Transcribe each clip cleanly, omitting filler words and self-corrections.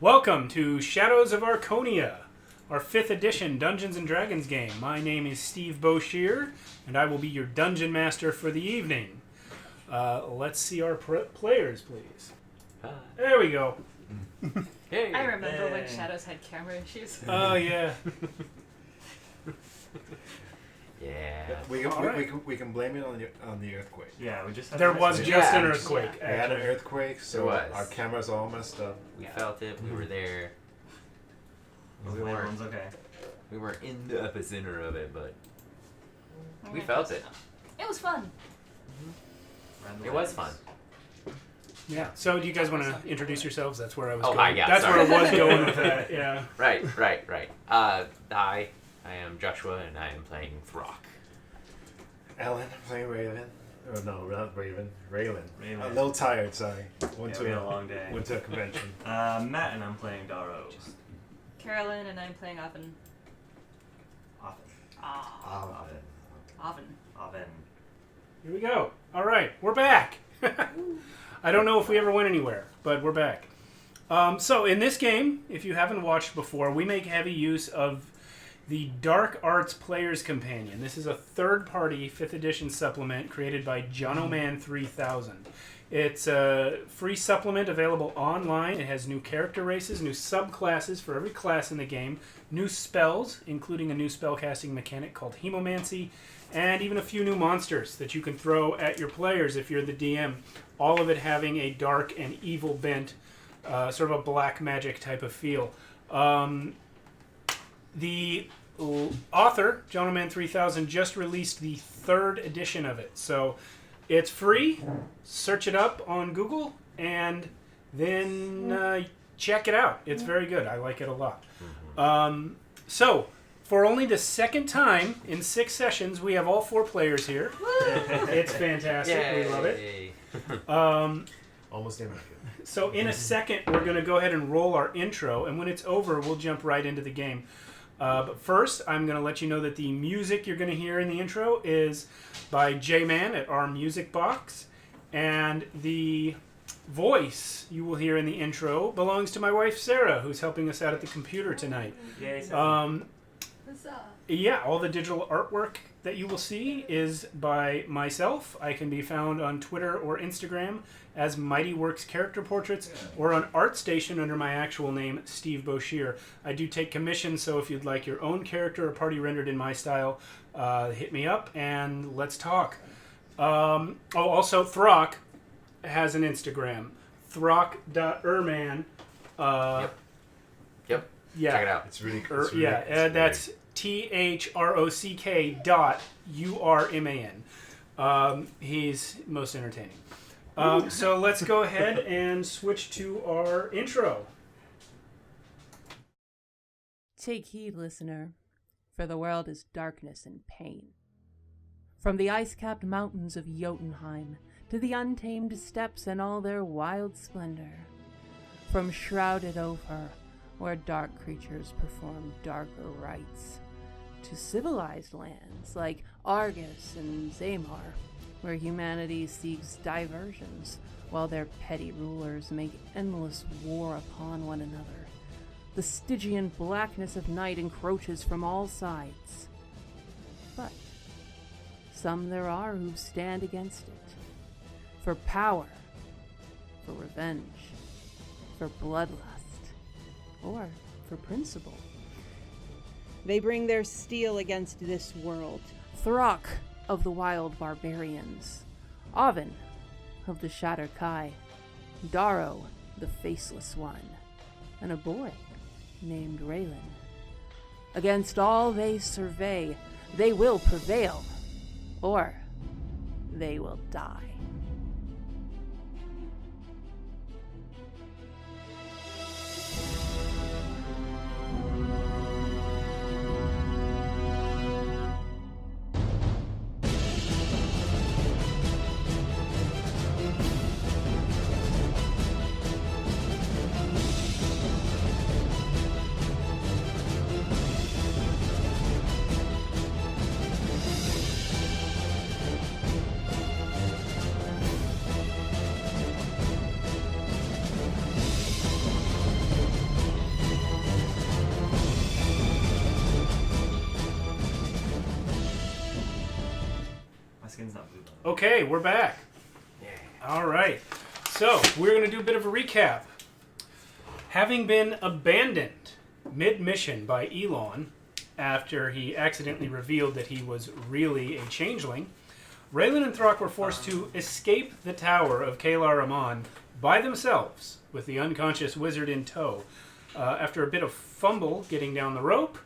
Welcome to Shadows of Archonia, our 5th edition Dungeons & Dragons game. My name is Steve Boshear, and I will be your dungeon master for the evening. Let's see our players, please. There we go. Hey. I remember when Shadows had camera issues. Oh, yeah. Yeah. We can blame it on the earthquake. Yeah, we just had There was just an earthquake. We had an earthquake, so our cameras all messed up. We felt it. We were there. Everyone's okay. We weren't in the epicenter of it, but we felt it. It was fun. It was fun. Yeah. So, do you guys want to introduce yourselves? That's where I was going. Hi, yeah. That's sorry. where I was going with that. Yeah. Right. Hi, I am Joshua, and I am playing Throck. Alan, I'm playing Raylen. Oh no, not Raven. Raylen. Raylen. A little tired, sorry. We had a long day. Went to a convention. Matt and I'm playing Darrow. Carolynn and I'm playing Afon. Afon. Here we go. All right, we're back. I don't know if we ever went anywhere, but we're back. So in this game, if you haven't watched before, we make heavy use of the Dark Arts Player's Companion. This is a third-party 5th edition supplement created by Gimenez 3000. It's a free supplement available online. It has new character races, new subclasses for every class in the game, new spells, including a new spellcasting mechanic called Hemomancy, and even a few new monsters that you can throw at your players if you're the DM. All of it having a dark and evil bent, sort of a black magic type of feel. The author, Gimenez 3000, just released the 3rd edition of it. So it's free. Search it up on Google and then check it out. It's very good. I like it a lot. So for only the second time in 6 sessions, we have all 4 players here. It's fantastic. Yay. We love it. Almost in. So in a second, we're going to go ahead and roll our intro, and when it's over, we'll jump right into the game. But first, I'm going to let you know that the music you're going to hear in the intro is by J-Man at OurMusicBox, and the voice you will hear in the intro belongs to my wife, Sarah, who's helping us out at the computer tonight. Yay, Yeah, all the digital artwork that you will see is by myself. I can be found on Twitter or Instagram as Mighty Works Character Portraits, or on ArtStation under my actual name, Steve Boshear. I do take commissions, so if you'd like your own character or party rendered in my style, hit me up and let's talk. Also, Throck has an Instagram, throck.urman. Yep. Yeah. Check it out. It's really cool. It's That's THROCK.URMAN. He's most entertaining. So let's go ahead and switch to our intro. Take heed, listener, for the world is darkness and pain. From the ice-capped mountains of Jotunheim to the untamed steppes in all their wild splendor. From shrouded Ophir, where dark creatures perform darker rites, to civilized lands like Argus and Zamar, where humanity seeks diversions while their petty rulers make endless war upon one another. The Stygian blackness of night encroaches from all sides. But some there are who stand against it. For power, for revenge, for bloodlust, or for principle. They bring their steel against this world. Throck of the wild barbarians, Afon of the Shattered Kai, Darrow the Faceless One, and a boy named Raylen. Against all they survey, they will prevail, or they will die. Okay, we're back. All right. So, we're going to do a bit of a recap. Having been abandoned mid-mission by Elon after he accidentally revealed that he was really a changeling, Raylen and Throck were forced to escape the tower of Kalar Amon by themselves, with the unconscious wizard in tow. After a bit of fumble getting down the rope,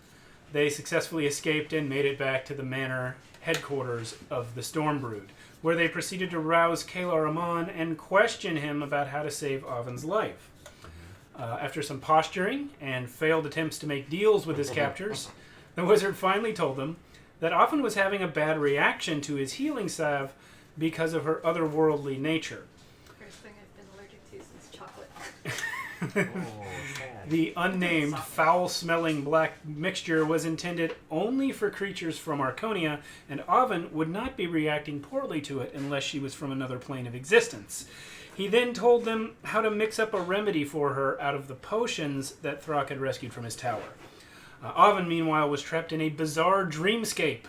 they successfully escaped and made it back to the manor headquarters of the Stormbrood, where they proceeded to rouse Kalar Amon and question him about how to save Avon's life. After some posturing and failed attempts to make deals with his captors, the wizard finally told them that Afon was having a bad reaction to his healing salve because of her otherworldly nature. First thing I've been allergic to since chocolate. The unnamed, foul-smelling black mixture was intended only for creatures from Archonia, and Avon would not be reacting poorly to it unless she was from another plane of existence. He then told them how to mix up a remedy for her out of the potions that Throck had rescued from his tower. Avon, meanwhile, was trapped in a bizarre dreamscape,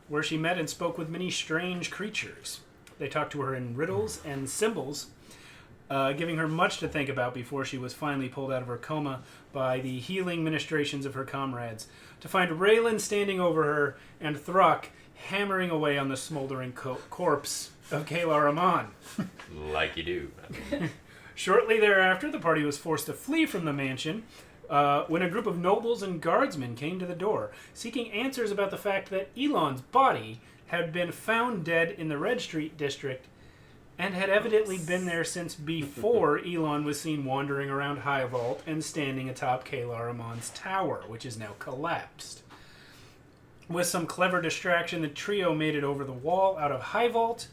where she met and spoke with many strange creatures. They talked to her in riddles and symbols, giving her much to think about before she was finally pulled out of her coma by the healing ministrations of her comrades, to find Raylen standing over her and Throck hammering away on the smoldering corpse of Kalar Amon. Like you do. Shortly thereafter, the party was forced to flee from the mansion when a group of nobles and guardsmen came to the door, seeking answers about the fact that Elon's body had been found dead in the Red Street district and had evidently been there since before Elon was seen wandering around High Vault and standing atop Kalar Amon's tower, which is now collapsed. With some clever distraction, the trio made it over the wall out of High Vault,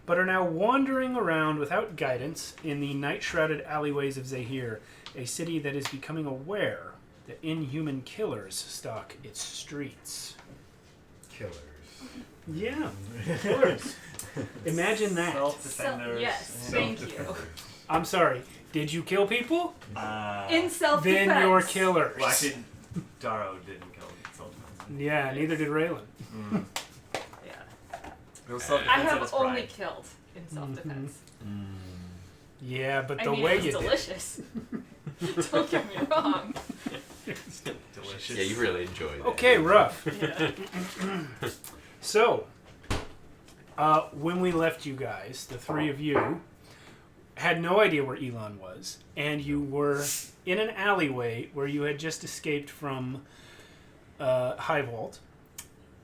but are now wandering around without guidance in the night-shrouded alleyways of Zahir, a city that is becoming aware that inhuman killers stalk its streets. Killers. Yeah, killers. Imagine that. Self-defenders. Yes, thank you. I'm sorry, did you kill people? In self-defense. Then you're killers. Well, actually, Darrow didn't kill self-defense. Yeah, neither did Raylen. Yeah. It was I self-defense and have his only pride. killed in self-defense. Yeah, but the I mean, way it was you delicious. Don't get me wrong. Delicious. Yeah, you really enjoyed did. it. Okay, rough. Yeah. So, when we left you guys, the three of you had no idea where Elon was, and you were in an alleyway where you had just escaped from High Vault.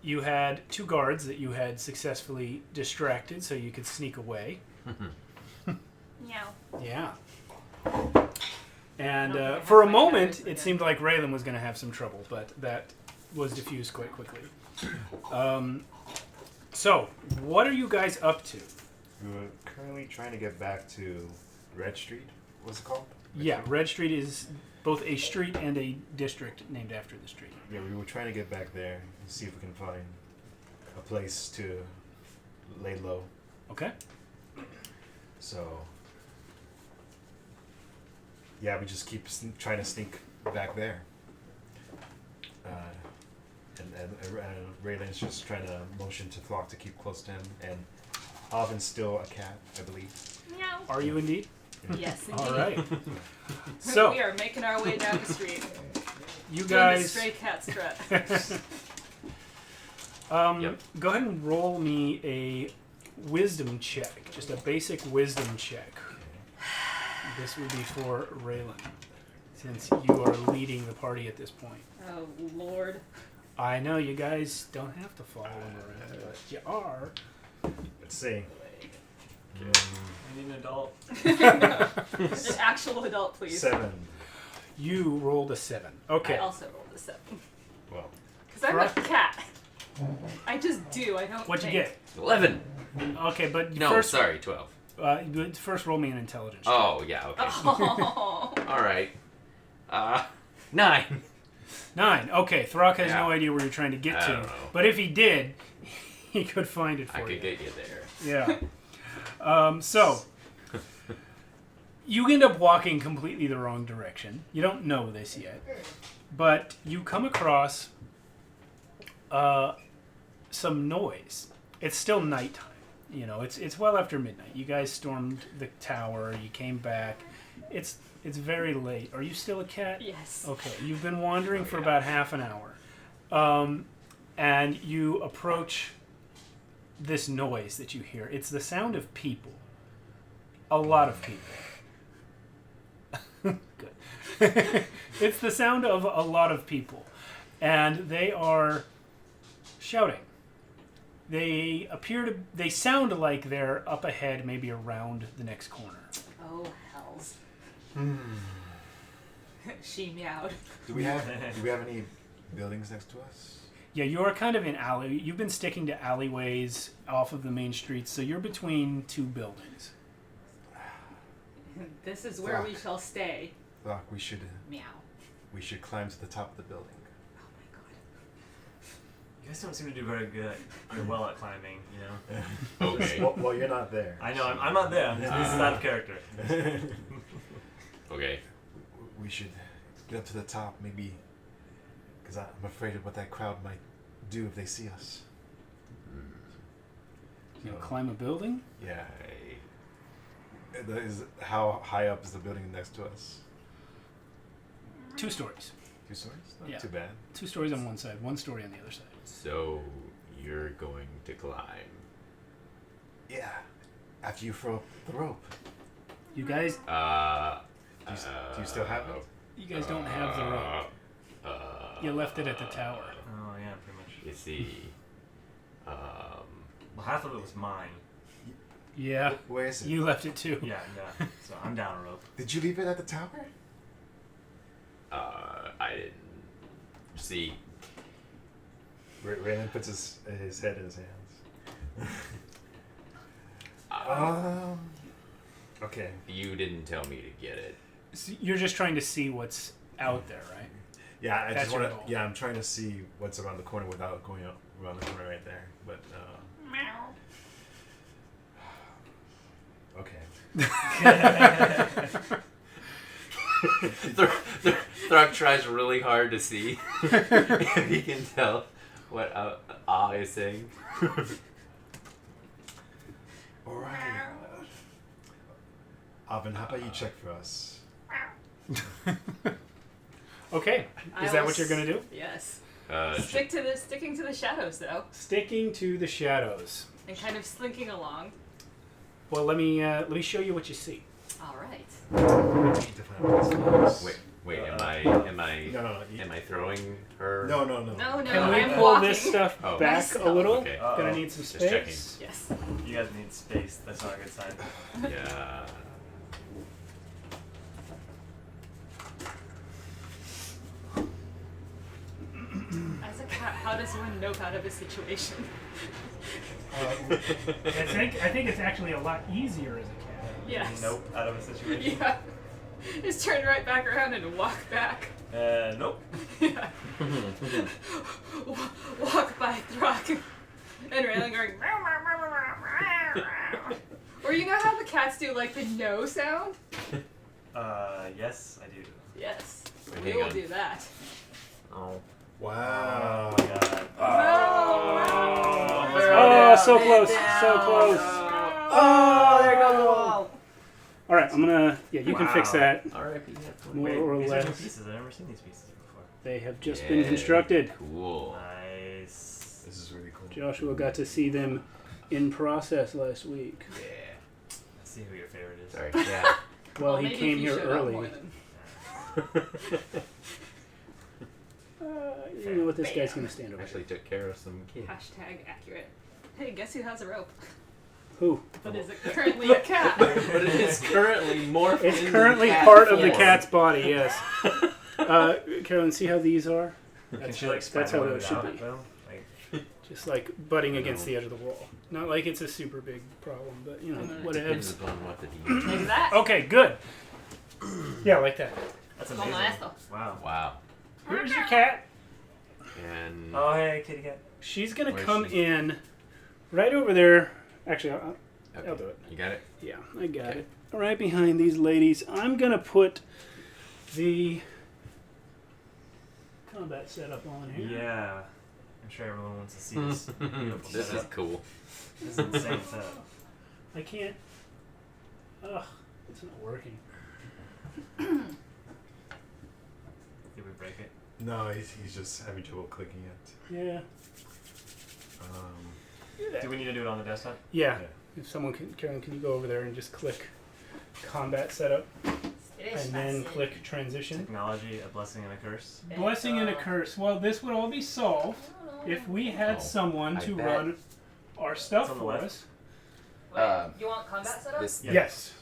You had two guards that you had successfully distracted so you could sneak away. Meow. Yeah. And for a moment, it seemed like Raylen was going to have some trouble, but that was diffused quite quickly. So, what are you guys up to? We're currently trying to get back to Red Street. What's it called? Yeah, Red Street is both a street and a district named after the street. Yeah, we were trying to get back there and see if we can find a place to lay low. Okay. So, yeah, we just keep trying to sneak back there. And Raylen's just trying to motion to Throck to keep close to him. And Avon's still a cat, I believe. Meow. Are you indeed? Yes, indeed. All right. So, we are making our way down the street. you Doing the guys... stray cat strut. Yep. Go ahead and roll me a wisdom check. Just a basic wisdom check. This would be for Raylen, since you are leading the party at this point. Oh, Lord. I know you guys don't have to follow him around, but you are. Let's see. I need an adult. An actual adult, please. 7. You rolled a 7. Okay. I also rolled a 7. Well, Because I'm a cat. I just do. I don't What'd you think. get? 11. Okay, but No, first, sorry, 12. First roll me an intelligence check. Oh, yeah, okay. Oh. All right. 9. 9. Okay, Throck has Yeah. no idea where you're trying to get I to. don't know. But if he did, he could find it for I you. could get you there. Yeah. So, you end up walking completely the wrong direction. You don't know this yet. But you come across some noise. It's still nighttime. You know, it's well after midnight. You guys stormed the tower. You came back. It's very late. Are you still a cat? Yes. Okay. You've been wandering for about half an hour, and you approach this noise that you hear. It's the sound of people. A lot of people. Good. It's the sound of a lot of people, and they are shouting. They sound like they're up ahead, maybe around the next corner. Oh, hells. She meowed. Do we have any buildings next to us? Yeah, you're kind of in alley. You've been sticking to alleyways off of the main streets, so you're between two buildings. This is where we shall stay. Throck, we should Meow. climb to the top of the building. Oh my god. You guys don't seem to do very well at climbing, you know? Okay. Well, you're not there. I know, I'm not there. This is out of character. Okay. We should get up to the top, maybe, because I'm afraid of what that crowd might do if they see us. You know, climb a building? Yeah. How high up is the building next to us? 2 stories. 2 stories? Not Yeah. too bad. 2 stories on one side, 1 story on the other side. So you're going to climb. Yeah. After you throw up the rope. You guys, Do you still have it? you guys don't have the rope. You left it at the tower. Oh, yeah, pretty much. You see, Well, half of it was mine. Yeah, Where is it? you left it too. Yeah. So I'm down a rope. Did you leave it at the tower? I didn't see. Raylen puts his head in his hands. Okay. You didn't tell me to get it. So you're just trying to see what's out there, right? Yeah, I That's just want your to. goal. Yeah, I'm trying to see what's around the corner without going up around the corner right there. But okay. Throck tries really hard to see if he can tell what Ah is saying. All right. Avon, how about you check for us? Okay, I is that will what you're gonna do? Yes. Sticking to the shadows though, Sticking to the shadows. and kind of slinking along. Well, let me show you what you see. All right. Wait, am I No. am I throwing her? No. No, Can we I'm pull walking. this stuff Oh. back Myself. a little? Okay. Gonna need some Just space. Yes. You guys need space. That's not a good sign. Yeah. As a cat, how does one nope out of a situation? I think it's actually a lot easier as a cat. Yes. Nope, out of a situation. Yeah. Just turn right back around and walk back. Nope. Yeah. Walk by Throck and Raylen going. "Meow, meow, meow, meow, meow, meow." Or you know how the cats do like the no sound? Yes, I do. Yes. Wait, We hang will on. do that. Oh. Wow. Oh my god. Oh, so close, so close. Oh, there goes the wall. All right, I'm gonna. Yeah, you can fix Wow. that. R.I.P. More Wait, or these are new less. pieces. I've never seen these pieces before. They have just been constructed. Cool. Nice. This is really cool. Joshua got to see them in process last week. Yeah. Let's see who your favorite is. Sorry. Yeah. Well, he maybe came if you here showed up early. more than- You know what this guy's gonna stand over. Actually took care of some kids. Hashtag accurate. Hey, guess who has a rope? Who? But is it currently a cat? But it is currently morphed It's into currently cat part of the form. cat's body. Yes. Carolyn, see how these are? Can she like That's spider how web it should out, be. though? Like, Just like butting against the edge of the wall. Not like it's a super big problem, but you know, Depends whatever. upon what the demon. Like that? Okay, good. Yeah, like that. that's Como amazing. esto. Wow. Wow. Here's your cat. And Oh, hey, kitty cat. She's gonna Where's come she? in right over there. Actually, I'll okay. do it. You got it? Yeah, I got Okay. it. Right behind these ladies. I'm gonna put the combat setup on here. Yeah. I'm sure everyone wants to see this beautiful This is setup. cool. This is insane setup. I can't. Ugh, it's not working. Did we break it? No, he's just having trouble clicking it. Yeah. Do we need to do it on the desktop? Yeah. If someone can, Carolyn, can you go over there and just click combat setup and then click transition? Technology, a blessing and a curse. Blessing and a curse. Well, this would all be solved if we had someone I to bet. run our stuff It's on the for left. us. Wait, you want combat setup? This, Yeah. Yes.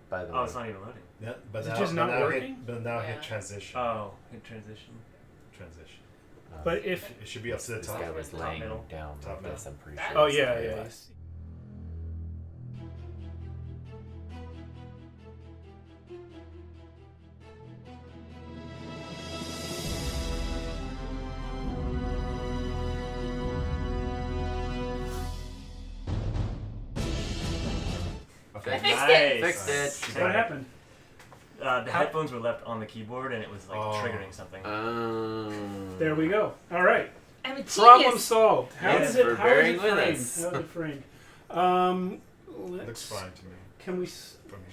by the Oh, way. it's not even loading. Yeah, but Is it now, just not but now working? Hit, but now Yeah. hit transition. Oh, hit transition. Transition. But if It should be up to the This top. guy was Top laying middle. down Top like this, I'm pretty middle. sure. oh that's yeah, the way it yeah. was. Okay. Fixed it. Fixed it. What happened? The How- headphones were left on the keyboard, and it was like Oh. triggering something. There we go. All right. I'm a genius. Problem solved. How Yes, is it? for How is bearing it with framed? us. How is it framed? Looks Let's. fine to me. Can we? For me.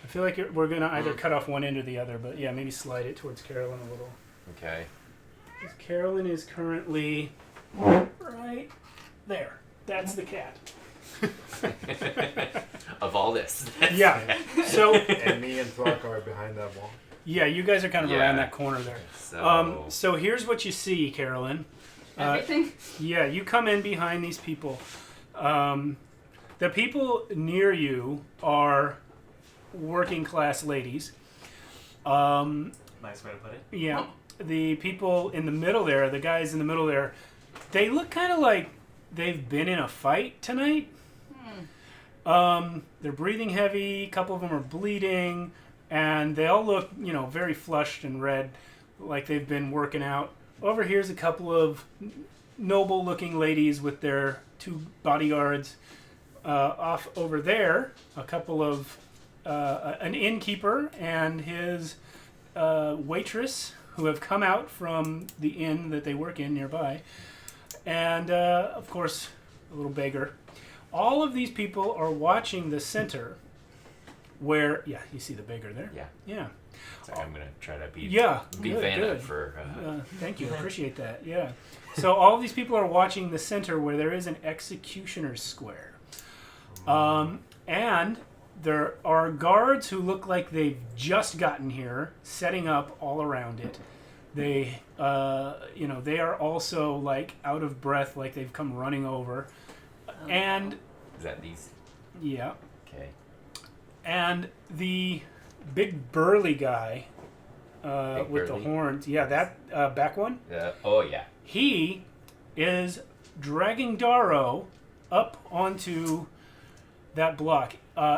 I feel like we're gonna either cut off one end or the other, but yeah, maybe slide it towards Carolyn a little. Okay. 'Cause Carolyn is currently right there. That's the cat. Of all this. Yeah. So And me and Throck are behind that wall. yeah, you guys are kind of Yeah. around that corner there. So, So here's what you see, Carolyn. Everything. Yeah, you come in behind these people. The people near you are working class ladies. Nice way to put it. Yeah, the people in the middle there, the guys in the middle there, they look kind of like they've been in a fight tonight. They're breathing heavy. A couple of them are bleeding, and they all look, very flushed and red, like they've been working out. Over here's a couple of noble-looking ladies with their two bodyguards. Off over there, a couple of an innkeeper and his waitress who have come out from the inn that they work in nearby, and of course, a little beggar. All of these people are watching the center, where you see the beggar there. yeah. Yeah. Sorry, I'm going to try to be Yeah. be good, Vanna good. for... Thank you. I appreciate that. Yeah. So all of these people are watching the center where there is an executioner's square. And there are guards who look like they've just gotten here, setting up all around it. They, they are also like out of breath, like they've come running over. And Is that these? yeah, Okay. and the big burly guy Big with burly? the horns, that back one. Oh, yeah. He is dragging Darrow up onto that block.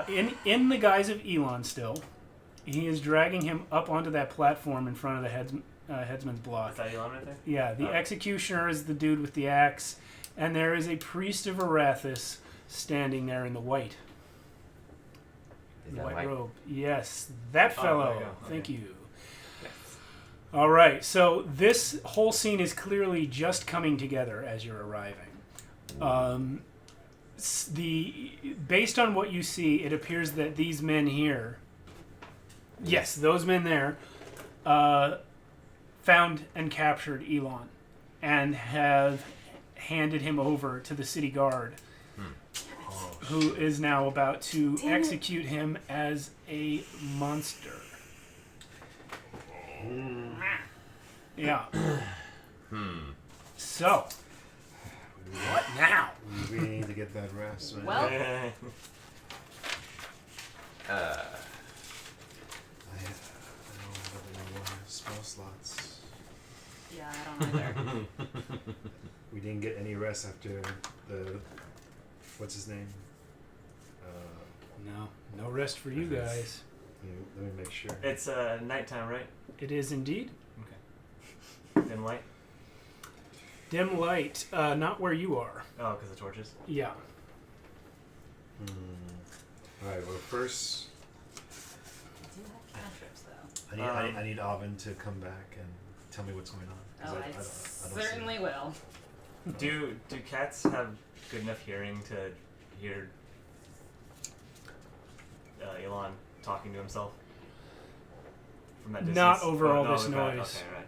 In the guise of Elon still. He is dragging him up onto that platform in front of the headsman's block. Is that Elon right there? Yeah, the executioner is the dude with the axe, and there is a priest of Arathis standing there in the white. Is The that white like... robe. Yes, that fellow. there you go. Thank Okay. you. Yes. All right, so this whole scene is clearly just coming together as you're arriving. Based on what you see, it appears that these men here, yes, those men there, found and captured Elon, and have handed him over to the city guard, who is now about to execute him as a monster. Yeah. So, what now? We really need to get that rest. Right? Well- I don't have any more spell slots. Yeah, I don't either. We didn't get any rest after the. What's his name? No rest for you guys. Let me make sure. It's nighttime, right? It is indeed. Dim light? Dim light, not where you are. Oh, because of torches? Yeah. Alright, well, first, I do have cantrips, though. I need Avon to come back and tell me what's going on. 'cause Oh, I I don't see certainly will. Do cats have good enough hearing to hear Elon talking to himself from that distance? Not over all no, this okay, noise. Okay, right.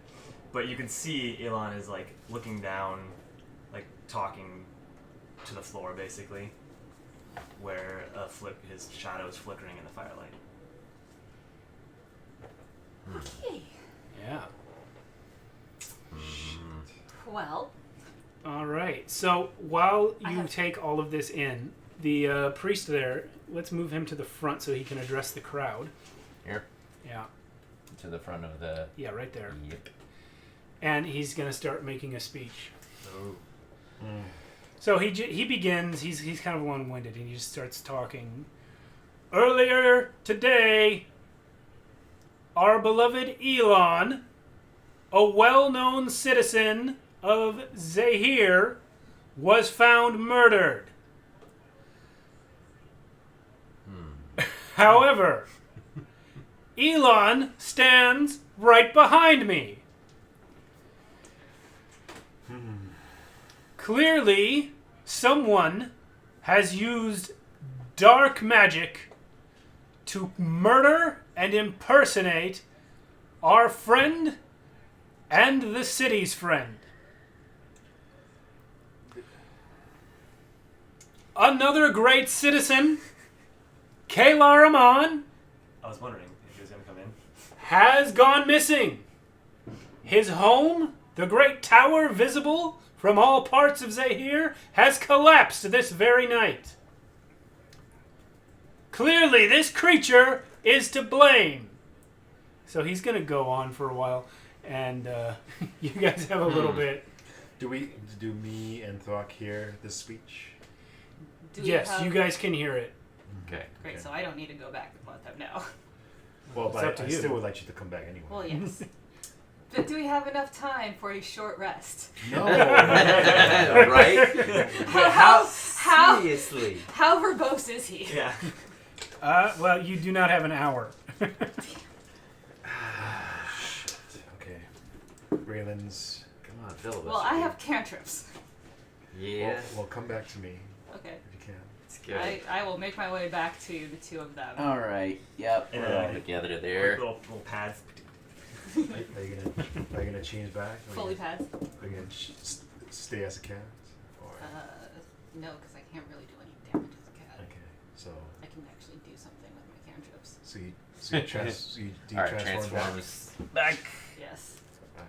But you can see Elon is like looking down, like talking to the floor, basically, where his shadow is flickering in the firelight. Okay. Yeah. Well, All right. So while I you have- take all of this in, the priest there, let's move him to the front so he can address the crowd. Here, Yeah. to the front of the. Yeah, right there. Yep. And he's going to start making a speech. Oh. So he begins, he's kind of long-winded, and he just starts talking. Earlier today, our beloved Elon, a well-known citizen of Zahir, was found murdered. However, Elon stands right behind me. Clearly, someone has used dark magic to murder and impersonate our friend and the city's friend. Another great citizen, Kalar Aman, I was wondering if he was going to come in. has gone missing. His home, the great tower visible from all parts of Zahir, has collapsed this very night. Clearly, this creature is to blame. So he's going to go on for a while, and you guys have a little bit. Do me and Throck hear this speech? do we Yes, have... you guys can hear it. Okay. Great, so I don't need to go back and let them know. Well, It's but up to I you. still would like you to come back anyway. Well, yes. But do we have enough time for a short rest? No. Right? How Seriously? how verbose is he? Yeah. Well, you do not have an hour. Okay. Raylen's. Come on, filibuster. Well, I have cantrips. Yeah. Well, come back to me Okay. if you can. It's good. I will make my way back to the two of them. All right. Yep. And, We're all together there. Little pads. Are you gonna change back? Or Fully pads. Are you gonna stay as a cat? Or No, because I can't really do any damage as a cat. okay, so I can actually do something with my cantrips. do you All right. transform back? Transforms back. Yes.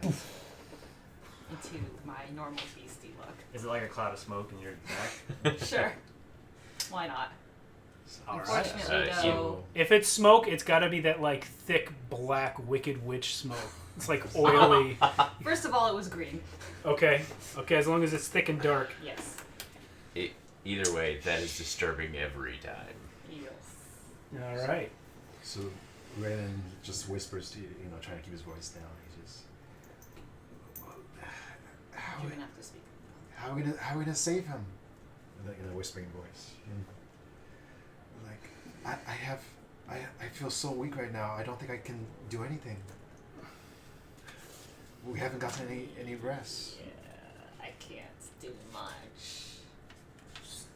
Alright. Into my normal beastie look. Is it like a cloud of smoke in your back? Sure. Why not? All right. Unfortunately, So, though. If it's smoke, it's got to be that like thick black wicked witch smoke. It's like oily. First of all, it was green. Okay. Okay. As long as it's thick and dark. Yes. Either way, that is disturbing every time. Yes. All right. So Raylen just whispers to you, trying to keep his voice down. He just, You're gonna have to speak. how are we gonna save him? In a whispering voice. Like, I feel so weak right now. I don't think I can do anything. We haven't gotten any rest. Yeah, I can't do much.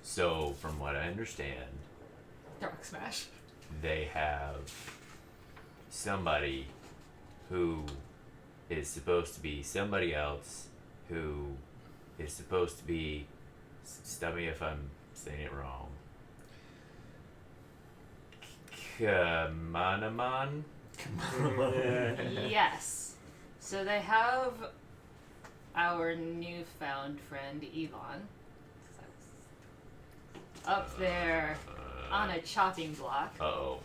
So, from what I understand, Dark smash. they have somebody who is supposed to be somebody else who is supposed to be, stop me if I'm saying it wrong, Kamanaman? Yes. So they have our newfound friend Elon up there on a chopping block. Uh-oh.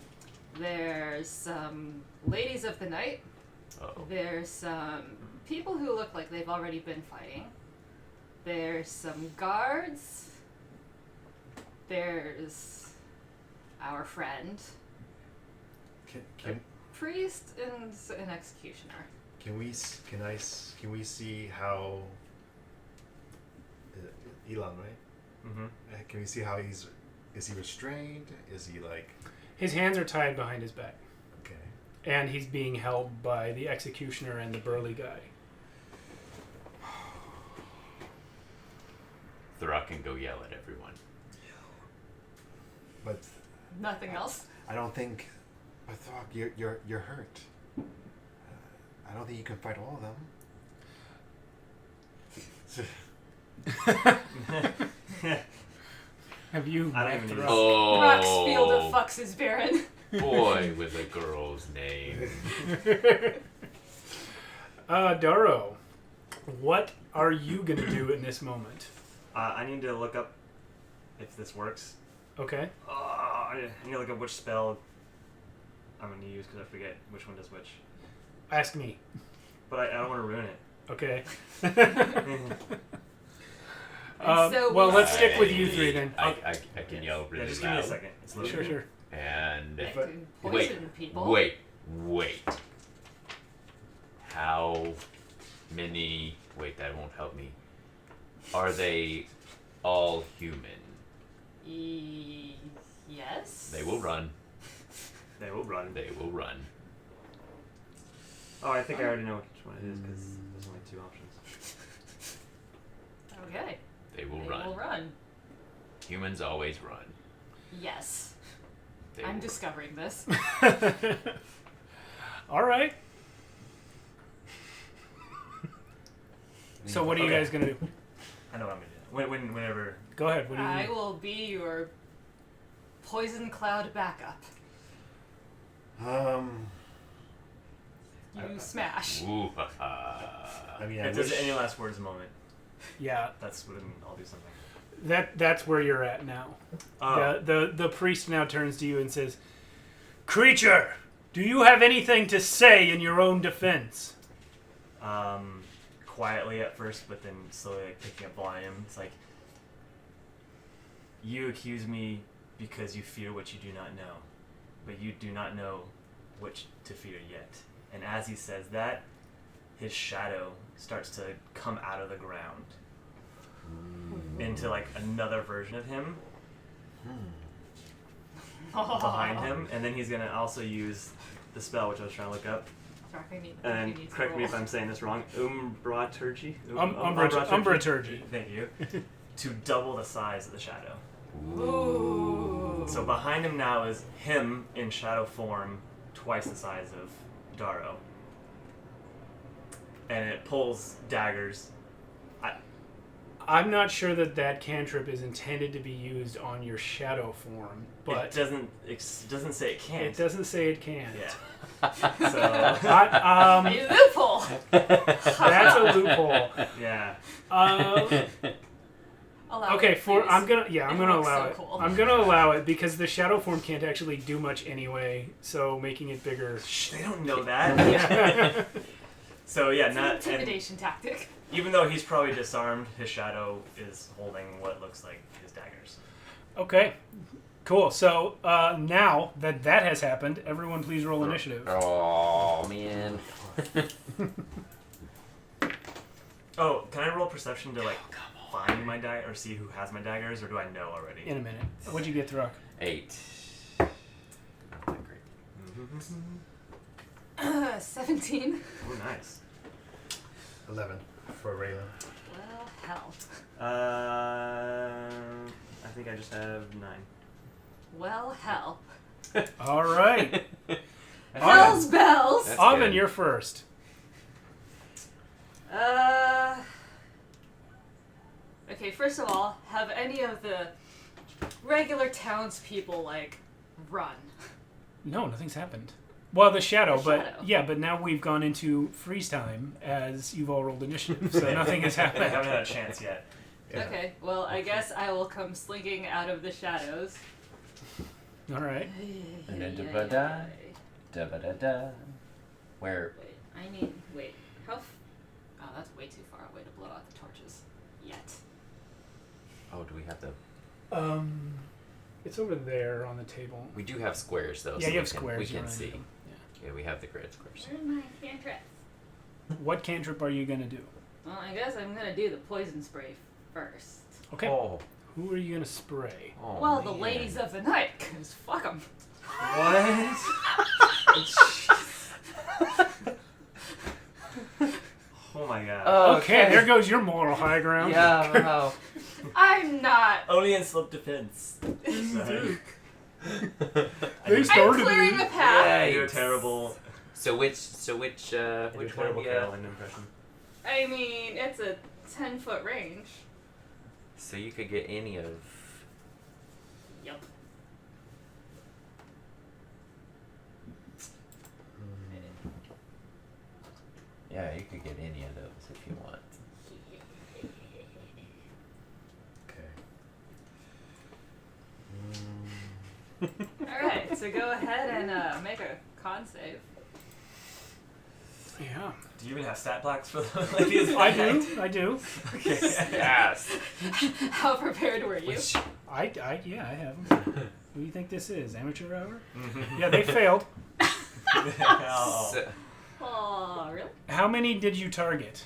There's some ladies of the night. Uh-oh. There's some people who look like they've already been fighting. There's some guards. There's our friend, Can priest, and an executioner. Can we see how Elon, right? Mm-hmm. Can we see how is he restrained? Is he like His hands are tied behind his back, okay? and he's being held by the executioner and the burly guy. Throck can go yell at everyone. But Nothing else? I don't think. But Throck, you're hurt. I don't think you can fight all of them. Have you I don't met even Throck? Oh, Throck's field of fucks is barren. boy with a girl's name. Darrow, what are you gonna do in this moment? I need to look up if this works. Okay. I need to look up which spell I'm going to use because I forget which one does which. Ask me. But I don't want to ruin it. Okay. So well, we- let's stick with you three then. I can yell really Yeah, just loud. give me a second. It's loading. Sure, sure. And That But- can poison people. wait. How many? Wait, that won't help me. Are they all human? Yes. They will run. They will run. They will run. Oh, I think I already know which one it is because there's only 2 options. Okay. They will They run. will run. Humans always run. Yes. They I'm will discovering this. All right. So what are you Okay. guys gonna do? I know what I'm going to do. Whenever. Go ahead. What do you I do? will be your poison cloud backup. You smash. Ooh, ha, ha. I mean, I If there's wish. any last words moment, Yeah, that's when I'll do something. that's where you're at now. Oh, The priest now turns to you and says, "Creature, do you have anything to say in your own defense?" quietly at first, but then slowly like, picking up volume. It's like, you accuse me because you fear what you do not know, but you do not know what to fear yet. And as he says that, his shadow starts to come out of the ground into like another version of him behind him, and then he's gonna also use the spell which I was trying to look up. And correct me if I'm saying this wrong. Umbraturgy. Umbraturgy. Thank you. To double the size of the shadow. Ooh. So behind him now is him in shadow form, twice the size of Darrow. And it pulls daggers. I'm not sure that cantrip is intended to be used on your shadow form, but It doesn't say it can't. it doesn't say it can. Yeah. So A loophole. That's a loophole. yeah. Allow Okay, it, I'm please. gonna It allow looks so it. cool. I'm gonna allow it because the shadow form can't actually do much anyway. So making it bigger. Shh, they don't know that. Yeah. So yeah, It's an not and intimidation tactic. even though he's probably disarmed, his shadow is holding what looks like his daggers. Okay, cool. So now that has happened, everyone please roll initiative. Oh man. Oh, can I roll perception to like find my dagger or see who has my daggers, or do I know already? In a minute. What'd you get, Throck? 8. Not that great. 17. Oh, nice. 11 for Raylen. Well, hell. I think I just have 9. Well, hell. All right. Hell's bells. That's Oven, good. you're first. Okay, first of all, have any of the regular townspeople, like, run? No, nothing's happened. Well, the shadow, The but shadow. yeah, but now we've gone into freeze time as you've all rolled initiative, so nothing has I haven't happened. had a chance yet. Yeah. Okay, well, I guess I will come slinking out of the shadows. All right. And then da-ba-da. Da-ba-da-da. Where? Wait, how oh, that's way too far away to blow out the torches. Yet. Oh, do we have the? It's over there on the table. We do have squares though. Yeah, so you have we squares. can around see. them. Yeah, we have the grid squares. Where's my cantrip? Yeah. What cantrip are you gonna do? Well, I guess I'm gonna do the poison spray first. Okay. Oh. Who are you gonna spray? Oh, Well, the man. ladies of the night, cause fuck them. What? Oh my god. Oh, Okay, there goes your moral high ground. Yeah. Wow. I'm not. Only in slip defense. They I'm started clearing me. the path. Yeah, you're terrible. So which Which one? terrible Yeah. Carolyn impression. I mean, it's a 10-foot range. So you could get any of. Yep. Yeah, you could get any of those if you want. Okay. Alright, so go ahead and make a con save. Yeah. Do you even have stat blocks for the ladies? I do. Okay. Yes. How prepared were you? I have them. What do you think this is? Amateur hour? Yeah, they failed. Oh. So, Oh, really? How many did you target?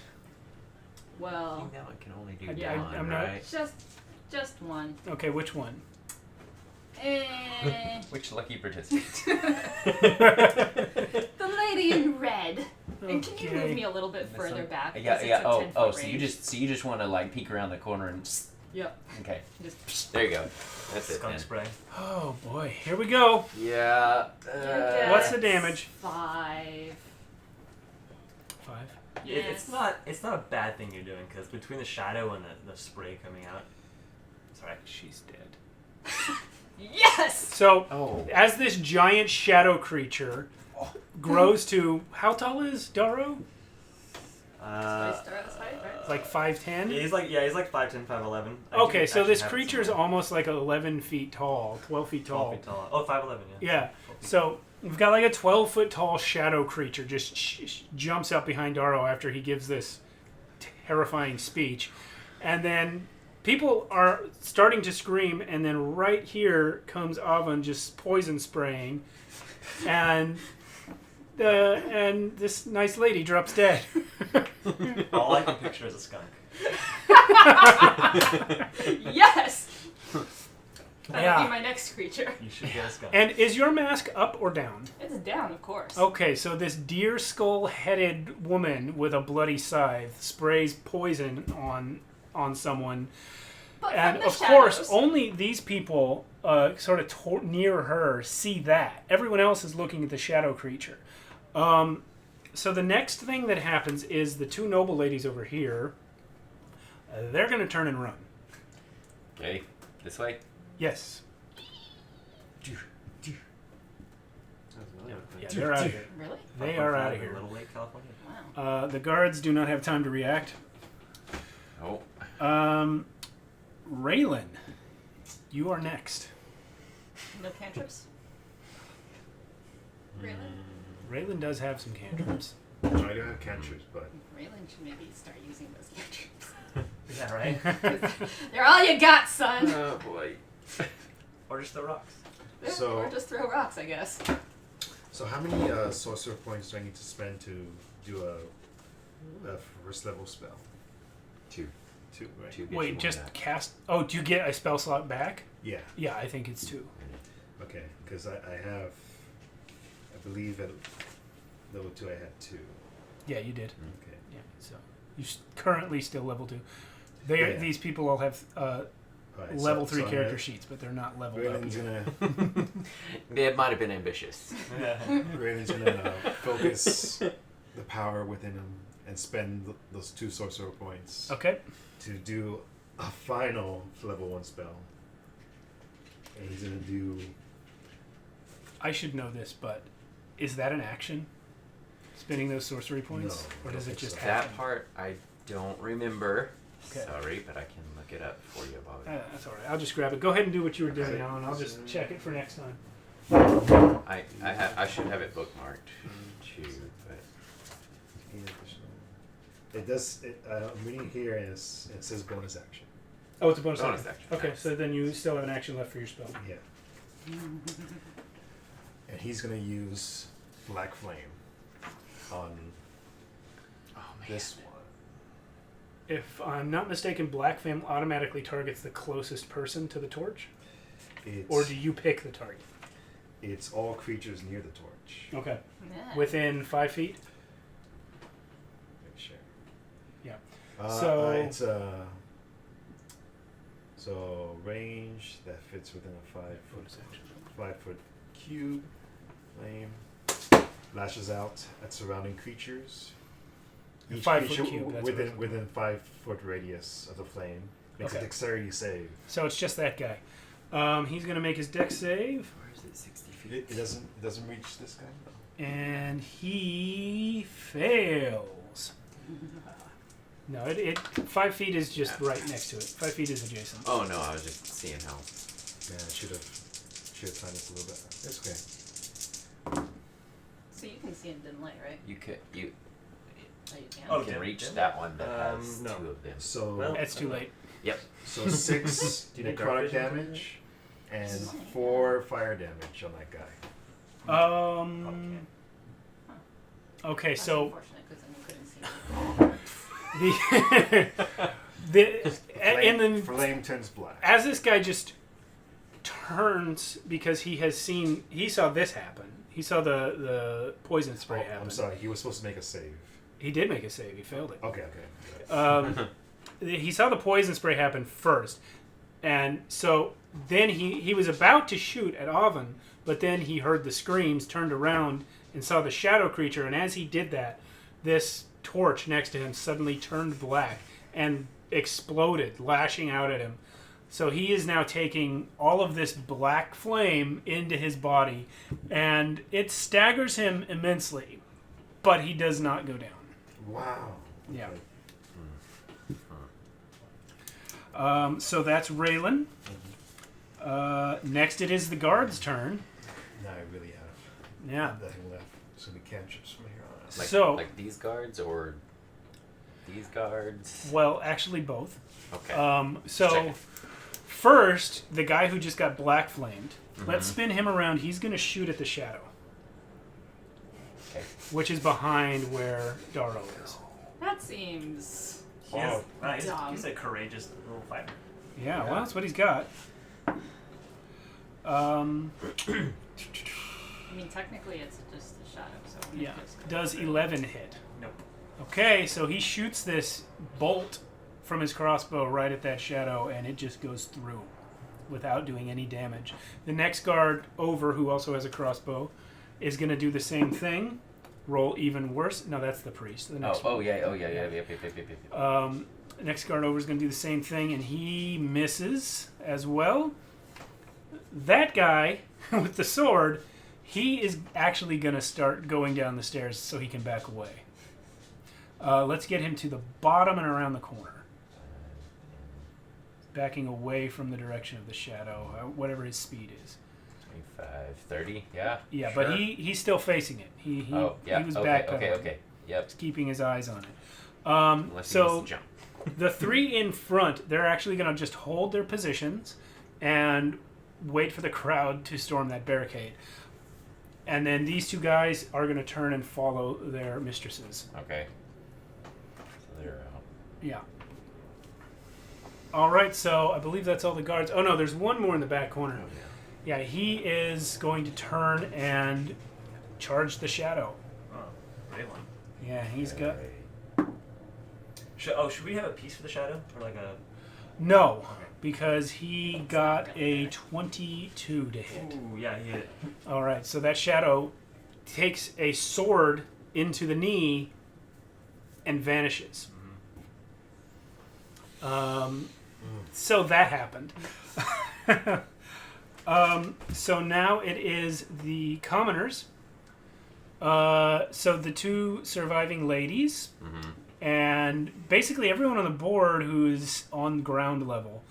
Well, now I can only do Yeah, one, I'm not- right? just one. Okay, which one? Which lucky participant? The lady in red. And can you Okay. move me a little bit This further one? back? Yeah, because yeah. it's a Oh, 10-foot so you just want to like peek around the corner and. Yep. Okay. Just There you go. That's it. Skunk Then. spray. Oh boy, here we go. Yeah. What's the damage? 5. 5. Yes. It's not a bad thing you're doing because between the shadow and the spray coming out. Sorry. She's dead. Yes! So, Oh. as this giant shadow creature grows to, how tall is Darrow? Like 5'10"? He's like 5'10", 5'11". Okay, so this creature is almost like 11 feet tall, 12 feet 12 tall. feet tall. Oh, 5'11", yeah. Yeah. So we've got like a 12-foot tall shadow creature just jumps up behind Darrow after he gives this terrifying speech. And then people are starting to scream, and then right here comes Avon just poison spraying. And this nice lady drops dead. All I can picture is a skunk. Yes! That'll Yeah. be my next creature. You should get a skunk. And is your mask up or down? It's down, of course. Okay, so this deer skull-headed woman with a bloody scythe sprays poison on someone. But And from the of course, shadows- only these people sort of near her see that. Everyone else is looking at the shadow creature. So the next thing that happens is the two noble ladies over here, they're going to turn and run. Okay. This way. Yes. That's another thing. Yeah, they're out of here. Really? They are out of here. Little Lake, California. Wow. The guards do not have time to react. Oh. Raylen, you are next. No cantrips? Really? Raylen does have some cantrips. I don't have cantrips, but Raylan should maybe start using those cantrips. Yeah, right? They're all you got, son! Oh boy. Or just the rocks. So- or just throw rocks, I guess. so how many sorcerer points do I need to spend to do a first level spell? 2. 2, right? 2 gets Wait, you just one back. cast... Oh, do you get a spell slot back? Yeah. Yeah, I think it's 2. Okay, because I have, I believe at level 2 I had 2. Yeah, you did. Okay. Yeah, so you're currently still level 2. Yeah. These people all have Alright, level so 3 I'm character gonna- sheets, but they're not leveled up. Raylen's yet. gonna It might have been ambitious. Raylen's gonna focus the power within him and spend those 2 sorcerer points Okay. to do a final level 1 spell. And he's gonna do. I should know this, but is that an action? Spending those sorcery points? No, Or does I it don't just think so. happen? That part I don't remember. Okay. Sorry, but I can look it up for you, Bobby. That's alright. I'll just grab it. Go ahead and do what you were doing Okay. now, and I'll just check it for next time. I should have it bookmarked too, but It does. I'm reading here, and it says bonus action. Oh, it's a bonus Bonus action. action. Okay, so then you still have an action left for your spell. Yeah. And he's gonna use Black Flame on this one. If I'm not mistaken, Black Flame automatically targets the closest person to the torch? It's, Or do you pick the target? It's all creatures near the torch. Okay. Yeah. Within 5 feet? Make sure. Yeah. It's So range that fits within a 5-foot cube. Flame lashes out at surrounding creatures. Each 5-foot creature cube, that's what it's- within 5-foot radius of the flame makes a Okay. dexterity save. So it's just that guy. He's going to make his dex save, Where is it? 60 feet. It doesn't reach this guy. and he fails. No, it 5 feet is just right next to it. 5 feet is adjacent. Oh no, I was just seeing how. Yeah, I should have timed this a little bit. That's okay. So you can see in dim light, right? You Oh, you can. Oh, can dim- reach dim? that one that has No. 2 of them. So Well, It's too late. Yep. so 6 Do you need necrotic dark vision? damage and 4 fire damage on that guy. Okay, That's so unfortunate because then you couldn't see. and then Flame turns black. as this guy just turns because he saw this happen. He saw the poison spray happen. I'm sorry. He was supposed to make a save. He did make a save. He failed it. Okay. He saw the poison spray happen first, and so then he was about to shoot at Avon, but then he heard the screams, turned around, and saw the shadow creature. And as he did that, this torch next to him suddenly turned black and exploded, lashing out at him. So he is now taking all of this black flame into his body, and it staggers him immensely, but he does not go down. Wow. Yeah. So that's Raylen. Next, it is the guard's turn. Now I really have Yeah. nothing left. It's gonna be cantrips from here on out. Like, So- like these guards or these guards? Well, actually, both. Okay. So Checking. first, the guy who just got black flamed. Let's spin him around. He's going to shoot at the shadow, Okay. which is behind where Darrow is. That seems. He is, Dumb. he's a courageous little fighter. Yeah, well, that's what he's got. I mean, technically, it's just a shadow. So when it Yeah. goes- Does 11 hit? Nope. Okay, so he shoots this bolt from his crossbow right at that shadow, and it just goes through without doing any damage. The next guard over, who also has a crossbow, is going to do the same thing. Roll even worse. No, that's the priest. The next Oh yeah. Yep. next guard over is going to do the same thing, and he misses as well. That guy with the sword, he is actually going to start going down the stairs so he can back away. Let's get him to the bottom and around the corner. Backing away from the direction of the shadow, whatever his speed is. 25, 30. Yeah. Yeah, sure. but he's still facing it. He Oh yeah. was Okay. backpedaling. Okay. Yep. He's keeping his eyes on it. Unless he So wants to jump. the 3 in front, they're actually going to just hold their positions and wait for the crowd to storm that barricade. And then these 2 guys are going to turn and follow their mistresses. Okay. So they're out. Yeah. All right, so I believe that's all the guards. Oh, no, there's one more in the back corner. Oh, Yeah, he is going to turn and charge the shadow. Oh, Raylen. Yeah, he's got... Should we have a piece for the shadow? Or like a... No, because he got a 22 to hit. Ooh, yeah, he hit it. All right, so that shadow takes a sword into the knee and vanishes. So that happened. So now it is the commoners. So the 2 surviving ladies, and basically everyone on the board who is on ground level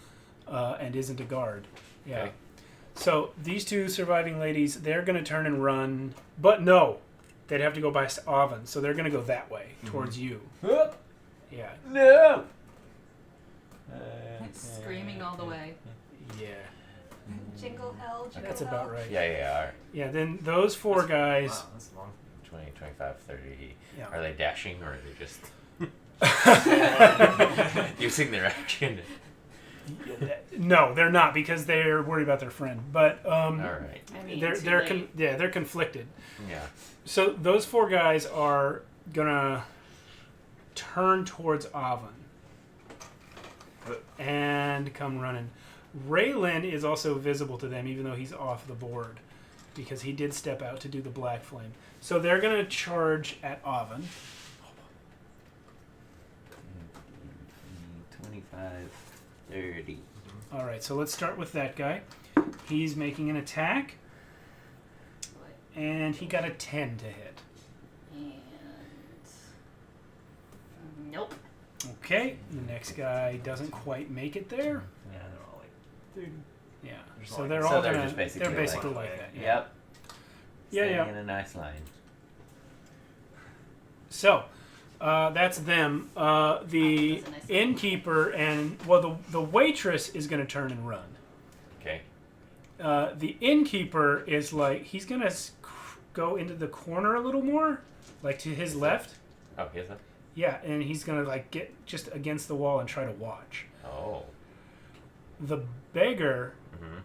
and isn't a guard. Yeah. Okay. So these 2 surviving ladies, they're going to turn and run, but no, they'd have to go by Avon, so they're going to go that way towards you. Yeah. No. It's screaming all the way. Yeah. Jingle hell, jingle That's hell. about right. Yeah. All right. Yeah, then those 4 guys. Wow, that's long. 20, 25, 30. Yeah. Are they dashing or are they just using their action? No, they're not because they're worried about their friend. But All right. I mean, they're too they're late. they're conflicted. Yeah. So those 4 guys are gonna turn towards Avon. and come running. Raylen is also visible to them, even though he's off the board, because he did step out to do the black flame. So they're going to charge at Avon. 25, 30. All right, so let's start with that guy. He's making an attack, and he got a 10 to hit. And nope. Okay, the next guy doesn't quite make it there. Yeah, they're all like. Yeah, Just so like- they're So all they're gonna, just basically they're basically like- like that. Yeah. Yep. Yeah, Staying yeah. in a nice line. So that's them. The That's a nice innkeeper and the waitress is gonna turn and run. Okay. The innkeeper is like he's gonna go into the corner a little more, like to his left. Oh, here's that. Yeah, and he's gonna like get just against the wall and try to watch. Oh. The beggar Mm-hmm.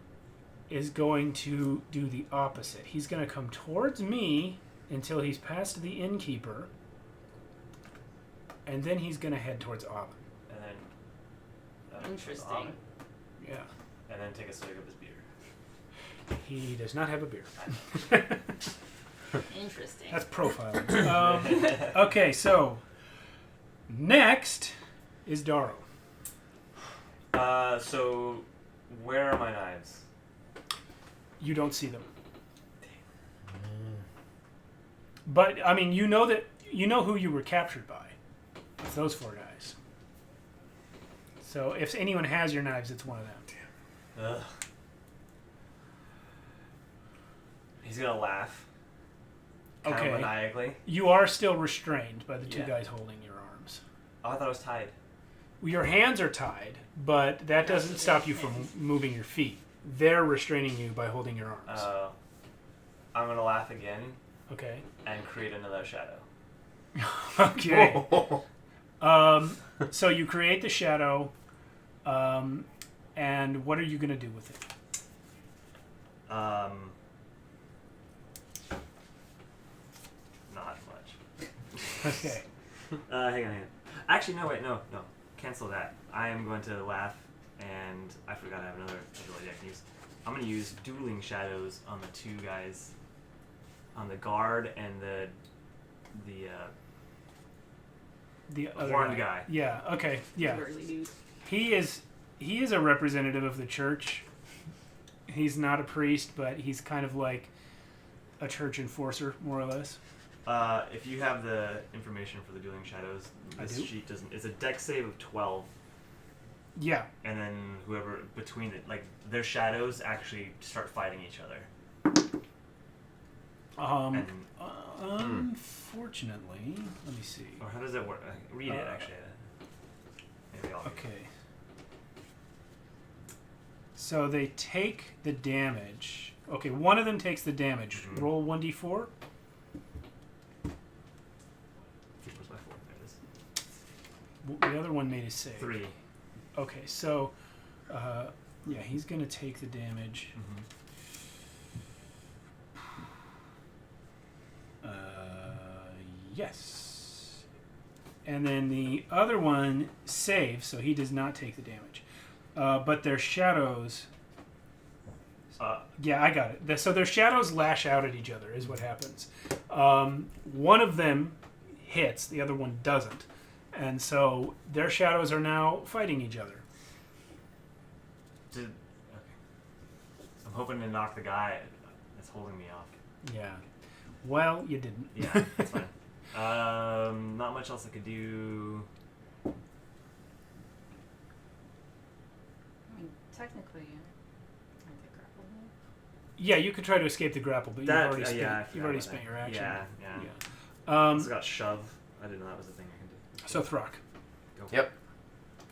is going to do the opposite. He's going to come towards me until he's past the innkeeper, and then he's going to head towards Avon. And then. Interesting. Yeah, And then take a swig of his beer. he does not have a beer. Interesting. That's profiling. Okay, so next is Darrow. So where are my knives? You don't see them. But, I mean, you know who you were captured by. It's those 4 guys. So if anyone has your knives, it's one of them. Ugh. He's gonna laugh. Kind Okay. of maniacally. You are still restrained by the 2 Yeah. guys holding your arms. Oh, I thought I was tied. Your hands are tied, but that doesn't stop you from moving your feet. They're restraining you by holding your arms. I'm gonna laugh again Okay. and create another shadow. Okay. So you create the shadow, and what are you going to do with it? Not much. Okay. Hang on. Actually, no, wait, no. Cancel that. I am going to laugh, and I forgot I have another ability I can use. I'm going to use dueling shadows on the 2 guys, on the guard and The other horned guy. Yeah, okay. Yeah. Burly dude. He is a representative of the church. He's not a priest, but he's kind of like a church enforcer, more or less. If you have the information for the dueling shadows, I this do. sheet doesn't. It's a dex save of 12, Yeah. and then whoever between it, like their shadows actually start fighting each other. And Unfortunately, let me see. or how does it work? Read it actually. Maybe I'll read it. Okay. So they take the damage. Okay, one of them takes the damage. Mhm. Roll 1d4. Where's my 4? There it is. The other one made a save. 3. Okay, so yeah, he's gonna take the damage. Mm-hmm. Yes. And then the other one saves, so he does not take the damage. But their shadows. Yeah, I got it. So their shadows lash out at each other, is what happens. One of them hits, the other one doesn't. And so their shadows are now fighting each other. Okay. I'm hoping to knock the guy that's holding me off. Yeah. Well, you didn't. Yeah, that's fine. Not much else I could do. I mean, technically, aren't they grappled now? Yeah, you could try to escape the grapple, but That, you've already spent, yeah, I you've forgot already about spent that. your action. Yeah. Yeah. Also got shove. I didn't know that was a thing I can do. So Throck, Go. Yep.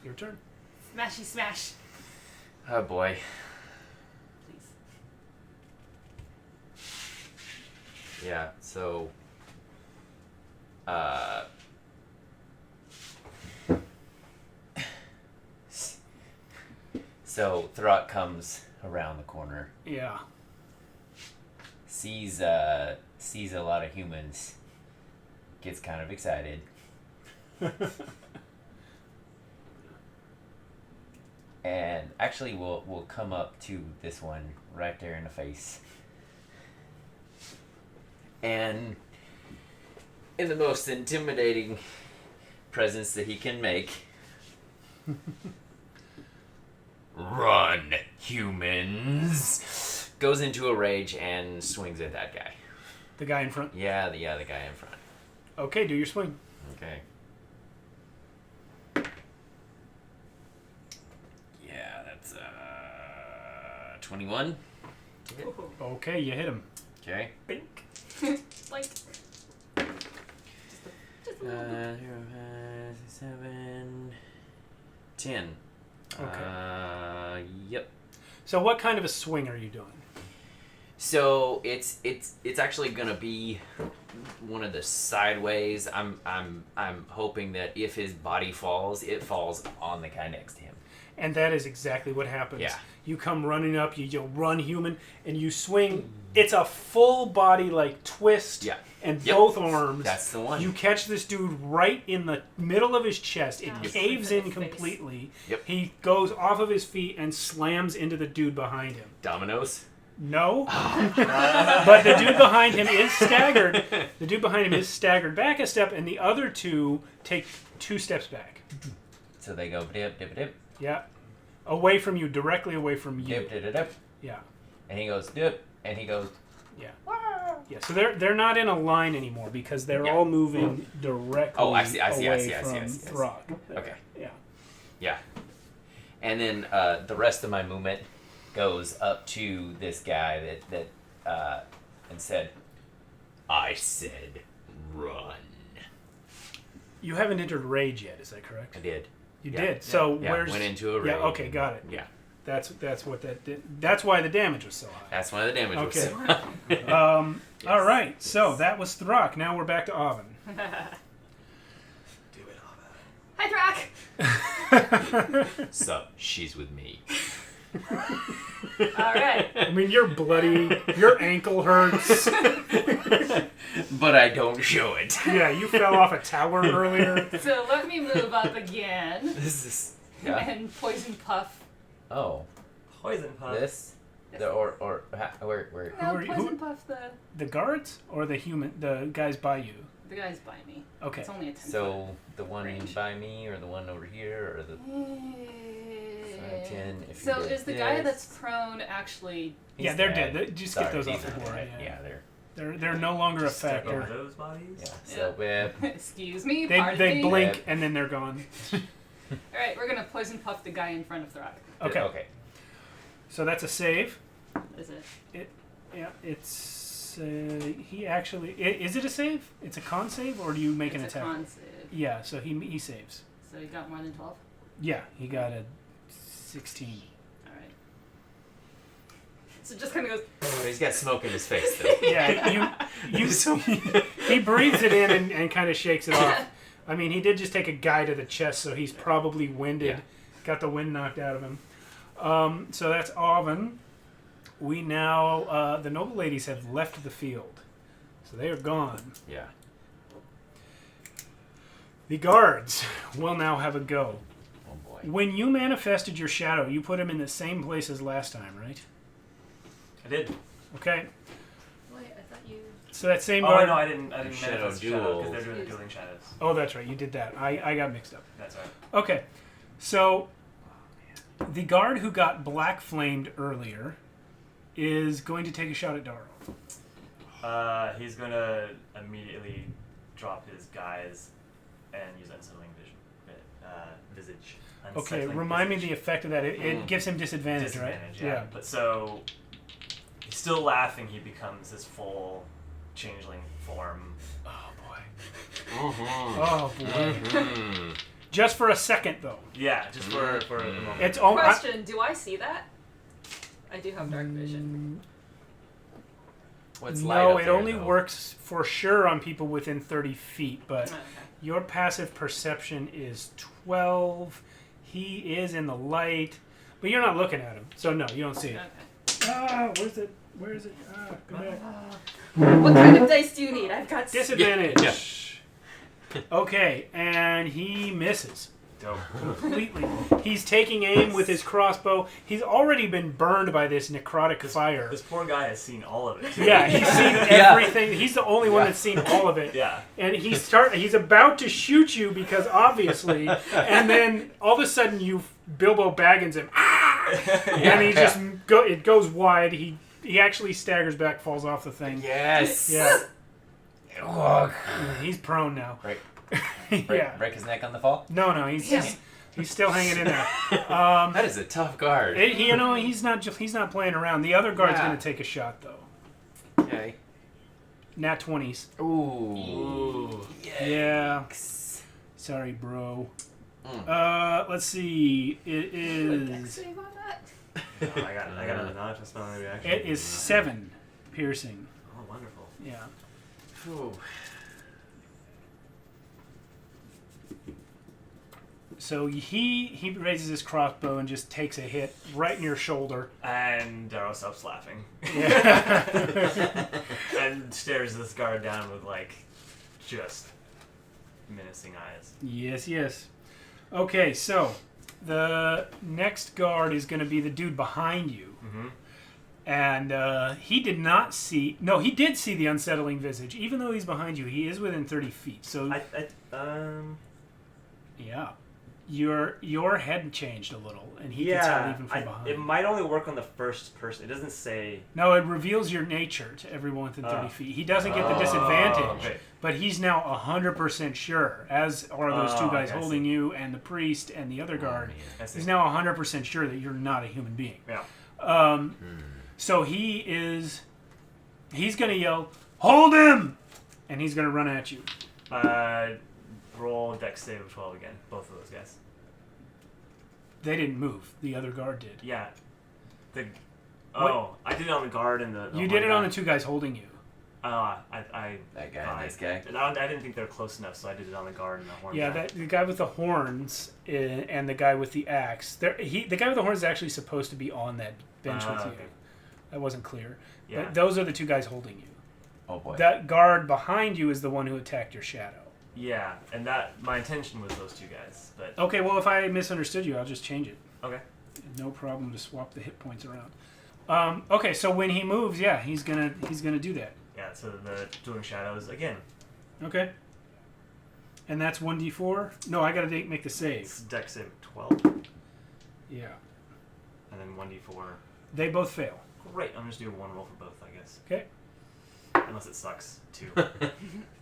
your turn. Smashy smash. Oh boy. Please. Yeah, so so Throck comes around the corner, Yeah. sees a lot of humans, gets kind of excited. And actually, we'll come up to this one right there in the face. And in the most intimidating presence that he can make, run, humans! Goes into a rage and swings at that guy. The guy in front. Yeah, the guy in front. Okay, do your swing. Okay. Yeah, that's 21. Okay, you hit him. Okay. Bink. Like, just a little bit. 7, 10. Okay. Yep. So what kind of a swing are you doing? So it's actually gonna be one of the sideways. I'm hoping that if his body falls, it falls on the guy next to him. And that is exactly what happens. Yeah. You come running up, you run human, and you swing. It's a full body like twist. Yeah. And Yep. both arms. That's the one. You catch this dude right in the middle of his chest. It Oh, caves right in in the face. completely. Yep. He goes off of his feet and slams into the dude behind him. Dominoes. No. But the dude behind him is staggered. The dude behind him is staggered back a step, and the other two take 2 steps back. So they go dip dip dip Yeah. Away from you, directly away from you. dip dip dip dip, Yeah. and he goes dip, and he goes. Yeah. Yeah. So they're not in a line anymore because they're Yeah. all moving directly Oh, I see, away I from see. Throck. Okay. Yeah. Yeah. And then the rest of my movement goes up to this guy that and said, "I said run." You haven't entered rage yet, is that correct? I did. You Yeah. did. So Yeah, where's went into a rage. Yeah. Okay. Got it. Yeah. That's what that did. That's why the damage was so high. That's why the damage was. Okay. So Yes. All right. So that was Throck. Now we're back to Avon. Do it, Ava. Hi, Throck! Sup, she's with me. Alright. I mean, you're bloody. Your ankle hurts. But I don't show it. Yeah, you fell off a tower earlier. So let me move up again This is. Yeah. and poison puff. Oh, Poison puff. this. Yes. Where? No, are you- poison puff The guards or the guys by you? the guy's by me. Okay. It's only a 10 So the one Range. by me, or the one over here, or the 10. If you So did is the guy this. that's prone actually... Yeah, they're dead. Just Sorry, get those he's off the not board. dead. Yeah. Yeah, They're no longer a Just step over factor. those bodies. yeah. So Excuse me, They pardon me. blink Yeah. and then they're gone. Alright, we're gonna poison puff the guy in front of Throck. Okay. Okay. So that's a save. Is it? Yeah, it's he actually is it a save? It's a con save, or do you make an It's a attack? con save. Yeah, so he saves. So he got more than 12? Yeah, he got a 16. Alright. So just kind of goes... He's got smoke in his face though. Yeah, he breathes it in and kind of shakes it off. I mean, he did just take a guy to the chest, so he's probably winded. Yeah. Got the wind knocked out of him. So that's Avon. We now, the noble ladies have left the field. So they are gone. Yeah. The guards will now have a go. Oh boy. When you manifested your shadow, you put him in the same place as last time, right? I did. Okay. Wait, I thought you... So that same Oh, guard... no, I didn't Shadow manifest shadow because duel. they're doing the dueling shadows. Oh, that's right. You did that. I got mixed up. That's right. Okay. So the guard who got black flamed earlier is going to take a shot at Darrow. He's gonna immediately drop his guise and use unsettling visage. Okay, Unsettling remind me visage. the effect of that. It gives him disadvantage, Disadvantage, right? yeah. But so he's still laughing. He becomes his full changeling form. Oh boy. Mm-hmm. Oh boy. Mm-hmm. Just for a second, though. Yeah, just for a moment. It's all. Question, do I see that? I do have dark vision. What's light No, up it there, only though? works for sure on people within 30 feet, but Okay. your passive perception is 12. He is in the light, but you're not looking at him, so no, you don't see it. Okay. Ah, where's it? Where is it? Ah, go back. What kind of dice do you need? I've got... Disadvantage. Yeah. Okay, and he misses. Dope. Completely. He's taking aim with his crossbow. He's already been burned by this necrotic fire. This poor guy has seen all of it. Too. Yeah, he's seen everything. He's the only one that's seen all of it. Yeah. And he's about to shoot you because obviously, and then all of a sudden you Bilbo Baggins him, and he just it goes wide. He actually staggers back, falls off the thing. Yes. Yeah. Oh, He's prone now. break, Yeah. break his neck on the fall. No, he's still hanging in there. That is a tough guard. He's not playing around. The other guard's Yeah. going to take a shot though. Okay. Nat 20s. Ooh. Yeah. Yikes. Sorry, bro. Mm. Let's see. It Dex is. save on that? Oh, I got another notch. That's not my reaction. It is 7 piercing. Oh, wonderful. Yeah. Ooh. So he raises his crossbow and just takes a hit right in your shoulder. And Darrow stops laughing. Yeah. And stares this guard down with, like, just menacing eyes. Yes. Okay, so the next guard is going to be the dude behind you. Mm-hmm. And he did not see... No, he did see the unsettling visage. Even though he's behind you, he is within 30 feet. So, yeah. Your head changed a little, and he can tell even from behind. It might only work on the first person. It doesn't say... No, it reveals your nature to everyone within 30 feet. He doesn't get the disadvantage, okay. but he's now 100% sure, as are those two guys I holding see. you and the priest and the other guard. I see. He's now 100% sure that you're not a human being. Yeah. So he's going to yell, "Hold him!" And he's going to run at you. Roll Dex save of 12 again. Both of those guys. They didn't move. The other guard did. Yeah. I did it on the guard and the You did it on the two guys holding you. That That guy and this guy. I didn't think they were close enough, so I did it on the guard and the horn. Yeah, guy. the guy with the horns and the guy with the axe. The guy with the horns is actually supposed to be on that bench with you. Okay. That wasn't clear. Yeah. But those are the two guys holding you. Oh boy. That guard behind you is the one who attacked your shadow. Yeah, and my intention was those two guys, but Okay, well, if I misunderstood you, I'll just change it. okay. No problem to swap the hit points around. Okay, so when he moves, yeah, he's gonna do that. Yeah, so the dueling shadows again. Okay. And that's 1d4? No, I gotta make the save. It's Dex save of 12, Yeah. and then 1d4. They both fail. Great, I'm just doing one roll for both, I guess. Okay. Unless it sucks. 2.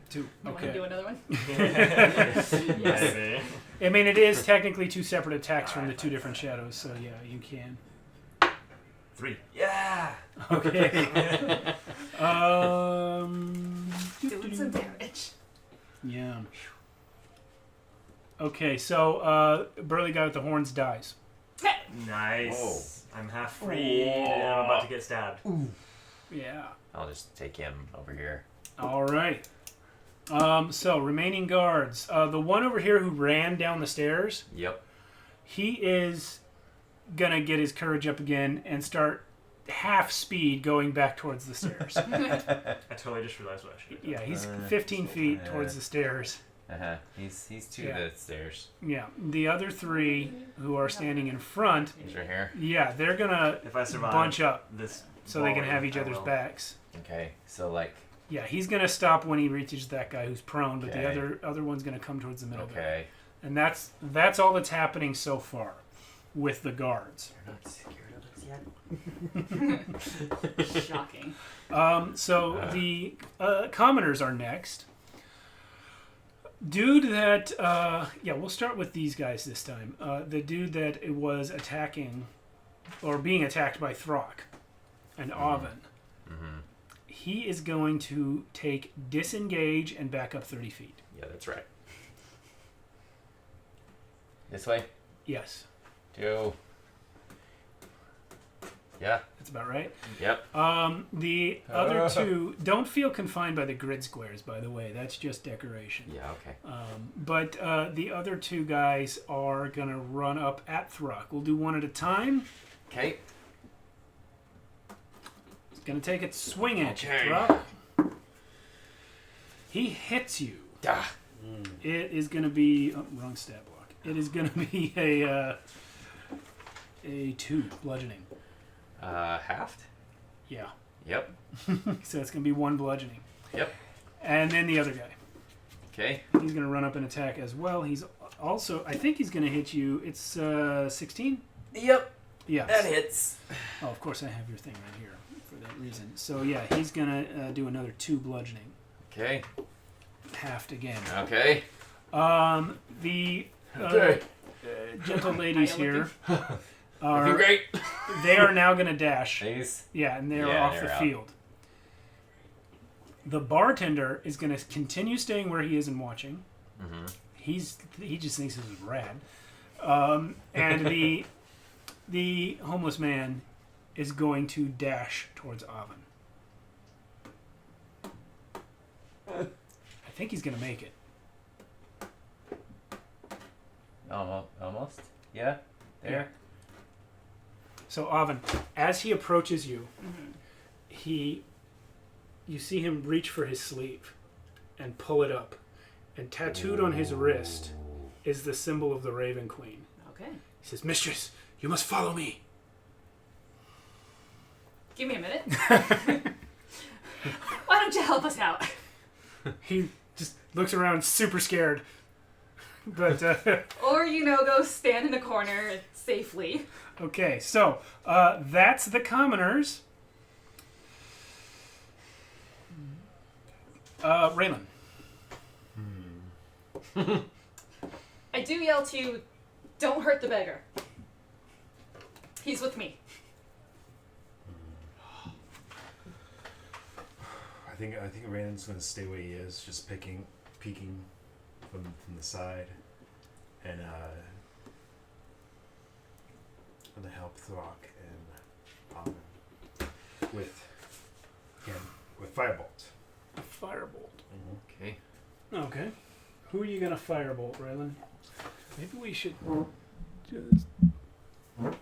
2. You want to Okay. do another one? Maybe. I mean, it is technically two separate attacks from the Alright, two fine, different fine. shadows, so yeah, you can. 3. Yeah. Okay. Doing some damage. Yeah. Okay, so Burly guy with the horns dies. Nice. I'm half free and I'm about to get stabbed. Yeah. I'll just take him over here. All right. So remaining guards. The one over here who ran down the stairs, Yep. he is gonna get his courage up again and start half speed going back towards the stairs. I totally just realized what I should have done. Yeah, he's 15 feet towards the stairs. Uh-huh. He's to Yeah. the stairs. Yeah. The other three who are standing in front, He's right here. yeah, they're gonna If I survive bunch up this so they can volley, have each I other's will. backs. Okay. So like. Yeah, he's gonna stop when he reaches that guy who's prone, but the Okay. other one's gonna come towards the middle. There. Okay. And that's all that's happening so far with the guards. You're not scared of us yet. Shocking. So the commoners are next. Dude that we'll start with these guys this time. The dude that was attacking or being attacked by Throck and Avon. Mm-hmm. He is going to take disengage and back up 30 feet. Yeah, that's right. This way. Yes, 2. Yeah. that's about right. Yep. The other two don't feel confined by the grid squares, by the way. That's just decoration. Yeah. Okay. But the other two guys are going to run up at Throck. We'll do one at a time. Okay. It's going to take its swing at you, Okay. Throck. He hits you. Ah. It is going to be... Oh, wrong stat block. It is going to be a 2 bludgeoning. Halved? Yeah. Yep. So it's going to be 1 bludgeoning. Yep. And then the other guy. Okay. He's going to run up and attack as well. He's also, I think he's going to hit you. It's 16? Yep. Yeah. That hits. Oh, of course I have your thing right here for that reason. So yeah, he's going to do another 2 bludgeoning. Okay. Halved again. Okay. The Okay. gentle ladies Are you here Looking are, great. they are now going to dash. These. Yeah, and they're Yeah, off they're the out. field. The bartender is going to continue staying where he is and watching. Mm-hmm. He just thinks this is rad. And the homeless man is going to dash towards Avon. I think he's going to make it. Almost. Yeah. There. So Avon, as he approaches you, Mm-hmm. you see him reach for his sleeve and pull it up, and tattooed on his wrist is the symbol of the Raven Queen. Okay. He says, "Mistress, you must follow me." Give me a minute. Why don't you help us out? He just looks around, super scared. But Or, go stand in a corner safely. okay, so that's the commoners. Raylen. I do yell to you, don't hurt the beggar. He's with me. I think Raylan's going to stay where he is, just peeking from the side, and going to help Throck and Alvin with Firebolt. Firebolt. Okay. Okay. Who are you going to firebolt, Raylan? Maybe we should just... Did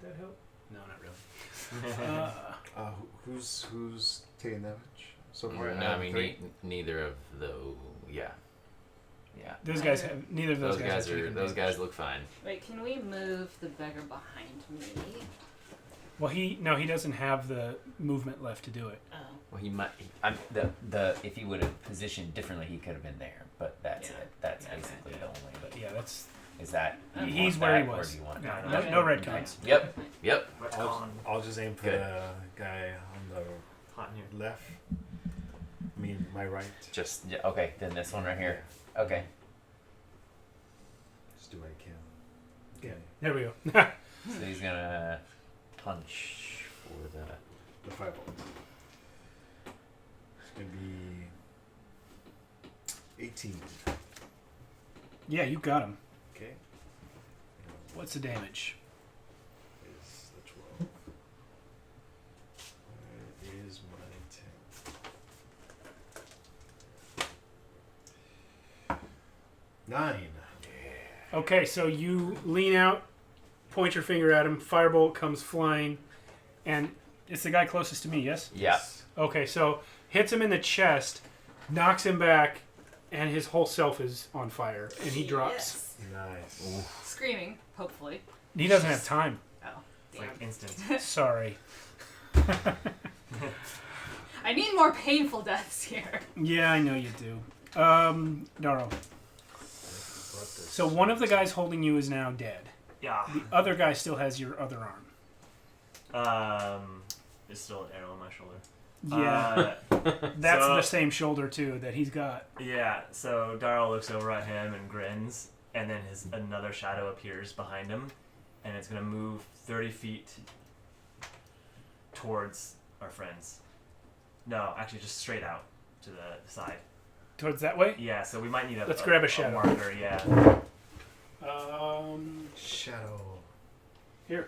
that help? No, not really. Who's taking damage so far? No, I mean neither of those. Yeah. Yeah. Those guys have... Neither of those guys have taken Those damage. guys look fine. Wait, can we move the beggar behind me? Well, he doesn't have the movement left to do it. Oh. Well, he might. If he would have positioned differently, he could have been there. But that's Yeah. it. That's Okay. basically the only. But yeah, that's... Is that? Okay. you He's want where he that, or was. do you want No, that? no, Okay. no red Okay. cards. Yep. Yep. I'll just aim for Good. the guy on Hot in here. the left. I mean, my right. Just okay. Then this one right here. Okay. Just do what I can. Yeah. Okay. There we go. So he's gonna punch for the. The Firebolt. It's going to be 18. Yeah, you got him. Okay. What's the damage? Is the 12. Where is my 10? 9. Okay, so you lean out, point your finger at him, firebolt comes flying, and it's the guy closest to me, yes? Yeah. Okay, so hits him in the chest, knocks him back, and his whole self is on fire, and he drops. Yes. Nice. Screaming, hopefully. He doesn't have time. Oh, It's damn. like instant. Sorry. I need more painful deaths here. Yeah, I know you do. Darrow. So one of the guys holding you is now dead. Yeah. The other guy still has your other arm. There's still an arrow in my shoulder. Yeah, that's so- the same shoulder too that he's got. Yeah, so Darrow looks over at him and grins, and then another shadow appears behind him, and it's going to move 30 feet towards our friends. No, actually just straight out to the side. Towards that way. Yeah, so we might need Let's grab a shadow. marker, yeah. Shadow. Here.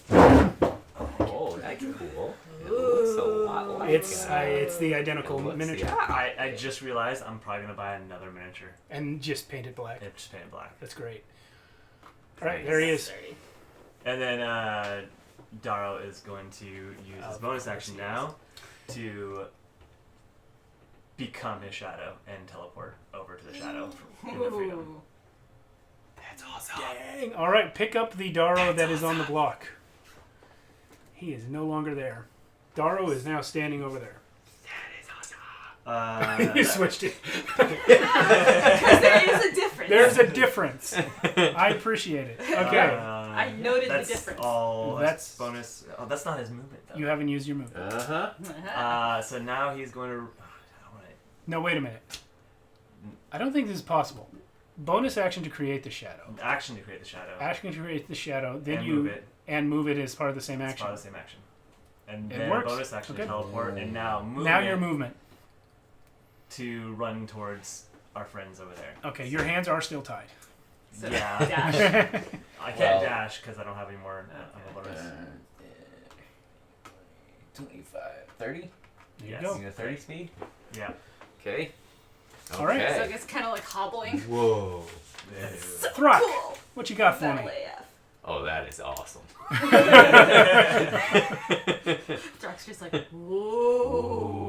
Oh, that's cool. It looks a lot like. It's the identical it looks- miniature, yeah. I just realized I'm probably going to buy another miniature. and just painted black. It's just painted black. That's great. All right, there he is. And then Darrow is going to use his bonus action now to become his shadow and teleport over to the shadow in the freedom. Ooh. That's awesome. Dang. All right, pick up the Darrow that is on the block. He is no longer there. Darrow is now standing over there. You switched it. Because there is a difference. There's a difference. I appreciate it. Okay. I noted that's the difference. All That's- bonus. Oh, that's not his movement though. You haven't used your move. So now he's going to. No, wait a minute. I don't think this is possible. Bonus action to create the shadow. Action to create the shadow. Action to create the shadow. Then and you move it. and move it as part of the same It's action. part of the same action. And It then works. bonus action Okay. to teleport, and now movement Now your movement. to run towards our friends over there. Okay, your hands are still tied. So, Yeah. dash. I can't Well- dash because I don't have any more bonus. 25, 30? There you Yes. go. You got 30 speed? Yeah. Okay. All right. So I Okay. guess kind of like hobbling. Whoa. So Throck, cool. what you got for Battle me? AF. Oh, that is awesome. Throck's just like, whoa.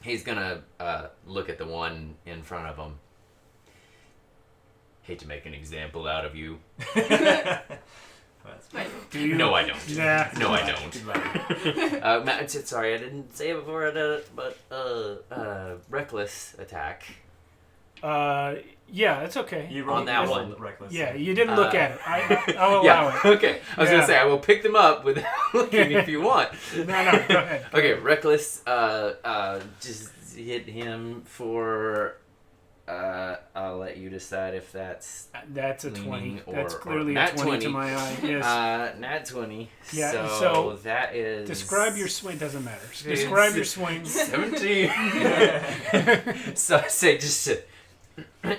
He's gonna look at the one in front of him. Hate to make an example out of you. Do you? No, I don't. Nah. No, I don't. Goodbye. Matt, sorry, I didn't say it before, but reckless attack. Yeah, it's okay. You On rolled that rolled one. reckless. Yeah, you didn't look at it. I'll allow Yeah, it. okay. I was Yeah. gonna say I will pick them up without looking if you want. No, go ahead. Okay, reckless. Just hit him for. I'll let you decide if that's That's a 20. leaning That's or clearly a nat 20 to 20. my eye. Yes. nat 20. Yeah, So, so that is. Describe your swing. Doesn't matter. Describe your swing. 17. So I say just.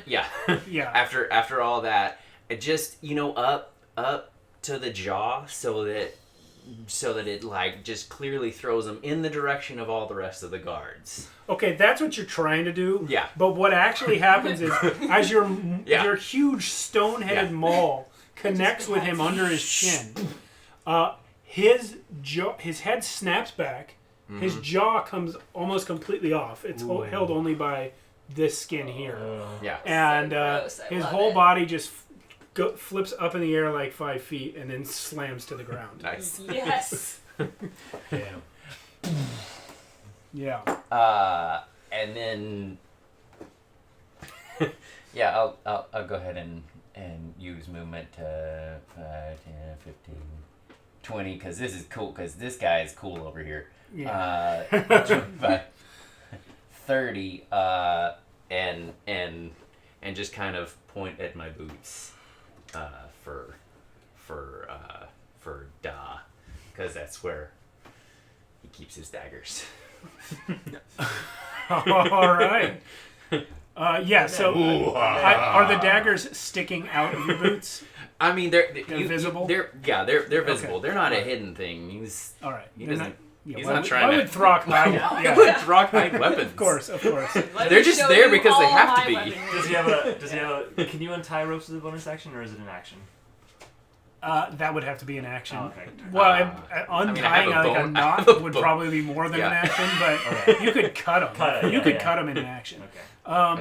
Yeah. Yeah. After all that, it just up to the jaw so that it like just clearly throws them in the direction of all the rest of the guards. Okay, that's what you're trying to do. Yeah. But what actually happens is, as your Yeah. your huge stone-headed Yeah. maul connects with him under his chin, his head snaps back. His jaw comes almost completely off. It's held only by this skin here, Yeah. and So gross, I his love whole it. body just flips up in the air like 5 feet and then slams to the ground. Nice. Yes. Damn. Yeah. And then yeah, I'll go ahead and use movement to 5, 10, 15, 20 because this is cool because this guy is cool over here. Yeah. 30 and just kind of point at my boots for Da because that's where he keeps his daggers. All right. Yeah. So, are the daggers sticking out of your boots? I mean, they're visible? They're visible. Okay. They're not a hidden thing. He's All right. He They're doesn't- yeah, he's why not would- trying why to- would Throck hide? Yeah. Throck hide weapons. Of course. Let They're me just show there you because they all have to my be. weaponry. Does he have a? Can you untie ropes with a bonus action, or is it an action? That would have to be an action. Oh, okay. Well, I untying have a like a bone- I have knot a would bone. probably be more than an Yeah. action, but Okay. you could cut them. Cut it, you yeah, could yeah. cut them in an action. Okay.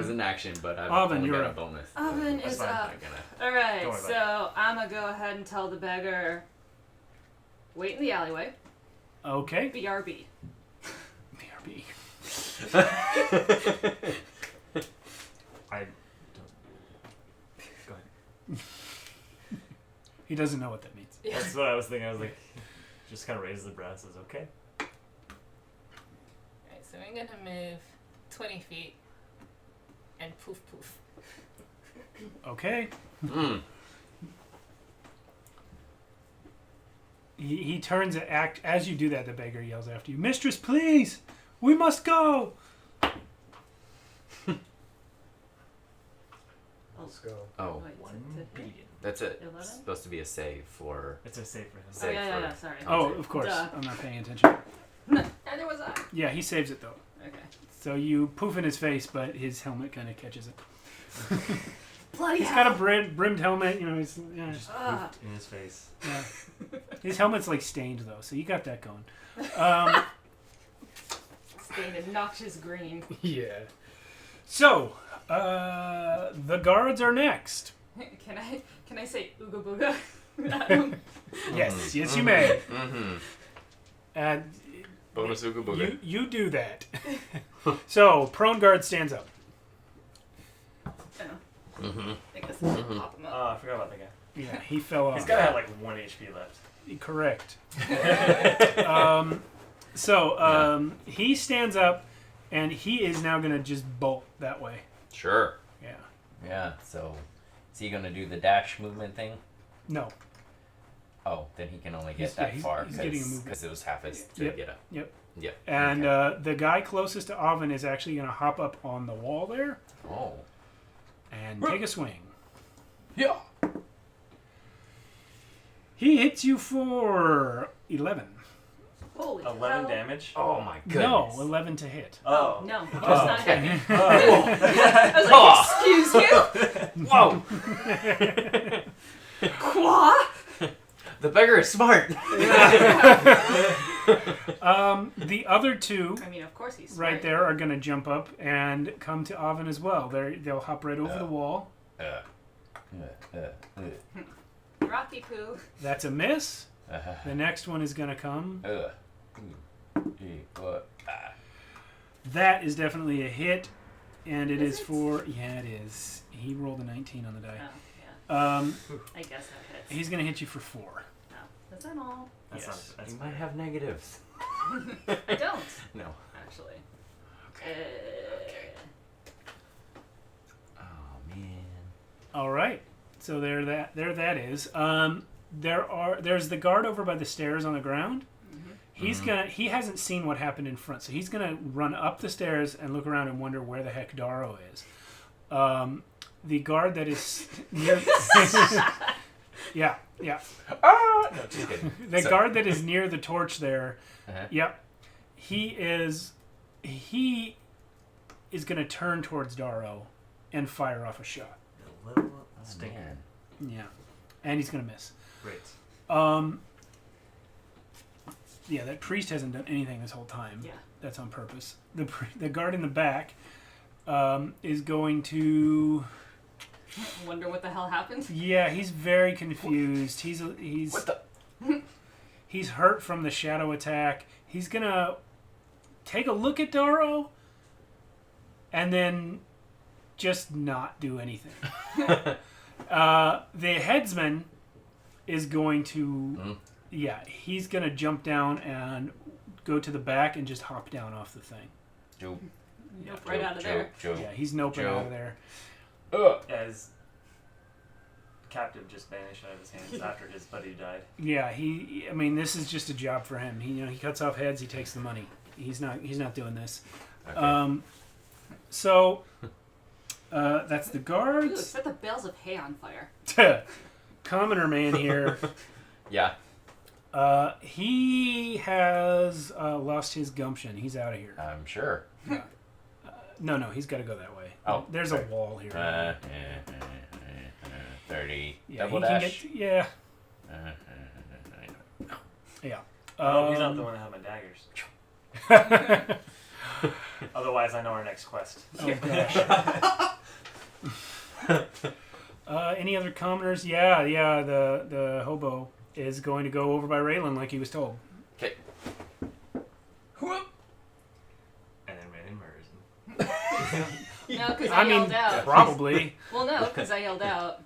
As an action, but I've Oven, only you're got a up. bonus. Oven That's is fine. up. I'm gonna. All right, Don't worry about so I'm gonna go ahead and tell the beggar, wait in the alleyway. Okay. BRB. BRB. I don't. Go ahead. He doesn't know what that means. Yeah. That's what I was thinking. I was like, just kind of raises the brow and says, "Okay." Alright, so I'm gonna move 20 feet and poof poof. Okay. Mm. He turns to act as you do that. The beggar yells after you, "Mistress, please, we must go." Let's go. Oh, Wait, One to hit? beacon. that's it. 11? It's supposed to be a save for. It's a save for him. Oh, Save yeah, for- sorry. Oh, of course. Duh. I'm not paying attention. Neither was I. Yeah, he saves it though. Okay. So you poof in his face, but his helmet kind of catches it. Bloody He's got a brimmed helmet. You know, he's yeah. Just Ah. poofed in his face. Yeah. His helmet's like stained though, so you got that going. Stained a noxious green. Yeah. So, the guards are next. Can I say ooga booga? I don't- Yes, yes, you may. Mm-hmm. And Bonus Ooga Booga. you do that. So, prone guard stands up. Mm-hmm. I guess I'll pop him Oh, up. I forgot about that guy. Yeah, he fell He's off. gotta have like 1 HP left. Correct. He stands up, and he is now going to just bolt that way. Sure. Yeah. Yeah. So, is he gonna do the dash movement thing? No. Oh, then he can only He's- get that yeah, he's- far he's getting a movement. because it was half his to Yep. get up. Yep. Yep. And Okay. the guy closest to Avon is actually going to hop up on the wall there Oh. and take a swing. Yeah. He hits you for 11. Holy 11 hell. damage? Oh my goodness. No, 11 to hit. Oh. No, he does Oh, not okay. hit me. Oh. I was like, Oh. excuse you? Whoa. Qua? The beggar is smart. The other two I mean, of course he's smart. right there are going to jump up and come to Avon as well. They'll hop right over the wall. Rocky poo. That's a miss. The next one is going to come. That is definitely a hit, and it Is is it? for... Yeah, it is. He rolled a 19 on the die. Oh, yeah. I guess that hits. He's going to hit you for 4. Oh, is that all? That's Yes. not, that's You might have negatives. I don't, No. actually. Oh man. All right. So there that is. There's the guard over by the stairs on the ground. He hasn't seen what happened in front, so he's gonna run up the stairs and look around and wonder where the heck Darrow is. The guard that is near Yeah. No, just kidding. The So- guard that is near the torch there. Uh-huh. Yep. He is gonna turn towards Darrow and fire off a shot. a little Oh, stinker. man. Yeah. And he's gonna miss. Great. Yeah, that priest hasn't done anything this whole time. Yeah. That's on purpose. The guard in the back is going to... Wonder what the hell happened? Yeah, he's very confused. He's What the? he's hurt from the shadow attack. He's gonna take a look at Darrow and then just not do anything. The headsman is going to... Yeah, he's going to jump down and go to the back and just hop down off the thing. Joe. Nope, right out of there. Joe. Yeah, he's noping Joe. out of there. Yeah, his captive just vanished out of his hands after his buddy died. Yeah, I mean, this is just a job for him. He cuts off heads, he takes the money. He's not doing this. Okay. So that's the Ooh, guards. set the bales of hay on fire. Commoner man here. Yeah. He has lost his gumption. He's out of here. I'm sure. No, he's got to go that way. Oh, there's sorry. a wall here. 30. Yeah, Double he can dash. get. Yeah. Yeah. Oh, he's not the one that had my daggers. Otherwise, I know our next quest. Oh gosh. Any other commoners? Yeah. The hobo is going to go over by Raylen like he was told. Okay. And then Raylen murders him. No, because I I mean, yelled out. probably. Well, no, because I yelled out.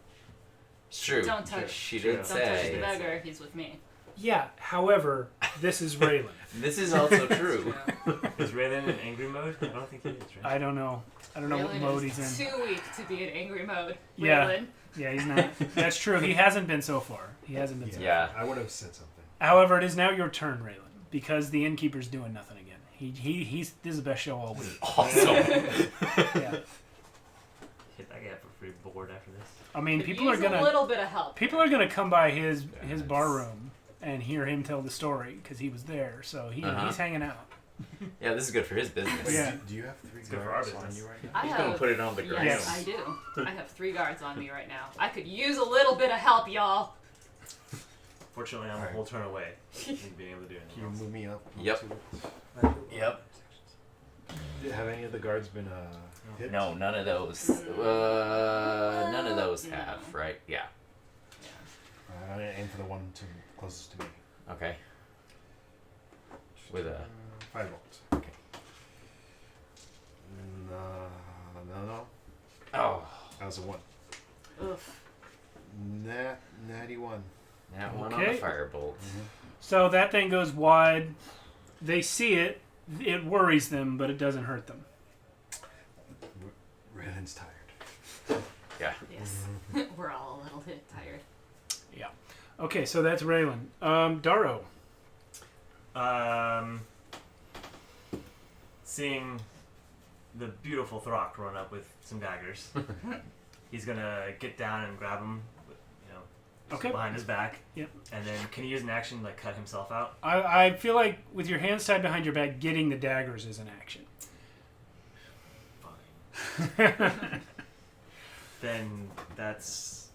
It's true. Don't touch. She True. did Don't touch the say. beggar. He's with me. Yeah. However, this is Raylen. This is also true. Is Raylen in angry mode? I don't think he is, right? I don't know. I don't know what Raylan mode is he's in. too weak to be in angry mode. Yeah. Raylan. Yeah, he's not. That's true. He hasn't been so far. He hasn't been. So far. Yeah. I would have said something. However, it is now your turn, Raylen, because the innkeeper's doing nothing again. He's this is the best show all week. Awesome. Yeah. Hit that guy for free board after this. I mean, Could people are use a gonna little bit of help. come by his Yeah, bar room and hear him tell the story because he was there. So he's hanging out. Yeah, this is good for his business. Wait, Yeah. do you have 3 good for our guards on business. you right now? I He's have. gonna put it on the ground. Yes, I do. I have 3 guards on me right now. I could use a little bit of help, y'all. Fortunately, I'm a Alright. whole turn away from being able to do Can anything you else. move me up? Yep. Yep. Have any of the guards been hit? No, none of those. None of those have, right? Yeah. I'm gonna aim for the one closest to me. Okay. With a 5 volts. Okay. No. oh, That was a 1. Oof. Natty 1. that one on Okay. the firebolt. So that thing goes wide. They see it. It worries them, but it doesn't hurt them. Raylen's tired. Yeah. Yes. We're all a little bit tired. Okay, so that's Raylen. Darrow. Seeing the beautiful Throck run up with some daggers, he's gonna get down and grab him, Okay. behind his back. Yep. And then can he use an action to, like, cut himself out? I feel like with your hands tied behind your back, getting the daggers is an action. Fine. Then that's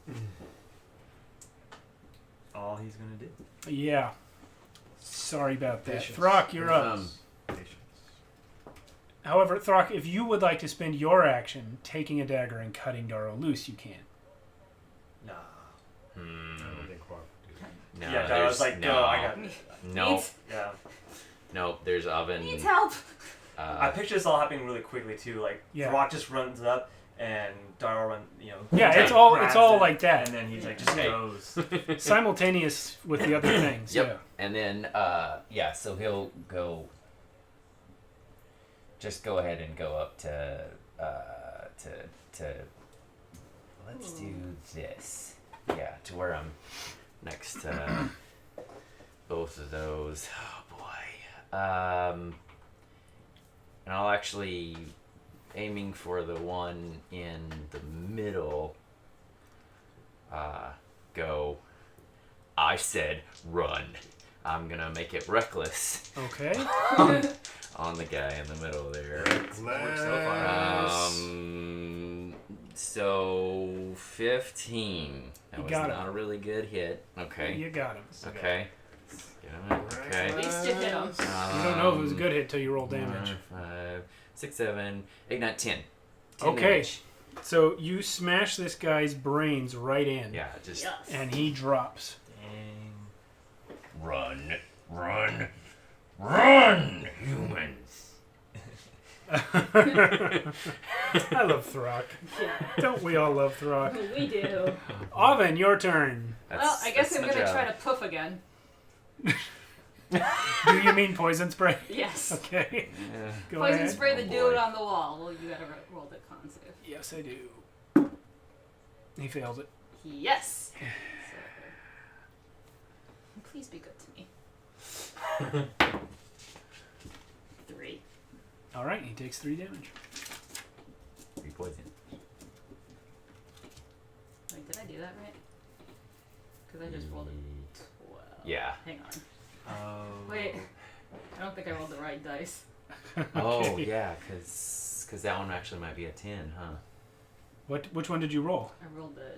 all he's gonna do. Yeah. Sorry about that. Patience. Throck, you're up. Patience. However, Throck, if you would like to spend your action taking a dagger and cutting Darrow loose, you can. Nah. I don't think Quark would do that. No, Yeah, I there's was like, no. no, I got. No, Yeah. no. There's oven. Needs help. I picture this all happening really quickly too. Like, Yeah. Throck just runs up, and Darrow runs. Yeah, like, it's all grabs it, like that. and then he's like just Hey. goes. Simultaneous with the other things. Yep. And then, so he'll go. Just go ahead and go up to. Let's do this. Yeah, to where I'm next to both of those. Oh boy. And I'll actually aiming for the one in the middle. Go. I said run. I'm gonna make it reckless Okay. on the guy in the middle there. So 15. That You was got not him. a really good hit. Okay. You got him. Okay. Okay. At least you hit him. You don't know if it was a good hit till you roll damage. 5, 6, 7, 8, 9, 10. 10 Okay. damage. So you smash this guy's brains right in, Yeah, just Yes. and he drops. Dang. run, humans. I love Throck. Don't we all love Throck? We do. Oven, your turn. Well, I guess that's I'm my gonna job. try to poof again. Do you mean poison spray? Yes. Okay. Yeah. Go Poison ahead. spray Oh, the boy. dude on the wall. Well, you gotta roll the con save. Yes, I do. He fails it. Yes. Please be good to me. 3. All right, he takes 3 damage. 3 poison. Wait, did I do that right? Because I just rolled a 12. Yeah. Hang on. Oh. Wait. I don't think I rolled the right dice. Oh, Okay. yeah, because that one actually might be a 10, huh? Which one did you roll? I rolled the.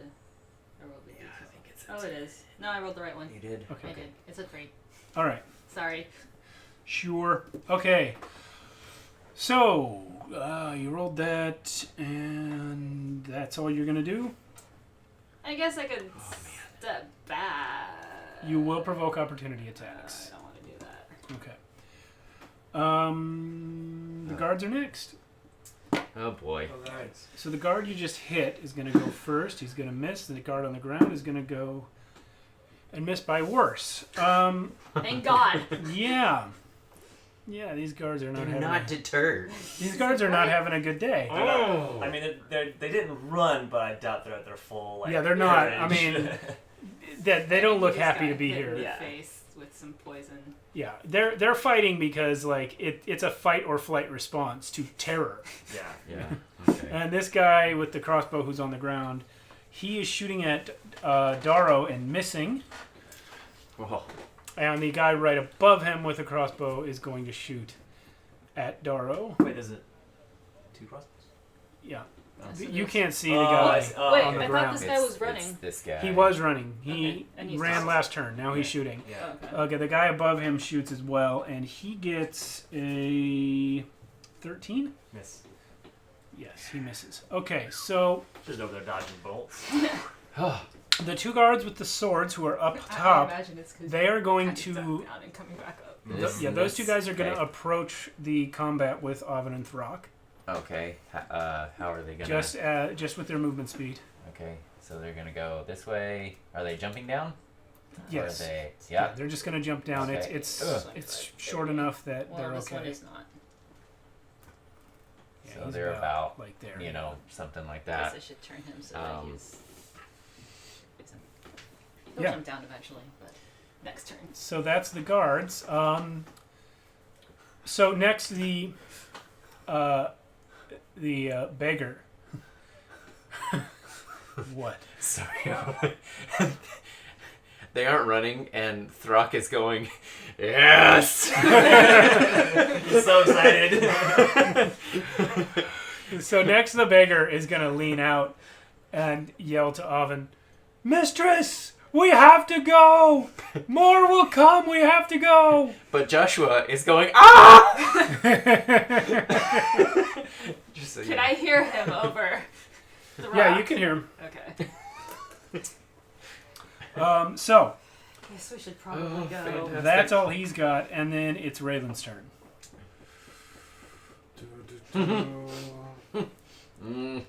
Yeah, I think it's a Oh, it is. No, I rolled the right one. You did? Okay. I did. It's a 3. All right. Sorry. Sure. Okay. So, you rolled that, and that's all you're going to do? I guess I could step back. You will provoke opportunity I attacks. don't want to do that. Okay. The guards are next. Oh, boy. Alright. So the guard you just hit is going to go first. He's going to miss. And the guard on the ground is going to go and miss by worse. Thank God. Yeah. Yeah, these guards are not They're having not deterred. these guards are not having a good day. I mean, they didn't run, but I doubt they're at their full. Like, Yeah, they're not. I courage. mean, they don't look This happy guy to be hit here. in the Yeah. face with some poison. Yeah, they're fighting because like it's a fight or flight response to terror. yeah. Yeah. Okay. And this guy with the crossbow who's on the ground, he is shooting at Darrow and missing. Well, And the guy right above him with a crossbow is going to shoot at Darrow. Wait, is it 2 crossbows? Yeah. Oh. You can't see the Oh, I guy see. Wait, on the I thought ground. this guy was running. It's this guy. He was running. He Okay, and he's ran stopped. last turn. Now he's shooting. Yeah. Okay. Okay, the guy above him shoots as well, and he gets a 13? Miss. Yes, he misses. Okay, so Just over there dodging bolts. the 2 guards with the swords who are up I top, imagine it's 'cause they are going kinda ducked to... down and coming back up. those 2 guys are going to Okay. approach the combat with Avon and Throck. Okay. How are they gonna? Just with their movement speed. Okay. So they're gonna go this way. Are they jumping down? Yes. Or are they? Yeah. They're just going to jump down. Okay. It's short enough that Well, they're this one okay. is not. Yeah, So he's they're about, like there. You know, something like I guess that. I should turn him so that he's. He'll Yeah. jump down eventually, but next turn. So that's the guards. So next the beggar. What? Sorry. They aren't running, and Throck is going, yes! He's so excited. So next the beggar is going to lean out and yell to Oven, "Mistress, we have to go! More will come, we have to go!" But Joshua is going, ah! Just so you Can know. I hear him over the rock? Yeah, you can hear him. Okay. So Guess we should probably go. fantastic. that's all he's got, and then it's Raylen's turn. Mm.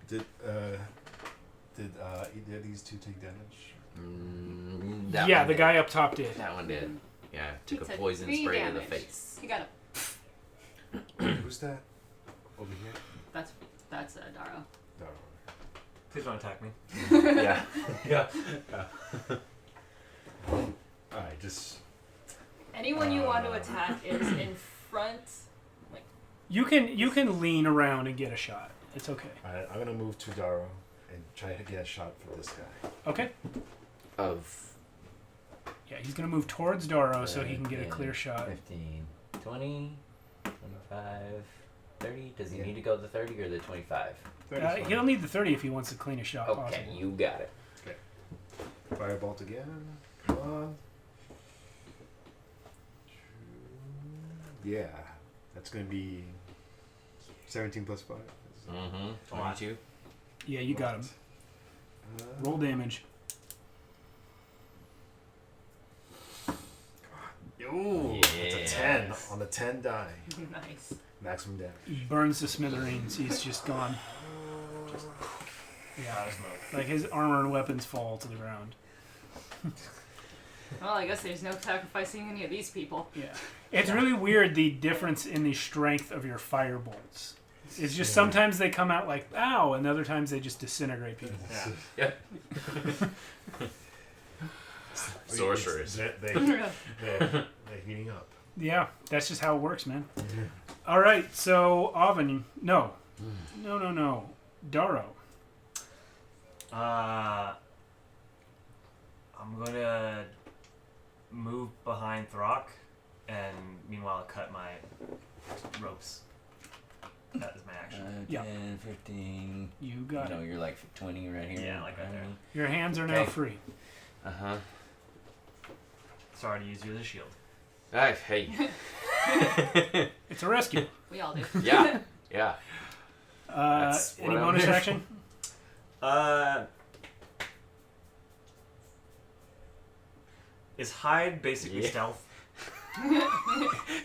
Did either of these 2 take damage? That Yeah, one the did. guy up top did. That one did. Yeah, took He a took poison 3 spray to the damage. face. You got him. Who's that? Over here? That's Darrow. Darrow. Please don't attack me. Yeah. Yeah. Alright, just... Anyone you want to attack is in front. You can lean around and get a shot. It's okay. Alright, I'm gonna move to Darrow and try to get a shot for this guy. Okay. Of Yeah, he's gonna move towards Darrow so he can get a 10, clear shot. 15, 20, 25, 30. Does he need to go the 30 or the 25? He'll need the 30 if he wants to clean a shot. Okay, Possible. you got it. Firebolt again. Come on. Yeah. That's gonna be 17 plus 5. Mm-hmm. 22. Yeah, you got him. Roll damage. Ooh, that's a 10 Yes. on the 10 die. Nice. Maximum damage. He burns to smithereens. He's just gone. Yeah, like his armor and weapons fall to the ground. Well, I guess there's no sacrificing any of these people. Yeah, it's really weird the difference in the strength of your firebolts. It's just sometimes they come out like ow, and other times they just disintegrate people. Yeah. Sorcerers. They're heating up. Yeah, that's just how it works, man. All right, so Avon, no, Darrow. I'm gonna move behind Throck, and meanwhile cut my ropes. That is my action. Yeah. 10, 15. You got it. You're like 20 right here. Yeah, like right there. Your hands are now Okay. free. Uh-huh. Sorry to use you as a shield. Hey. It's a rescue. We all do. Yeah. Yeah. That's Any what I'm bonus here action? Is hide basically Yeah. stealth?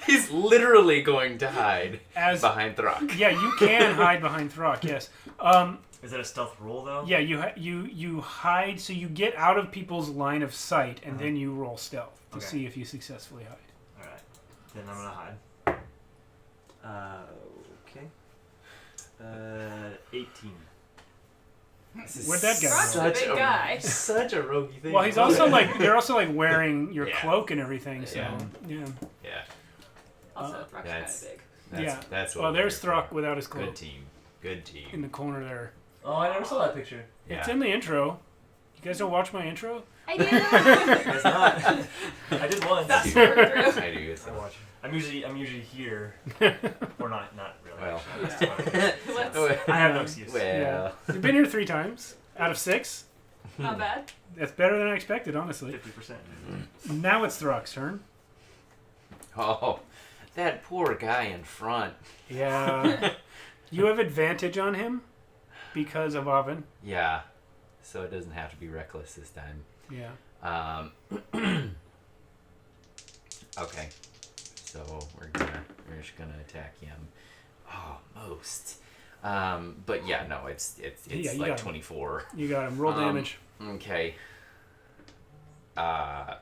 He's literally going to hide As behind Throck. yeah, you can hide behind Throck. Yes. Is it a stealth rule though? Yeah, you hide, so you get out of people's line of sight, and then you roll stealth to Okay. see if you successfully hide. All right. Then I'm gonna hide. Okay. 18. Where'd that guy Throck's go? a big guy. Such a roguey thing. Well, he's also like you're also like wearing your Yeah. cloak and everything. So Yeah. yeah. Yeah. Also, Throck's kind that's- of big. That's, That's what Well, we're there's here for. Throck without his cloak Good team. Good team. in the corner there. Oh, I never saw that picture. Yeah. It's in the intro. You guys don't watch my intro? I do. It's not. I did once. That's through. I do. I So. watch. I'm usually here, or not really. Well. Let's- I have no excuse. Well. Yeah. You've been here 3 times out of 6. Not bad. That's better than I expected, honestly. 50%. Now it's Throck's turn. Oh, that poor guy in front. Yeah. You have advantage on him because of Avon. Yeah. So it doesn't have to be reckless this time. Yeah. Okay. So we're just gonna attack him. Oh, most. But yeah, no, it's Yeah, you like got him. 24. You got him. Roll damage. Okay. Yeah.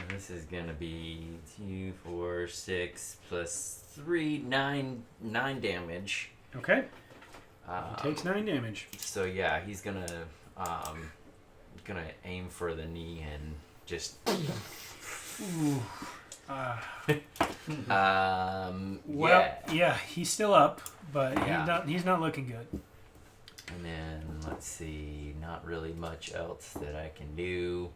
This is gonna be 2, 4, 6 plus 3, 9 damage. Okay. He takes 9 damage. So yeah, he's gonna aim for the knee and just Ooh. yeah. Yeah, he's still up, but Yeah. he's not looking good. And then let's see, not really much else that I can do.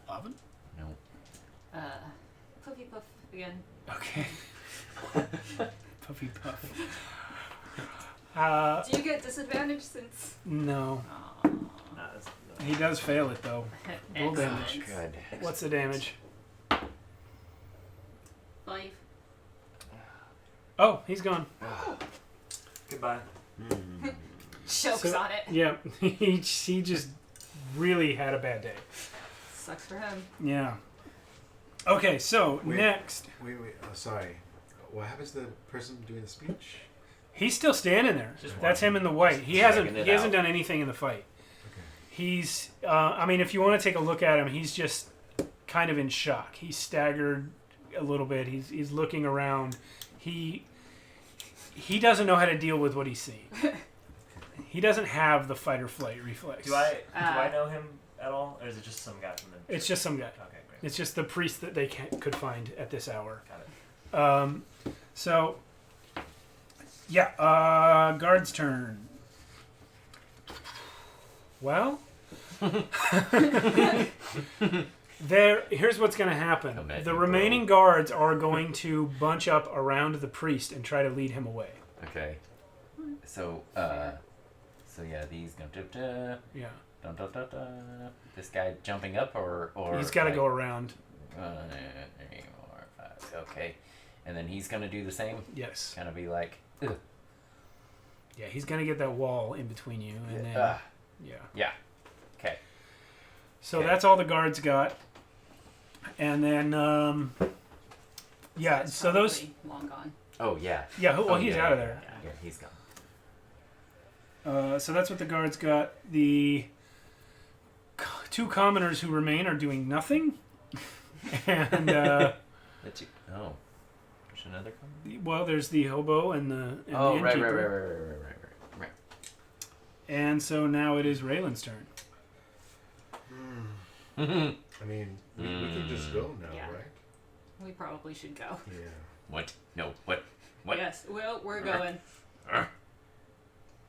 Avon? No. Puffy puff again. Okay. Puffy puff. Do you get disadvantage since? No. Aw. Nah, that's, He does fail it, though. Roll Excellent. damage. Good. What's the damage? 5. Oh, he's gone. goodbye. Chokes So- on it. Yeah, he just really had a bad day. Sucks for him. Yeah. Okay, so Wait. next. Wait. Sorry. What happens to the person doing the speech? He's still standing there. Just That's him in the white. He checking hasn't it hasn't out. done anything in the fight. Okay. He's I mean, if you want to take a look at him, he's just kind of in shock. He's staggered a little bit. He's looking around. He doesn't know how to deal with what he's seeing. He doesn't have the fight or flight reflex. Do I know him at all, or is it just some guy from the? It's just some guy. Okay, great. It's just the priest that they could find at this hour. Got it. So, yeah, guard's turn. Well, here's what's going to happen. Imagine, The remaining guards are going to bunch up around the priest and try to lead him away. Okay. So yeah, these go Yeah, this guy jumping up or he's got to like, go around. 3, 4, 5. Okay, and then he's gonna do the same. Yes. Kind of be like, ugh. Yeah, he's going to get that wall in between you, and then Ugh. yeah. Yeah. Okay. So Okay. that's all the guards got, and then yeah. It's So those. probably long gone. Oh yeah. Yeah. Well, Oh, he's yeah, out of yeah, there. Yeah, he's gone. So that's what the guards got. The 2 commoners who remain are doing nothing. And, Let's see. Oh, there's another comment. well, there's the hobo and the Oh, right. innkeeper. And so now it is Raylen's turn. I mean, we can just go now, Yeah. right? We probably should go. Yeah. What? No. What? What? Yes, well, we're going.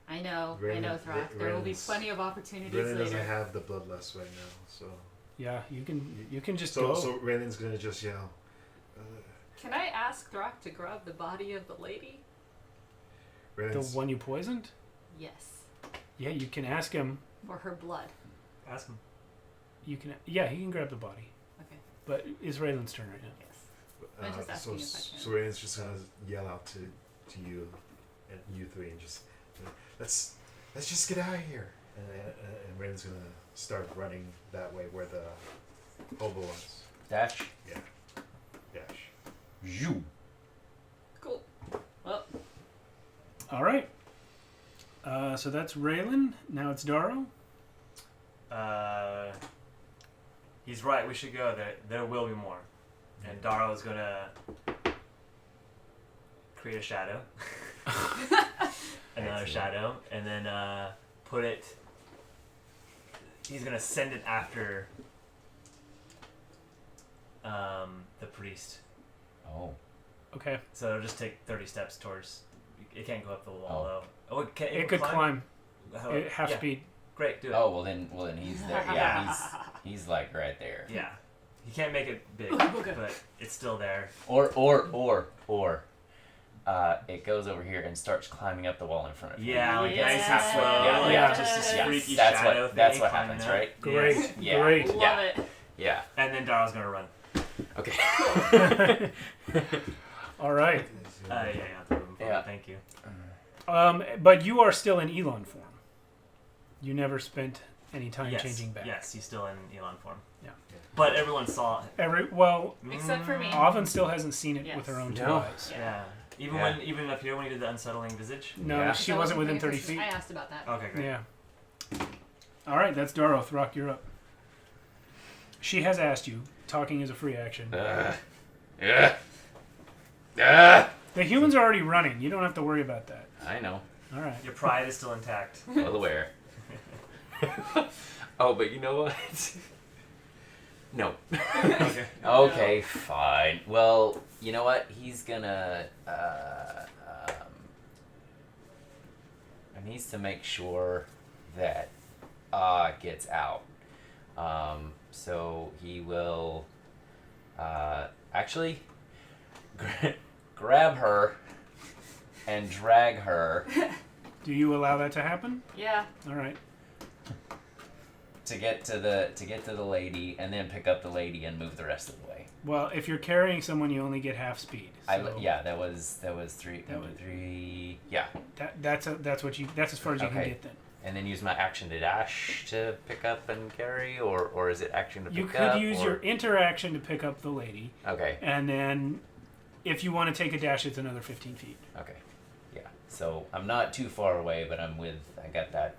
I know, Raylen- Throck. There will be Raylen's- plenty of opportunities Raylen doesn't later. have the bloodlust right now, so Yeah, you can just so go. so Raylen's gonna just yell. Can I ask Throck to grab the body of the lady? The Raylen's, one you poisoned? Yes. Yeah, you can ask him. For her blood. Ask him. You can. Yeah, he can grab the body. Okay. But it's Raylen's turn right now. Yes. I'm just asking if I can. So Raylen's just gonna yell out to you and you 3 and just let's just get out of here. And Raylen's gonna start running that way where the hobo was. Dash. Yeah. Dash. You. Cool. Well, All right. So that's Raylen. Now it's Darrow. He's right. We should go. There will be more, and Darrow is gonna create a shadow, another Excellent. shadow, and then put it. He's gonna send it after the priest. Oh. Okay. So it'll just take 30 steps towards. It can't go up the wall Oh. though. Oh, It could climb. At half yeah. speed. Great, do it. Oh, well then he's there. Yeah, he's like right there. Yeah. He can't make it big, Okay. but it's still there. Or it goes over here and starts climbing up the wall in front of him. Yeah, like Yeah. nice and slow. Yeah, like yeah. just this Yeah, freaky that's shadow what thing. that's what climbing happens, up. right? Great. Yes. Yeah. Great. Love Yeah. it. Yeah. And then Darrow's gonna run. Okay. All right. Yeah, the room. Yeah. Thank you. But you are still in Elon form. You never spent any time Yes. changing back. Yes, he's still in Elon form. Yeah. But everyone saw it. Except for me. Avon still hasn't seen it Yes. with her own two No. eyes. Yeah. Yeah. Even up here when he did the unsettling visage. No, Yeah. she wasn't within 30 feet. I asked about that. Okay, great. Yeah. All right, that's Darrow. Throck, you're up. She has asked you. Talking is a free action. Yeah. The humans are already running. You don't have to worry about that. I know. All right. Your pride is still intact. Well aware. Oh, but you know what? No. Okay. Okay, fine. Well, you know what? He's gonna. Needs to make sure that gets out. So he will actually grab her and drag her Do you allow that to happen? Yeah. All right. to get to the lady, and then pick up the lady and move the rest of the way. Well, if you're carrying someone, you only get half speed. So That was three. That was- three. Yeah, That's as far as you can Okay. get then. and then use my action to dash to pick up and carry, or is it action to pick You up? could use your interaction to pick up the lady, Okay. and then if you want to take a dash, it's another 15 feet. Okay. Yeah. So I'm not too far away, but I got that.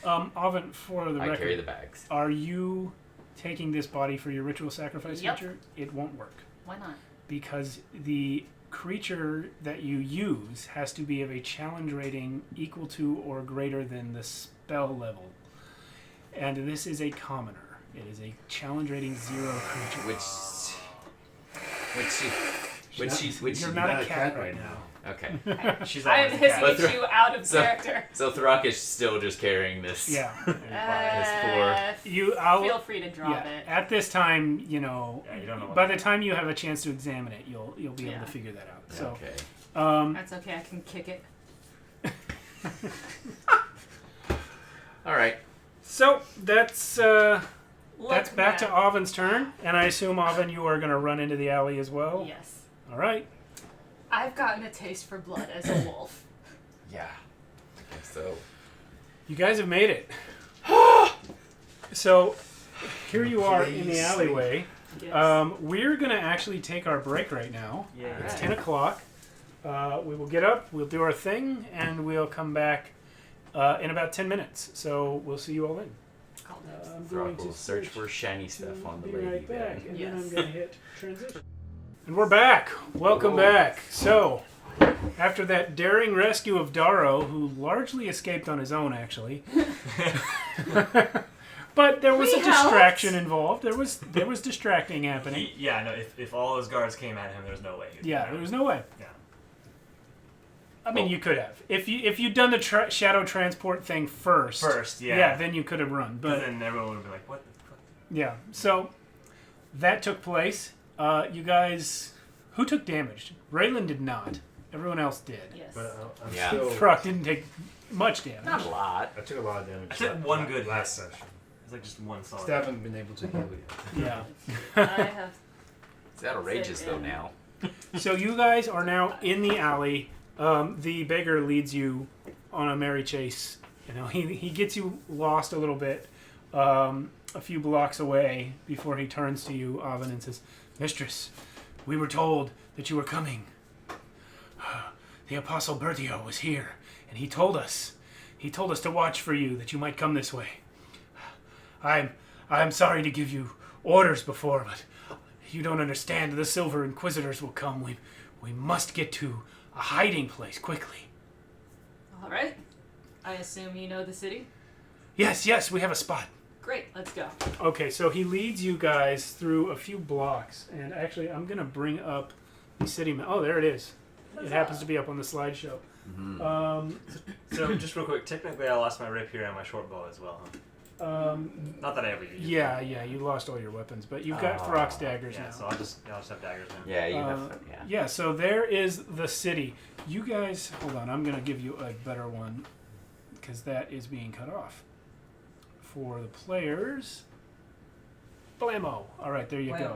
Avon, for the I record, carry the bags. are you taking this body for your ritual sacrifice Yep. feature? It won't work. Why not? Because the creature that you use has to be of a challenge rating equal to or greater than the spell level. And this is a commoner. It is a challenge rating 0 creature. You're not a cat right now. Okay. She's I always am a cat. hissing at you out of So- character. So Throck is still just carrying this. Yeah. Feel I'll, free to drop it. At this time, Yeah, you don't know what by the time you have a chance to examine it, you'll be able Yeah. to figure that out. So, Okay. That's okay. I can kick it. All right. so that's Look, back to man. Avon's turn, and I assume Avon, you are going to run into the alley as well. Yes. All right. I've gotten a taste for blood as a wolf. Yeah. I think so. You guys have made it. So here you are in the alleyway. Yes. We're going to actually take our break right now. Yeah. It's Alright. 10 o'clock. We will get up, we'll do our thing, and we'll come back in about 10 minutes. So we'll see you all in. Call dibs. I'm Throck going will to search switch for shiny to stuff on the be lady right back, then. and Yes. then I'm going to hit transition. And we're back. Welcome Whoa. back. So, after that daring rescue of Darrow, who largely escaped on his own, actually, but there was We a distraction involved. There was distracting happening. Yeah, no, if all those guards came at him, there's no way. he'd- Yeah, there was no way. Yeah. I mean, you could have if you'd done the shadow transport thing first. First, yeah. Yeah, then you could have run. But But then everyone would be like, what the fuck? yeah, so that took place. You guys, who took damage? Raylen did not. Everyone else did. Yes. But I'm Yeah. still. Throck didn't take much damage. Not a lot. I took a lot of damage. I took one good last session. It's like just one solid. Still haven't been able to heal yet. Yeah. I have. It's outrageous though now. So you guys are now in the alley. The beggar leads you on a merry chase. You know, he gets you lost a little bit, a few blocks away before he turns to you, Avon, and says, "Mistress, we were told that you were coming. The Apostle Bertio was here, and he told us to watch for you, that you might come this way. I'm sorry to give you orders before, but you don't understand. The Silver Inquisitors will come. We must get to a hiding place quickly." All right. I assume you know the city. Yes, we have a spot. Great. Let's go. Okay, so he leads you guys through a few blocks, and actually, I'm gonna bring up the city map. Oh, there it is. It happens to be up on the slideshow. So just real quick, technically I lost my rapier and my short bow as well, huh? Not that I ever used it. Yeah, you lost all your weapons, but you've got Throck's daggers now. So I'll just have daggers then. Yeah, you have. Yeah, so there is the city. You guys, hold on, I'm going to give you a better one because that is being cut off. For the players, blammo. All right, there you go.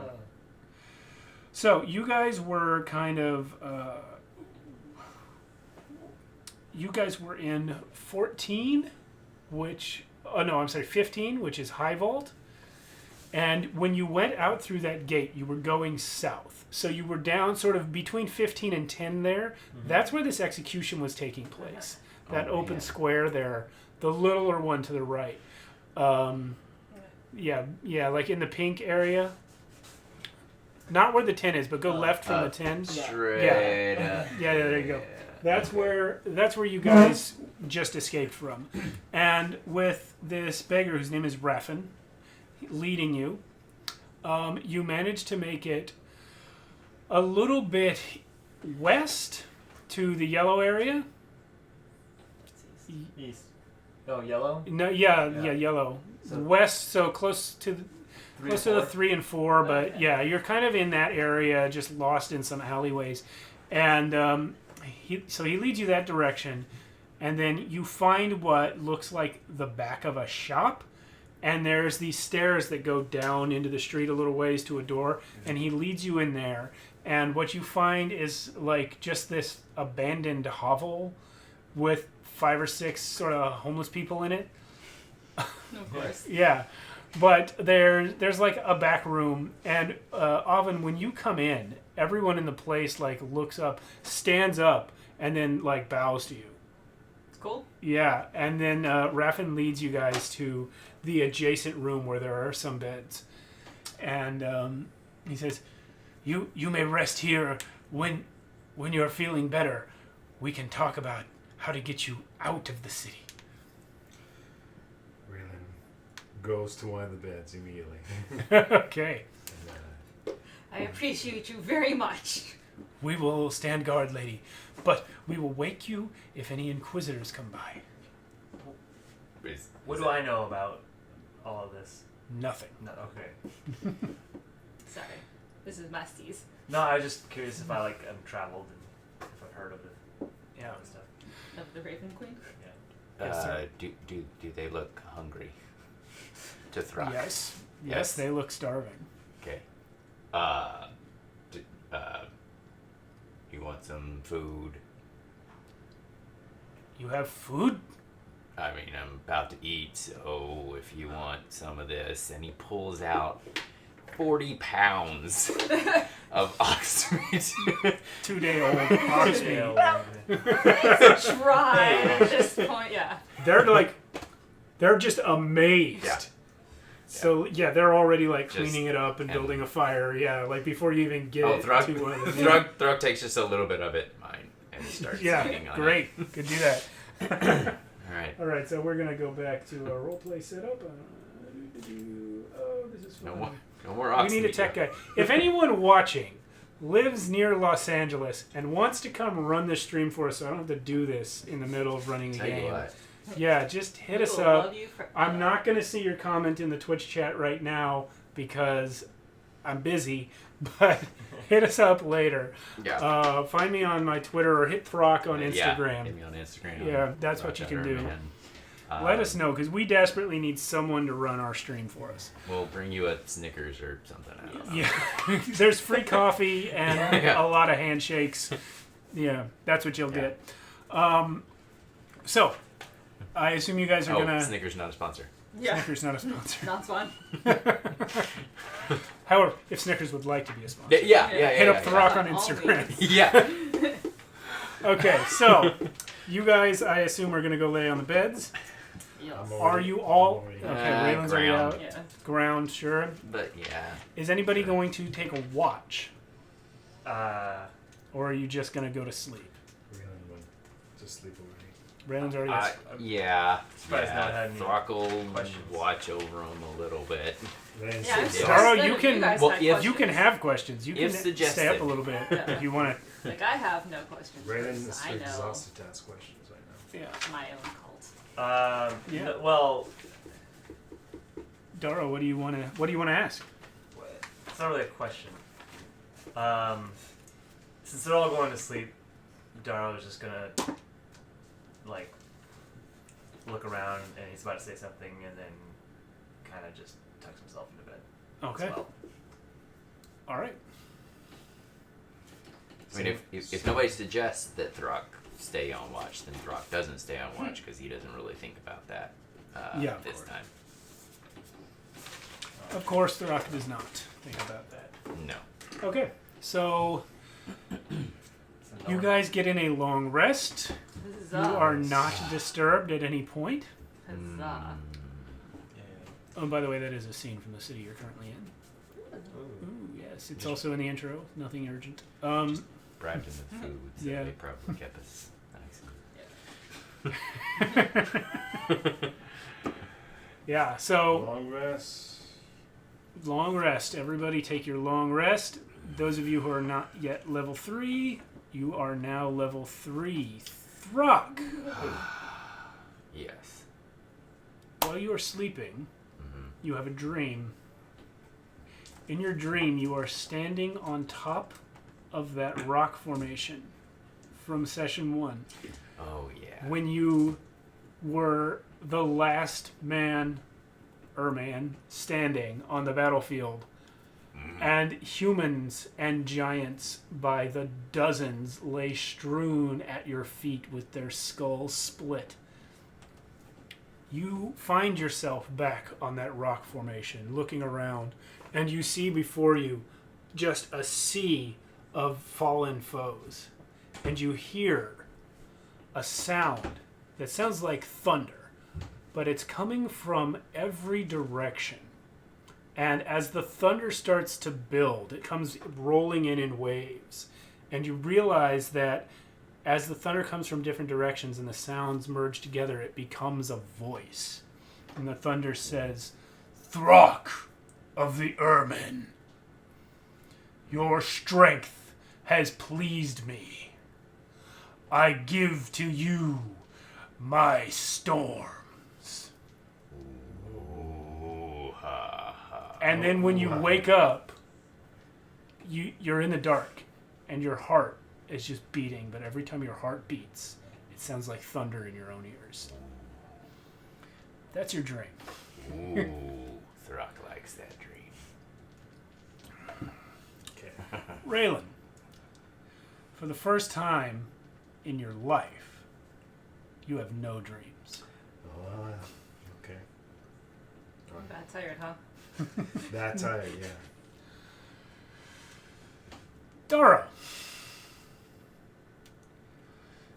So you guys were kind of, you guys were in 14, which, 15, which is High Vault. And when you went out through that gate, you were going south. So you were down sort of between 15 and 10 there. Mm-hmm. That's where this execution was taking place. That open square there, the littler one to the right. Yeah, like in the pink area. Not where the 10 is, but go left from the 10. Straight up. Yeah, there you go. That's where you guys just escaped from. And with this beggar whose name is Raylen leading you, you managed to make it a little bit west to the yellow area. East. Oh, yellow? No, yeah, yellow. So west, so close to the 3 and 4, but yeah, you're kind of in that area, just lost in some alleyways. And he leads you that direction, and then you find what looks like the back of a shop, and there's these stairs that go down into the street a little ways to a door, and he leads you in there. And what you find is like just this abandoned hovel with 5 or 6 sort of homeless people in it. Of course. Yeah. But there's like a back room, and Afon, when you come in, everyone in the place like looks up, stands up, and then like bows to you. It's cool. Yeah, and then Raylen leads you guys to the adjacent room where there are some beds, and he says, "You may rest here when you're feeling better. We can talk about how to get you out of the city." Goes to one of the beds immediately. Okay. And, I appreciate you very much. We will stand guard, lady, but we will wake you if any inquisitors come by. What do I know about all of this? Nothing. No, okay. Sorry. This is Musty's. No, I was just curious if I have traveled and if I've heard of it. Yeah. And stuff. Of the Raven Queen? Yeah. Yes, sir. Do they look hungry? To Throck. Yes, they look starving. Okay. You want some food? You have food? I mean, I'm about to eat, so if you want some of this, and he pulls out 40 pounds of ox meat. 2-day-old ox meat. It's dry at this point, yeah. They're just amazed. Yeah. So yeah, they're already like Just- cleaning it up and building a fire. Yeah, like before you even get it Throck, to one of them. Throck takes just a little bit of it, mine, and starts eating on great. Could do that. it. All right. All right, so we're gonna go back to our roleplay setup. Oh, this is fun. No more ox We need a meat. tech guy. If anyone watching lives near Los Angeles and wants to come run the stream for us, so I don't have to do this in the middle of running the Tell you game. what. Yeah, just hit We us will up. love you forever. I'm not going to see your comment in the Twitch chat right now because I'm busy, but hit us up later. Yeah. Find me on my Twitter or hit Throck on Yeah, Instagram. hit me on Instagram. Yeah, that's what you can do. And, Let us know because we desperately need someone to run our stream for us. We'll bring you a Snickers or something. I don't know. Yeah, there's free coffee and Yeah. a lot of handshakes. Yeah, that's what you'll get. So, I assume you guys are gonna. Snickers not a sponsor. Yeah. Snickers not a sponsor. Not fun. However, if Snickers would like to be a sponsor, Yeah. hit up Throck on Always. Instagram. Yeah. Okay, so you guys, I assume, are gonna go lay on the beds. Yes. Are you all I'm okay? already- Raylen's already ground. out. Yeah. Ground, sure. But yeah. Is anybody going to take a watch, Uh, or are you just gonna go to sleep? Raylen went to sleep already. Raylen's already asked. Yeah. Surprised no one had any Throck will questions. watch over him a little bit. Raylen Yeah, I'm sits Yeah. down. Darrow, None you of can- guys well, had if You can questions. have questions. You If can suggested. stay up a little bit Yeah. if you want Like, I have no questions. Raylen is because I too know exhausted to ask questions right now. to. Yeah. my own cult. Yeah. Well, Darrow, what do you want to ask? it's not really a question. Since they're all going to sleep, Darrow is just gonna like look around, and he's about to say something, and then kind of just tucks himself into bed. Okay. As well. All right. I mean, if nobody suggests that Throck stay on watch, then Throck doesn't stay on watch because he doesn't really think about that Yeah, of this course. time. Of course, the Rock does not think about that. No. Okay. So So no you one- guys get in a long rest. Huzzah. You are not disturbed at any point. Mm. Huzzah. Oh, by the way, that is a scene from the city you're currently in. Ooh. Ooh, yes. It's also in the intro. Nothing urgent. Bribed him with food, so Yeah. they probably kept us nice. Yeah, so Long rest. long rest. Everybody take your long rest. Those of you who are not yet level 3, you are now level 3. Throck. Yes. While you are sleeping, Mm-hmm. you have a dream. In your dream, you are standing on top of that rock formation from session 1. Oh, yeah. When you were the last man standing on the battlefield, and humans and giants by the dozens lay strewn at your feet with their skulls split. You find yourself back on that rock formation, looking around, and you see before you just a sea of fallen foes. And you hear a sound that sounds like thunder, but it's coming from every direction. And as the thunder starts to build, it comes rolling in waves. And you realize that as the thunder comes from different directions and the sounds merge together, it becomes a voice. And the thunder says, "Throck of the Ermin, your strength has pleased me. I give to you my storms." Ooh, ha, ha. And then when you wake up, you're in the dark, and your heart is just beating. But every time your heart beats, it sounds like thunder in your own ears. That's your dream. Ooh, Throck likes that dream. Okay. Raylen, for the first time in your life, you have no dreams. Okay. I'm bad tired, huh? That tired, yeah. Darrow,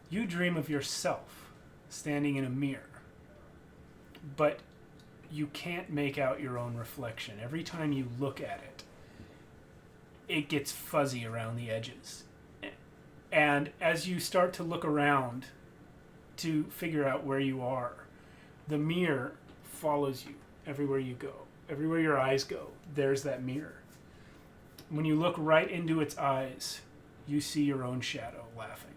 you dream of yourself standing in a mirror, but you can't make out your own reflection. Every time you look at it, it gets fuzzy around the edges. And as you start to look around to figure out where you are, the mirror follows you everywhere you go. Everywhere your eyes go, there's that mirror. When you look right into its eyes, you see your own shadow laughing.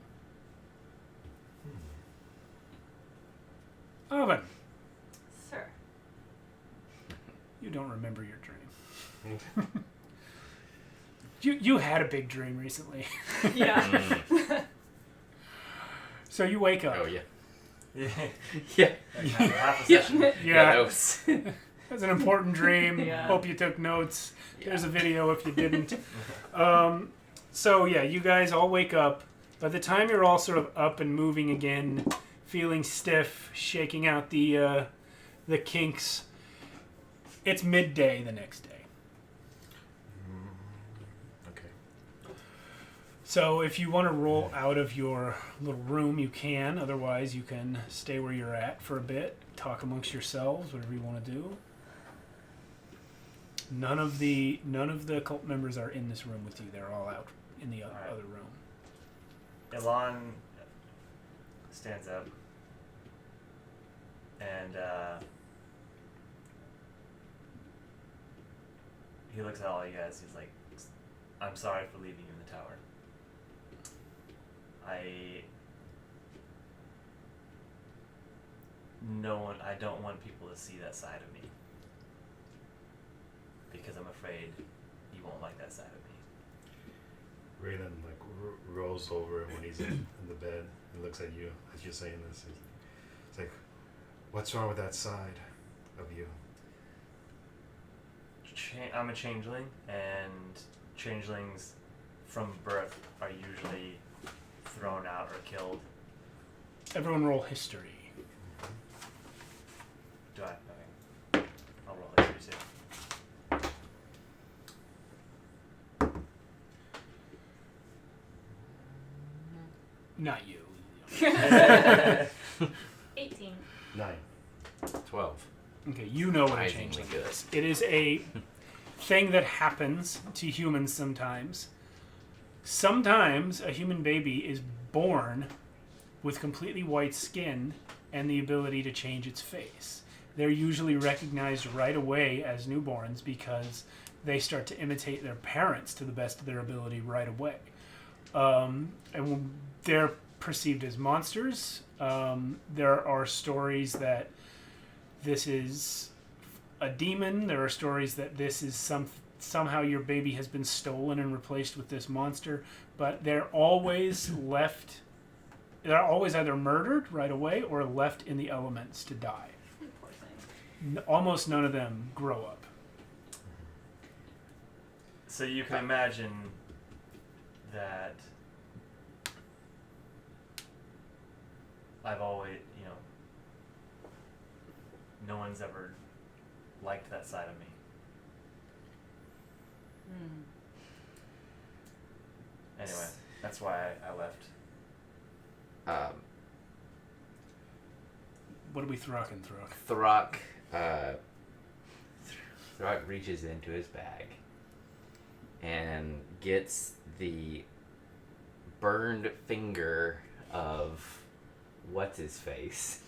Oven, Sir. you don't remember your dream. You had a big dream recently. Yeah. So you wake up. Oh, yeah. Yeah. Yeah. Like half a session. Yeah, Those. that's an important dream. Yeah. Hope you took notes. There's a video if you didn't. So yeah, you guys all wake up. By the time you're all sort of up and moving again, feeling stiff, shaking out the kinks, it's midday the next day. Okay. So if you want to roll out of your little room, you can. Otherwise, you can stay where you're at for a bit, talk amongst yourselves, whatever you want to do. None of the cult members are in this room with you. They're all out in the Alright. other room. Elon stands up And he looks at all you guys. He's like, "I'm sorry for leaving you in the tower. I don't want people to see that side of me because I'm afraid you won't like that side of me." Raylen like rolls over when he's in the bed and looks at you as you're saying this. It's like, what's wrong with that side of you? I'm a changeling, and changelings from birth are usually thrown out or killed. Everyone roll history. Do I? Okay. I'll roll history too. Not you. 18. 9. 12. Okay, you know what a Surprisingly changeling good. is. It is a thing that happens to humans sometimes. Sometimes a human baby is born with completely white skin and the ability to change its face. They're usually recognized right away as newborns because they start to imitate their parents to the best of their ability right away. And they're perceived as monsters. There are stories that this is a demon. There are stories that this is somehow your baby has been stolen and replaced with this monster. But they're always left. They're always either murdered right away or left in the elements to die. Poor thing. Almost none of them grow up. So you can imagine that I've always, no one's ever liked that side of me. Anyway, that's why I left. What are we throcking, Throck? Throck reaches into his bag and gets the burned finger of what's his face.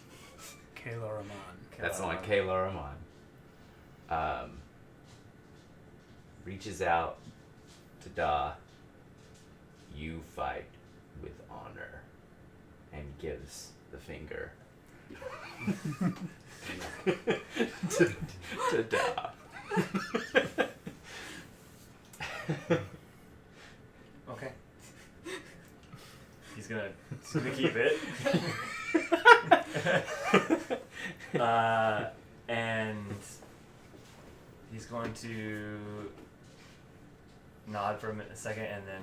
Kayla Rahman. That's on Kayla Rahman. Reaches out to Da. You fight with honor, and gives the finger to Da. Okay. He's gonna keep it. And he's going to nod for a second and then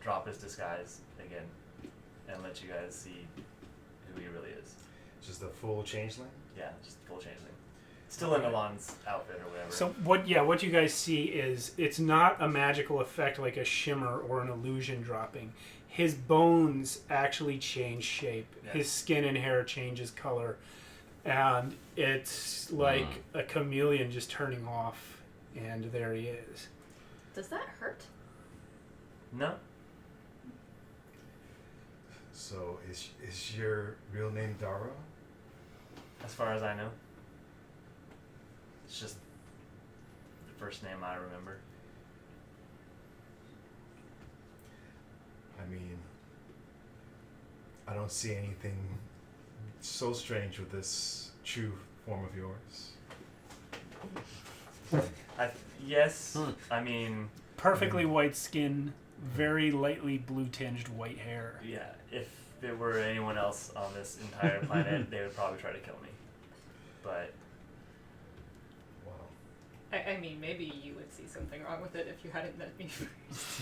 drop his disguise again and let you guys see who he really is. Just a full changeling? Yeah, just full changeling. Still in Milan's outfit or whatever. So what you guys see is it's not a magical effect like a shimmer or an illusion dropping. His bones actually change shape. Yeah. His skin and hair changes color. And it's like a chameleon just turning off, and there he is. Does that hurt? No? So is your real name Darrow? As far as I know. It's just the first name I remember. I mean, I don't see anything so strange with this true form of yours. Yes, I mean, Perfectly white skin, very lightly blue-tinged white hair. yeah, if there were anyone else on this entire planet, they would probably try to kill me. But, Wow. I mean, maybe you would see something wrong with it if you hadn't met me first.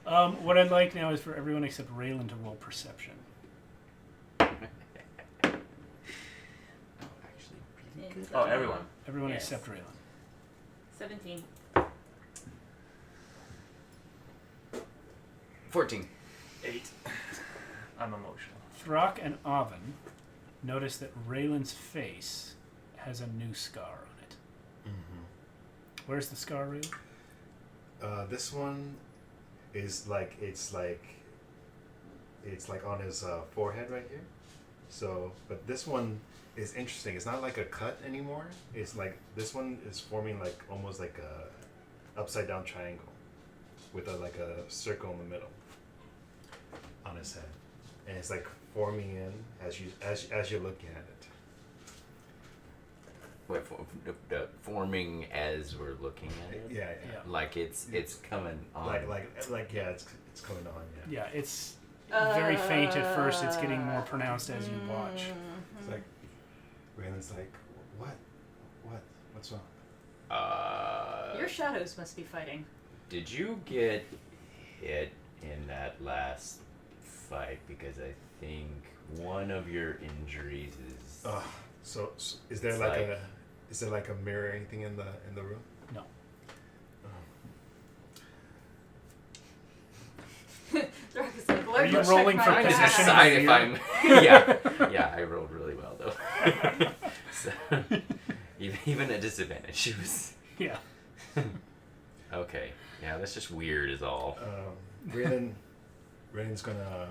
yeah. What I'd like now is for everyone except Raylen to roll perception. Oh, everyone. Everyone Yes. except Raylen. 17. 14. 8. I'm emotional. Throck and Avon notice that Raylen's face has a new scar on it. Mm-hmm. Where's the scar, Raylen? This one is like it's like on his forehead right here. So, but this one is interesting. It's not like a cut anymore. It's like this one is forming like almost like a upside down triangle with like a circle in the middle on his head, and it's like forming in as you're looking at it. Wait, forming as we're looking at it. Yeah. Like it's coming on. Like yeah, it's coming on. Yeah. Yeah, it's very faint at first. It's getting more pronounced as you watch. It's like Raylen's like, what's wrong? Your shadows must be fighting. Did you get hit in that last fight? Because I think one of your injuries is. So is there is there like a mirror or anything in the room? No. Throck is like, Are you rolling for position? Decide if I'm. Yeah, I rolled really well though. So, even at disadvantage, she was. Yeah. Okay. Yeah, that's just weird, is all. Raylen's gonna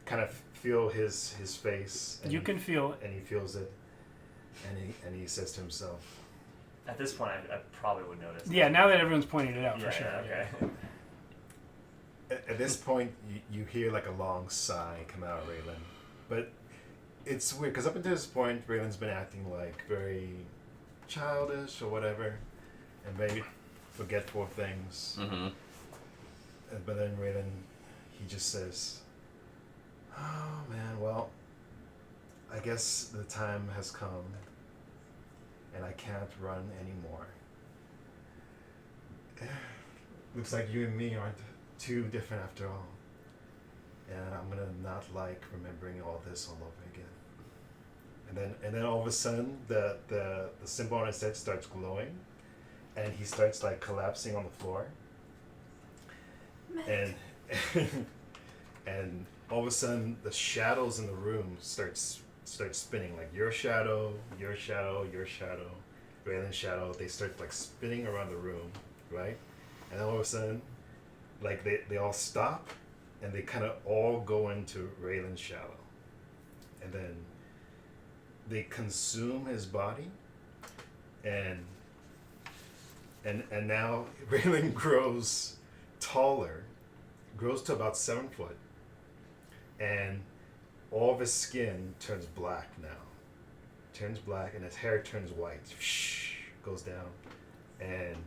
kind of feel his face. You can feel it. And he feels it, and he says to himself. At this point, I probably would notice. Yeah, now that everyone's pointed it out, for sure. Yeah, okay. At this point, you hear like a long sigh come out of Raylen, but it's weird because up until this point, Raylen's been acting like very childish or whatever, and very forgetful of things. Mm-hmm. But then Raylen, he just says, "Oh man, well, I guess the time has come, and I can't run anymore. Looks like you and me aren't too different after all. And I'm gonna not like remembering all this all over again." And then all of a sudden the symbol on his head starts glowing, and he starts like collapsing on the floor. And and all of a sudden the shadows in the room start spinning, like your shadow, Raylen's shadow. They start like spinning around the room, right? And then all of a sudden, like they all stop, and they kind of all go into Raylen's shadow, and then they consume his body, and now Raylen grows taller, grows to about 7 foot, and all of his skin turns black now, and his hair turns white, goes down, and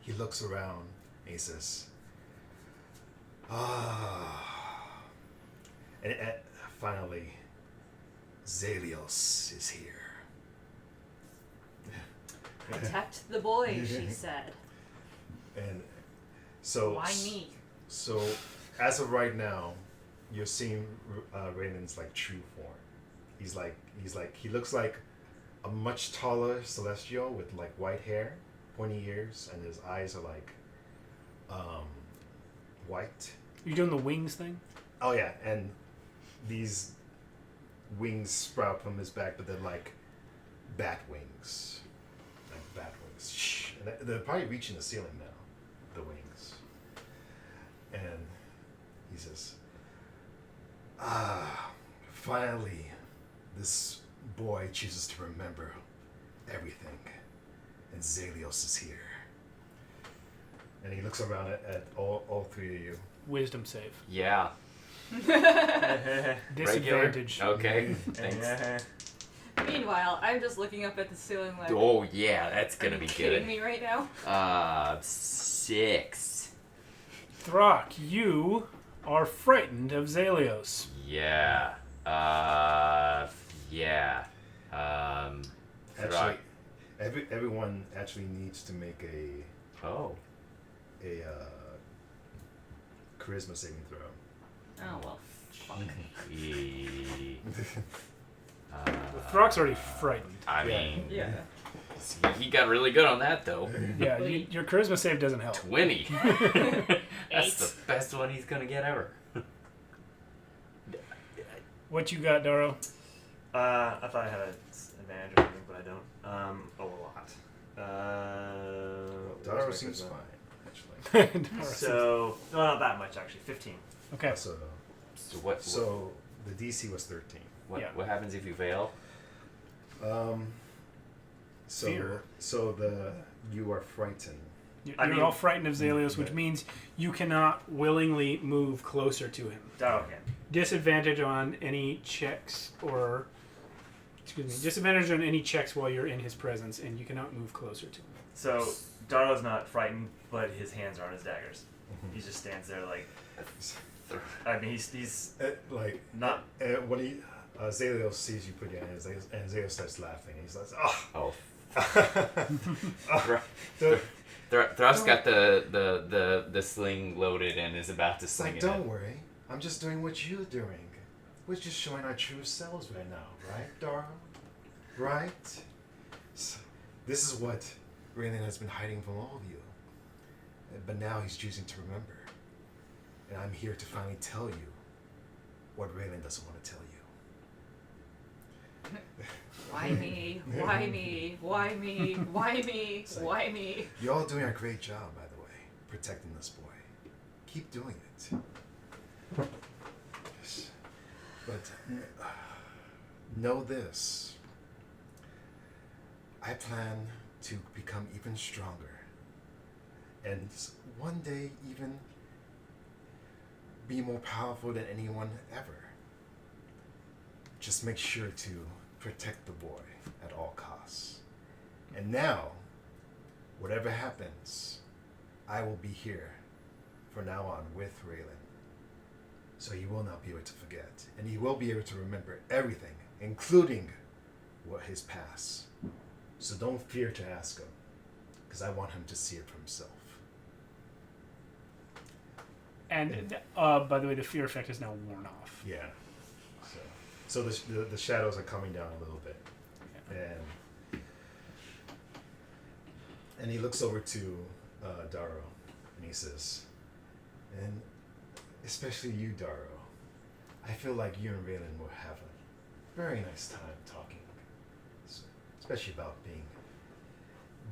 he looks around and he says, and finally, Zelios is here. Protect the boy, she said. And so, why me? So, as of right now, you're seeing Raylen's like true form. He looks like a much taller celestial with like white hair, pointy ears, and his eyes are like white. You doing the wings thing? Oh yeah, and these wings sprout from his back, but they're like bat wings. And they're probably reaching the ceiling now, the wings. And he says, finally, this boy chooses to remember everything, and Zelios is here. And he looks around at all three of you. Wisdom save. Yeah. Disadvantage. Regular? Okay. Thanks. Meanwhile, I'm just looking up at the ceiling like, Oh yeah, that's gonna be are you kidding good. me right now? 6. Throck, you are frightened of Zelios. Yeah. Yeah. Actually, everyone actually needs to make Oh. a charisma saving throw. Oh, well, fuck. Throck's already frightened. I mean, Yeah. he got really good on that though. Yeah, your charisma save doesn't help. 20. That's the best one he's gonna get ever. What you got, Darrow? I thought I had an advantage or something, but I don't. A lot. Darrow where's my seems charisma? fine, actually. Darrow So, well, not that much actually. 15. okay. So So what? So The DC was 13. Yeah. What happens if you fail? Fear. You are frightened. You're all frightened of Zalios, which means you cannot willingly move closer to him. Darrow can. Disadvantage on any checks or... Excuse me. Disadvantage on any checks while you're in his presence, and you cannot move closer to him. So Darrow's not frightened, but his hands are on his daggers. He just stands there like. I mean, he's not. When he Zalios sees you put your hands, and Zalios starts laughing. He's like, "Oh, Throck's got the sling loaded and is about to It's sling like, it. don't worry. I'm just doing what you're doing. We're just showing our true selves right now, right, Darrow? Right? So, this is what Raylen has been hiding from all of you. But now he's choosing to remember. And I'm here to finally tell you what Raylen doesn't want to tell you. Why me? Why me? Why me? Why me? It's like- Why me? You're all doing a great job, by the way, protecting this boy. Keep doing it. Yes. But know this. I plan to become even stronger. And one day even be more powerful than anyone ever. Just make sure to protect the boy at all costs. And now, whatever happens, I will be here from now on with Raylen. So he will not be able to forget. And he will be able to remember everything, including what his past. So don't fear to ask him, because I want him to see it for himself. And by the way, the fear effect is now worn off. Yeah. So the shadows are coming down a little bit. And he looks over to Darrow, and he says, and especially you, Darrow, I feel like you and Raylen will have a very nice time talking, especially about being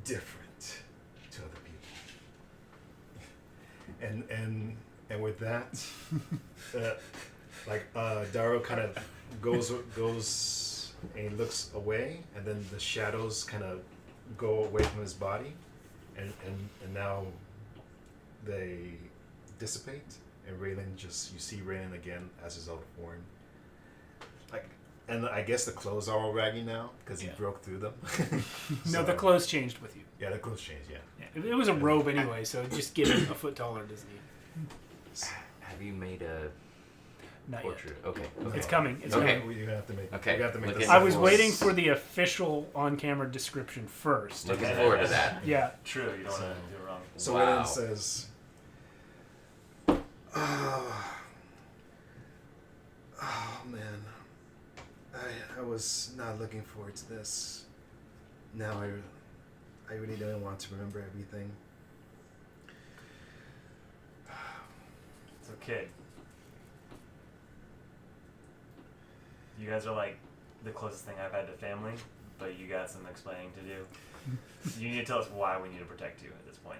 different to other people. And with that, Darrow kind of goes and he looks away, and then the shadows kind of go away from his body, and now they dissipate, and Raylen you see Raylen again as his old form. And I guess the clothes are all raggy now because he broke through them. No, the clothes changed with you. Yeah, the clothes changed. Yeah. It was a robe anyway, so just get it a foot taller doesn't need. Have you made a Not portrait? yet. Okay. It's coming. It's Okay. coming. You're gonna have to make. Okay. You have to make this. I was waiting for the official on-camera description first. Looking forward to that. Yeah. True, you don't want to do it wrong. So Wow. Raylen says, "Oh man, I was not looking forward to this. Now I really don't want to remember everything." So, kid, you guys are like the closest thing I've had to family, but you got some explaining to do. You need to tell us why we need to protect you at this point.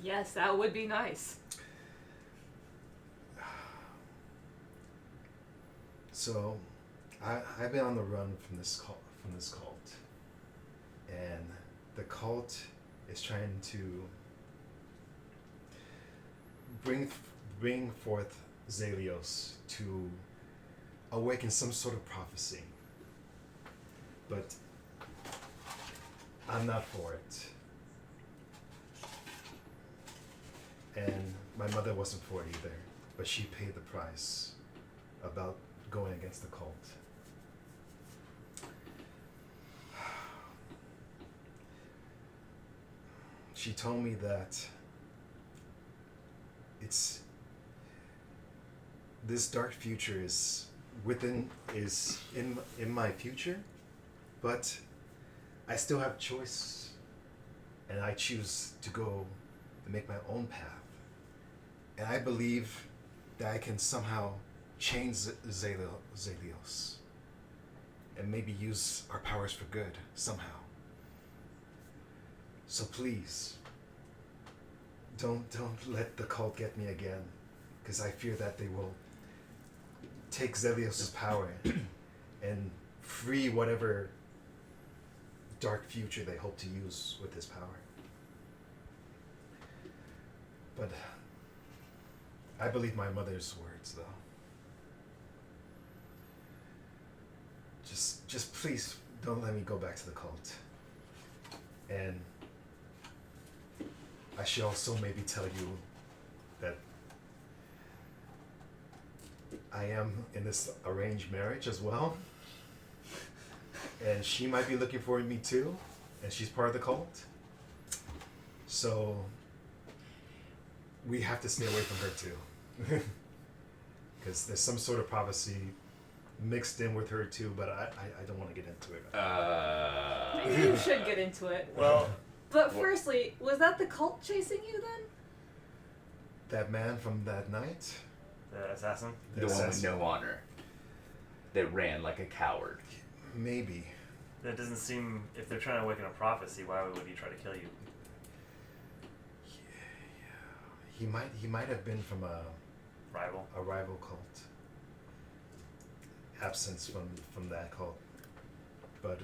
Yes, that would be nice. So, I've been on the run from this cult, and the cult is trying to bring forth Zalios to awaken some sort of prophecy, but I'm not for it, and my mother wasn't for it either, but she paid the price about going against the cult. She told me that this dark future is in my future, but I still have choice, and I choose to go and make my own path, and I believe that I can somehow change Zalios and maybe use our powers for good somehow. So please, don't let the cult get me again, because I fear that they will take Zelios' power and free whatever dark future they hope to use with his power. But I believe my mother's words, though. Just please don't let me go back to the cult. And I should also maybe tell you that I am in this arranged marriage as well. And she might be looking for me too. And she's part of the cult. So we have to stay away from her too. Because there's some sort of prophecy mixed in with her too, but I don't want to get into it. Maybe you should get into it. Well, But firstly, was that the cult chasing you then? That man from that night? the assassin. The one with no honor. That ran like a coward. Maybe. That doesn't seem. If they're trying to awaken a prophecy, why would he try to kill you? He might have been from a Rival. cult. Absence from that cult. But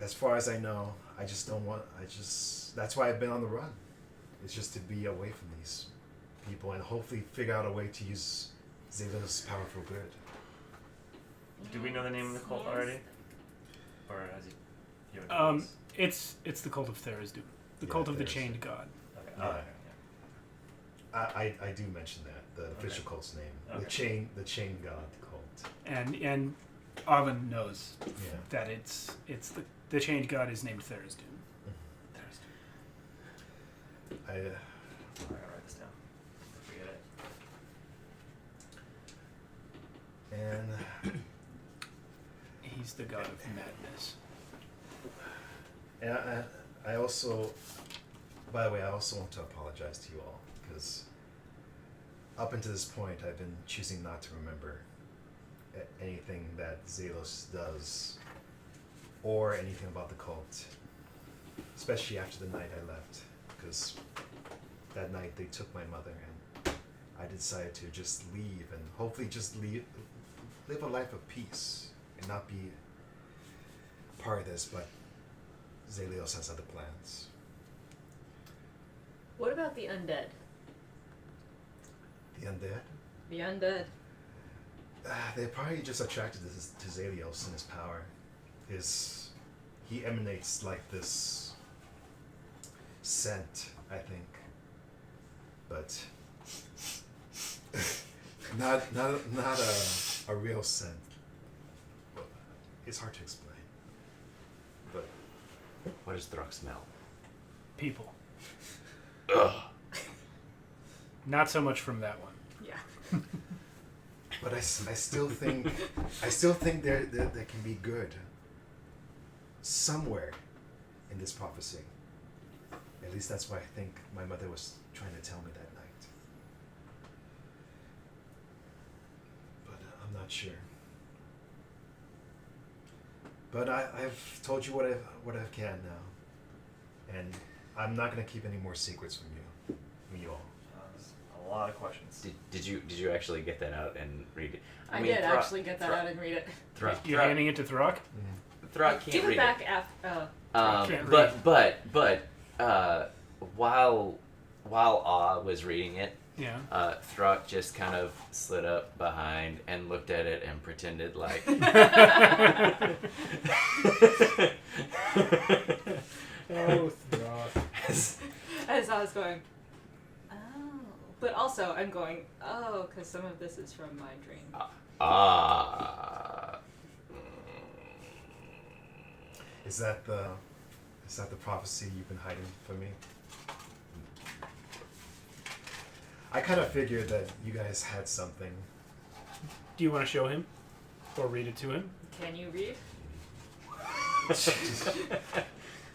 as far as I know, that's why I've been on the run. It's just to be away from these people and hopefully figure out a way to use Zelios' power for good. Do we know the name of the cult already? Or has he? You haven't told us? It's the cult of Tharizdun. The Yeah, cult of the Tharizdun. Chained God. Okay. Yeah. Okay. I do mention that, the official cult's name. Okay. The chain god cult. And Arlen knows Yeah. that it's the Chained God is named Tharizdun. I I gotta write this down. Forget it. and He's the god of madness. And I also, by the way, I also want to apologize to you all, because up until this point, I've been choosing not to remember anything that Zelios does, or anything about the cult, especially after the night I left, because that night they took my mother, and I decided to just leave, and hopefully just live a life of peace, and not be part of this, but Zelios has other plans. What about the undead? The undead? The undead. They're probably just attracted to Zelios and his power. He emanates like this scent, I think, but not a real scent. It's hard to explain. But What does Throck smell? People. Ugh. Not so much from that one. Yeah. But I still think there can be good somewhere in this prophecy. At least that's what I think my mother was trying to tell me that night. But I'm not sure. But I've told you what I can now, and I'm not gonna keep any more secrets from you all. There's a lot of questions. Did you actually get that out and read it? I mean, did Throck- actually get that Throck- out and read it. Throck, You're handing it to Throck? Throck can't Give read it back after. can't but while Ah was reading it, Yeah. Throck just kind of slid up behind and looked at it and pretended like. Oh, Throck. As I was going, oh. But also, I'm going, oh, because some of this is from my dream. Is that the prophecy you've been hiding from me? I kind of figured that you guys had something. Do you want to show him? Or read it to him? Can you read?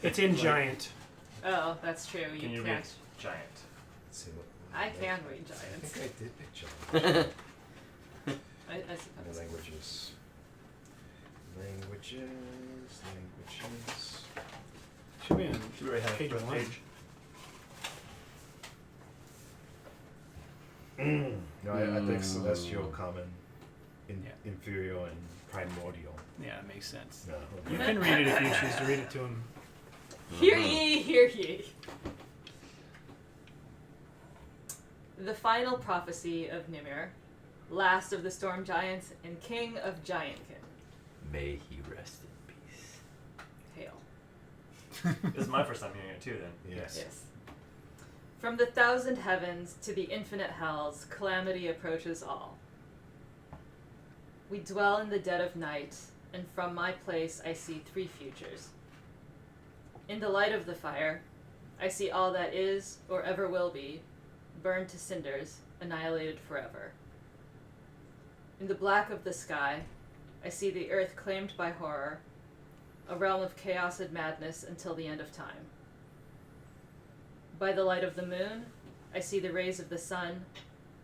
It's in Giant. Oh, that's true. Can you read can't. Giant? Let's see what. I can read I giants. think I did pick Giant. I And suppose. languages. Should be on Should we already have page the first one. page? No, I think celestial, common, inferior, and primordial. Yeah, it makes sense. No. You can read it if you choose to read it to him. Hear ye, hear ye. The final prophecy of Nimir, last of the storm giants and king of Giantkin. May he rest in peace. Hail. This is my first time hearing it too. Then. Yes. Yes. From the 1,000 heavens to the infinite hells, calamity approaches all. We dwell in the dead of night, and from my place I see 3 futures. In the light of the fire, I see all that is, or ever will be, burned to cinders, annihilated forever. In the black of the sky, I see the earth claimed by horror, a realm of chaos and madness until the end of time. By the light of the moon, I see the rays of the sun,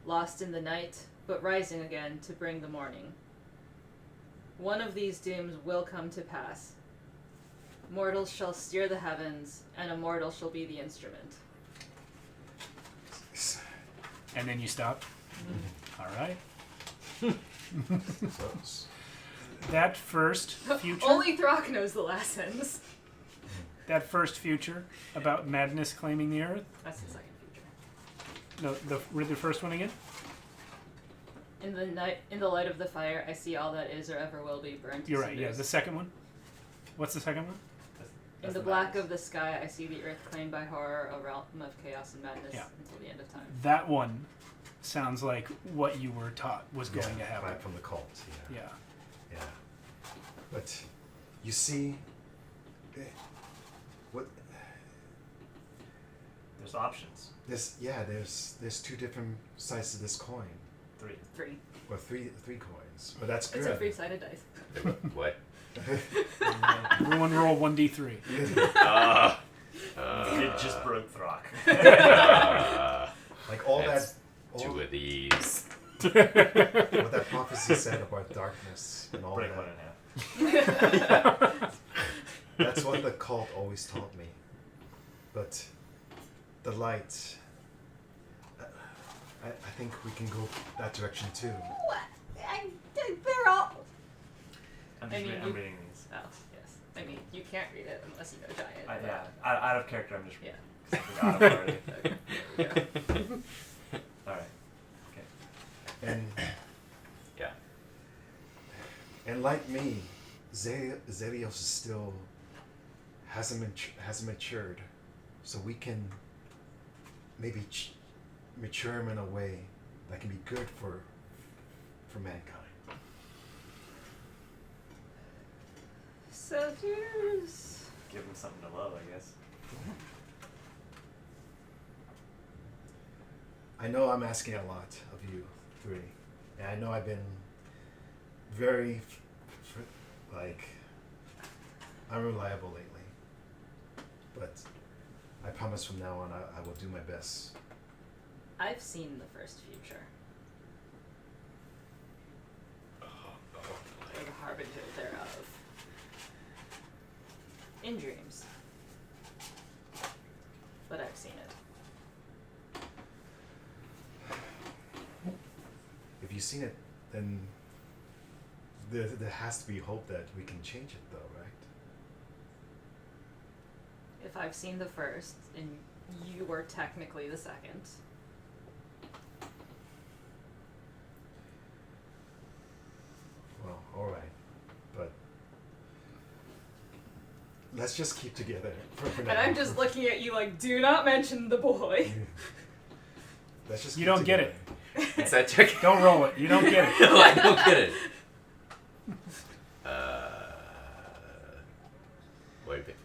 lost in the night, but rising again to bring the morning. One of these dooms will come to pass. Mortals shall steer the heavens, and a mortal shall be the instrument. And then you stop. All right. That first future. Only Throck knows the last sentence. That first future about madness claiming the earth. That's the second future. No, read the first one again. In the light of the fire, I see all that is or ever will be burned to You're right. Yeah, cinders. the second one. What's the second one? In the black of the sky, I see the earth claimed by horror, a realm of chaos and madness until the end of time. That one sounds like what you were taught was going to happen. Right from the cult. Yeah. Yeah. But you see, what? There's options. There's 2 different sides to this coin. 3. 3. Or three coins. But that's good. It's a 3-sided dice. What? Everyone roll 1d3. It just broke Throck. Like all That's that. 2 of these. What that prophecy said about darkness and all Break that. 1 in half. That's what the cult always taught me. But the light, I think we can go that direction too. What? They're all... I'm I mean, I'm reading these. Oh, yes. I mean, you can't read it unless you know Giant. Out of character, I'm just Yeah. out of already. Okay, there we go. Alright. Okay. And Yeah. and like me, Zelios still hasn't matured, so we can maybe mature him in a way that can be good for mankind. So here's... Give him something to love, I guess. I know I'm asking a lot of you 3, and I know I've been very unreliable lately, but I promise from now on I will do my best. I've seen the first future. Or the harbinger thereof. In dreams. But I've seen it. If you've seen it, then there has to be hope that we can change it, though, right? If I've seen the first, and you were technically the second. Well, all right, but let's just keep together for now. And I'm just looking at you like, do not mention the boy. Let's just You keep don't get together. it. Is that check? Don't roll it. You don't get it. No, I don't get it. Wait a minute.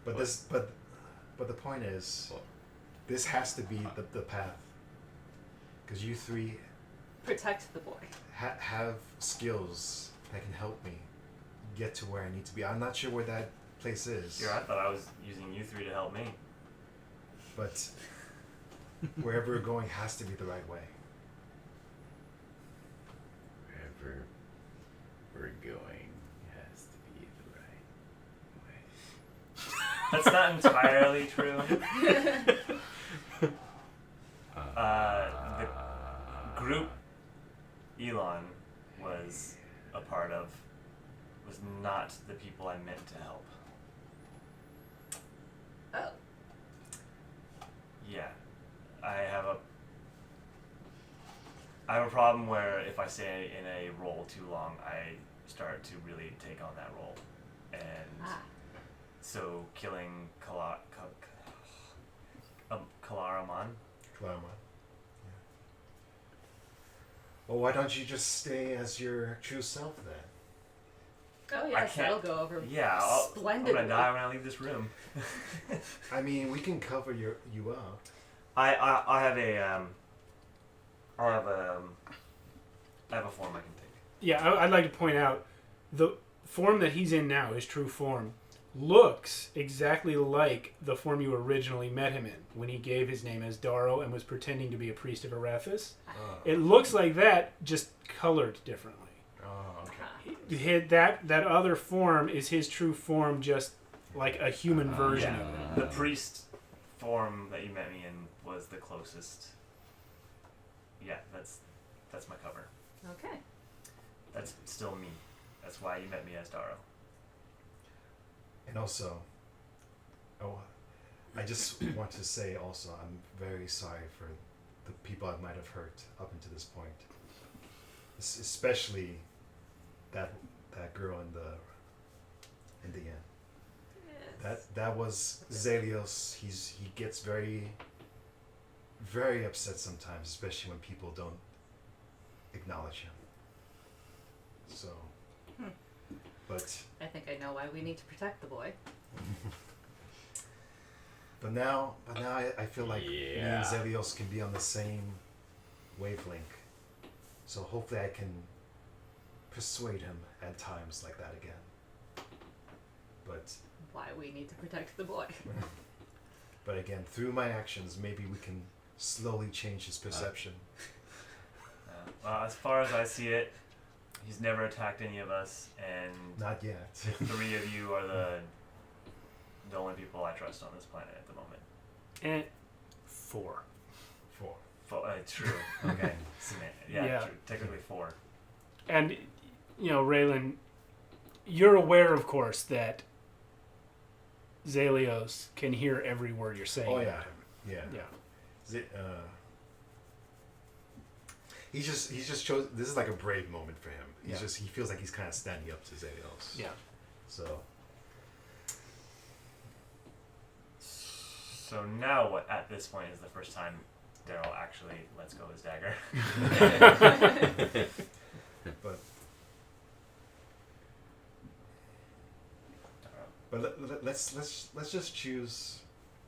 But but the point is, What? this has to be the path, because you 3 Protect the boy. have skills that can help me get to where I need to be. I'm not sure where that place is, Here, I thought I was using you 3 to help me. but wherever we're going has to be the right way. Wherever we're going has to be the right way. That's not entirely true. group Elon was a part of was not the people I meant to help. Oh. Yeah. I have a problem where if I stay in a role too long, I start to really take on that role. And so killing Kalaraman. Claremont. Yeah. Well, why don't you just stay as your true self then? Oh yes, that'll go over I'm splendidly. gonna die when I leave this room. I mean, we can cover you up. I have a form I can take. Yeah, I'd like to point out the form that he's in now, his true form, looks exactly like the form you originally met him in when he gave his name as Darrow and was pretending to be a priest of Arathis. It looks like that, just colored differently. Oh, okay. That other form is his true form, just like a human version of it. The priest form that you met me in was the closest. Yeah, that's my cover. Okay. That's still me. That's why you met me as Darrow. And also, I just want to say also, I'm very sorry for the people I might have hurt up until this point. Especially that girl in the end. Yes. That was Zelios. He gets very, very upset sometimes, especially when people don't acknowledge him. So, but I think I know why we need to protect the boy. but now I feel like me Yeah. and Zelios can be on the same wavelength. So hopefully I can persuade him at times like that again. But Why we need to protect the boy. But again, through my actions, maybe we can slowly change his perception. Well, as far as I see it, he's never attacked any of us, and Not yet. 3 of you are the only people I trust on this planet at the moment. And 4. 4. True. Okay. Yeah, Yeah. true. Technically 4. And, Raylen, you're aware, of course, that Zelios can hear every word you're saying. Oh about yeah, him. yeah. Yeah. He's just chose. This is like a brave moment for him. He Yeah. feels like he's kind of standing up to Zelios. Yeah. So So now, what at this point is the first time Darrow actually lets go of his dagger. but let's just choose.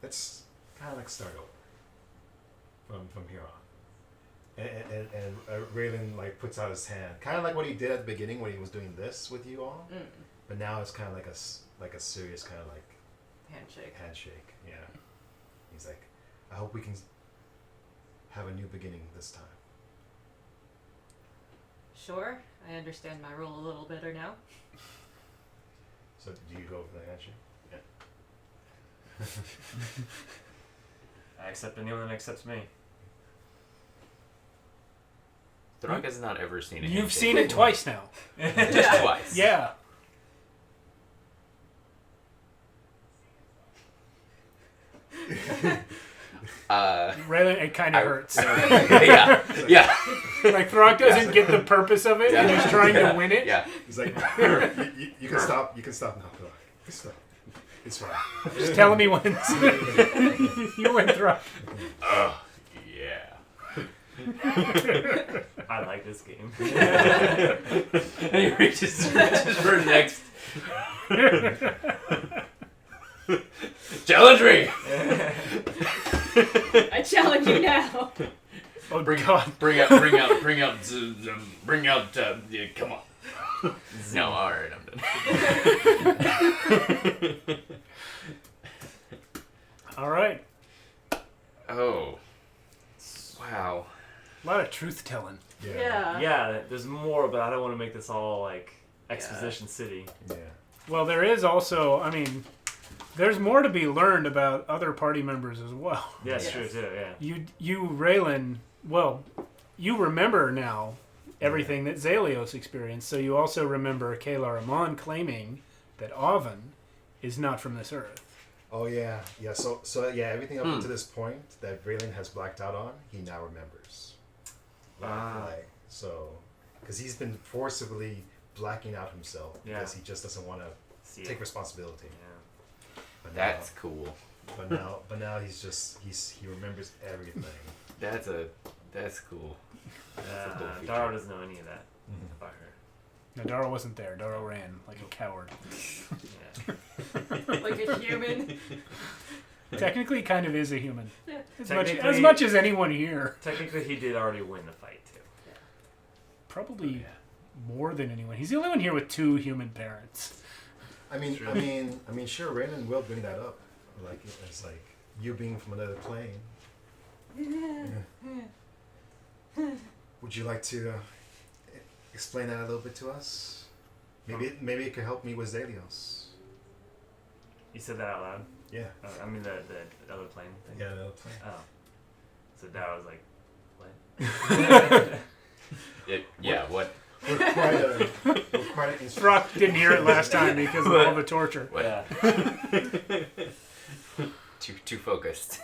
Let's kind of like start over from here on. And Raylen like puts out his hand, kind of like what he did at the beginning when he was doing this with you all. But now it's kind of like a serious kind of like handshake. Yeah. He's like, I hope we can have a new beginning this time. Sure, I understand my role a little better now. So do you go for the handshake? I accept anyone that accepts me. Throck has not ever seen it. You've seen it twice now. Just twice. Yeah. Raylen, it kind of hurts. Yeah. Yeah. Like, Throck doesn't get the purpose of it, and he's trying to win it. Yeah. He's like, you can stop. You can stop now. You can stop. It's fine. Just tell me once. You win, Throck. Oh, yeah. I like this game. And he reaches for next. Challenge me! I challenge you now. Oh, God. Bring out, yeah, come on. No, alright, I'm done. All right. Oh. Wow. A lot of truth telling. Yeah. Yeah, there's more, but I don't want to make this all like Exposition City. Yeah. Well, there is also, there's more to be learned about other party members as well. Yeah, it's Yes. true too. Yeah. You Raylen, well, you remember now everything that Zalios experienced, so you also remember Kalar Amon claiming that Avon is not from this earth. Oh yeah. So yeah, everything up until this point that Raylen has blacked out on, he now remembers. Because he's been forcibly blacking out himself because he just doesn't want to take responsibility. Yeah. But That's cool. But now he remembers everything. That's cool. That's a cool feature. Darrow doesn't know any of that about her. No, Darrow wasn't there. Darrow ran like a coward. Yeah. Like a human. Technically, kind of is a human. Yeah. As much as anyone here. Technically, he did already win the fight too. Probably more than anyone. He's the only one here with 2 human parents. I mean, sure, Raylen will bring that up. Like it's like you being from another plane. Would you like to explain that a little bit to us? Maybe it could help me with Zalios. You said that out loud? Yeah. I mean the other plane thing? Yeah, the other plane. Oh. So Darrow was like, what? What? We're quite an Throck didn't hear it last time because of all the torture. What? Yeah. Too focused.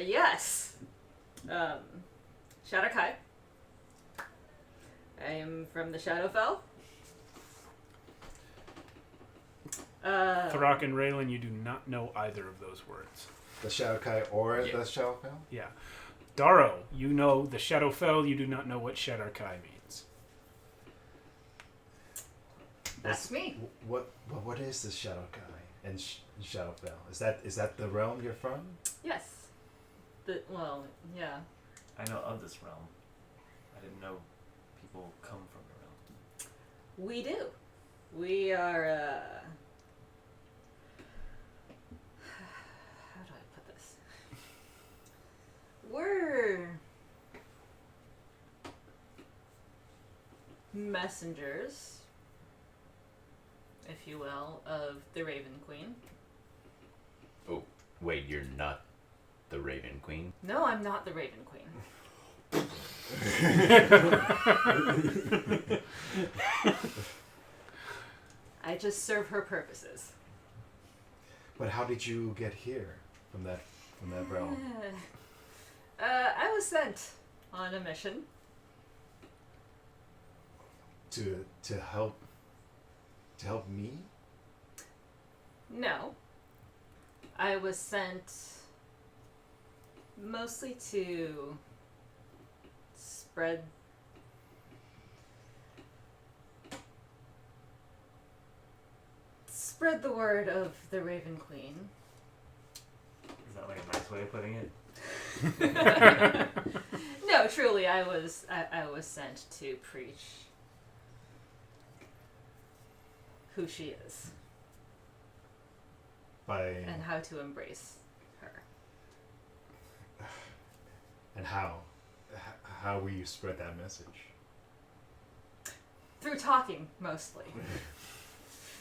Yes. Shadowkai. I am from the Shadowfell. Throck and Raylen, you do not know either of those words. The Shadowkai or the Shadowfell? Yeah. Darrow, you know the Shadowfell, you do not know what Shadowkai means. That's me. What is this Shadowkai and Shadowfell? Is that the realm you're from? Yes. Yeah. I know of this realm. I didn't know people come from the realm. We do. We are, how do I put this? We're messengers, if you will, of the Raven Queen. Oh, wait, you're not the Raven Queen? No, I'm not the Raven Queen. I just serve her purposes. But how did you get here from that realm? I was sent on a mission. To help me? No. I was sent mostly to spread the word of the Raven Queen. Is that like a nice way of putting it? No, truly, I was sent to preach who she is and how to embrace her. And how will you spread that message? Through talking, mostly.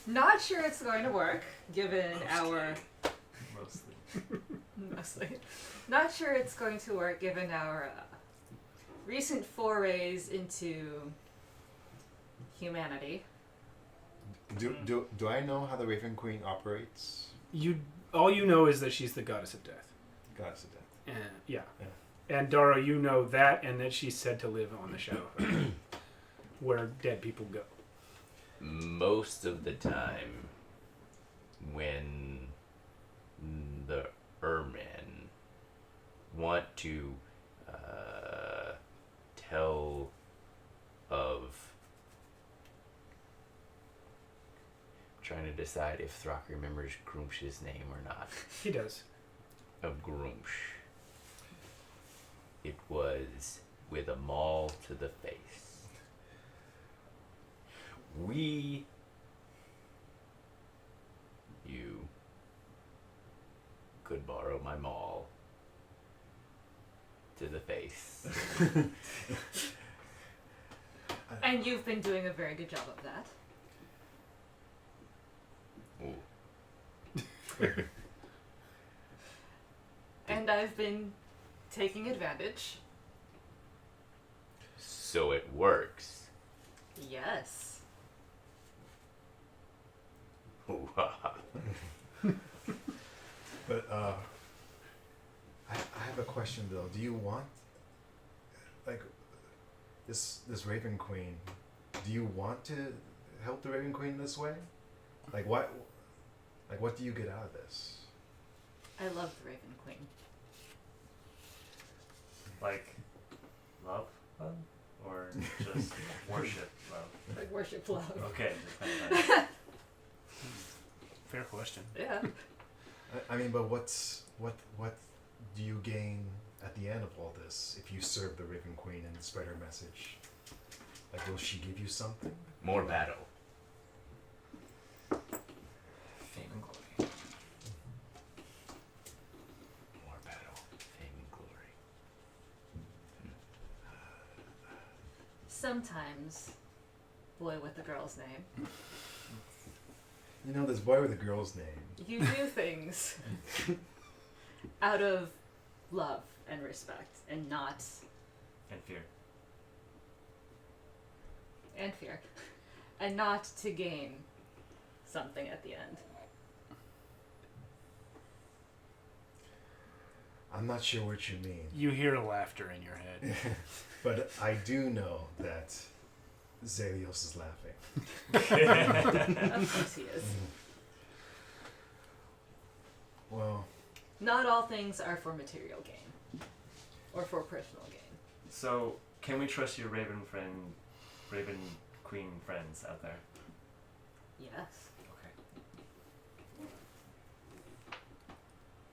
Not sure it's going to work, given our... Mostly. Not sure it's going to work, given our recent forays into humanity. Do I know how the Raven Queen operates? All you know is that she's the goddess of death. Goddess of death. And, yeah. And Darrow, you know that, and that she's said to live on the Shadowfell, where dead people go. Most of the time, when the Ermen want to tell of... trying to decide if Throck remembers Groomsh's name or not. He does. Of Groomsh. It was with a maul to the face. You could borrow my maul to the face. And you've been doing a very good job of that. Ooh. And I've been taking advantage So it works. Yes. But I have a question though. Do you want like this Raven Queen? Do you want to help the Raven Queen this way? Like what? Like what do you get out of this? I love the Raven Queen. Like, love? Or just worship love? Like worship love. Okay. Just kind of Fair question. Yeah. I mean, but what do you gain at the end of all this if you serve the Raven Queen and spread her message? Like, will she give you something? More battle. fame and glory. More battle. Fame and glory. Sometimes, boy with the girl's name, You know, this boy with a girl's name. you do things out of love and respect and not And fear. and fear and not to gain something at the end. I'm not sure what you mean. You hear laughter in your head. But I do know that Zelios is laughing. Of course he is. Well, Not all things are for material gain or for personal gain. So, can we trust your Raven Queen friends out there? Yes. Okay.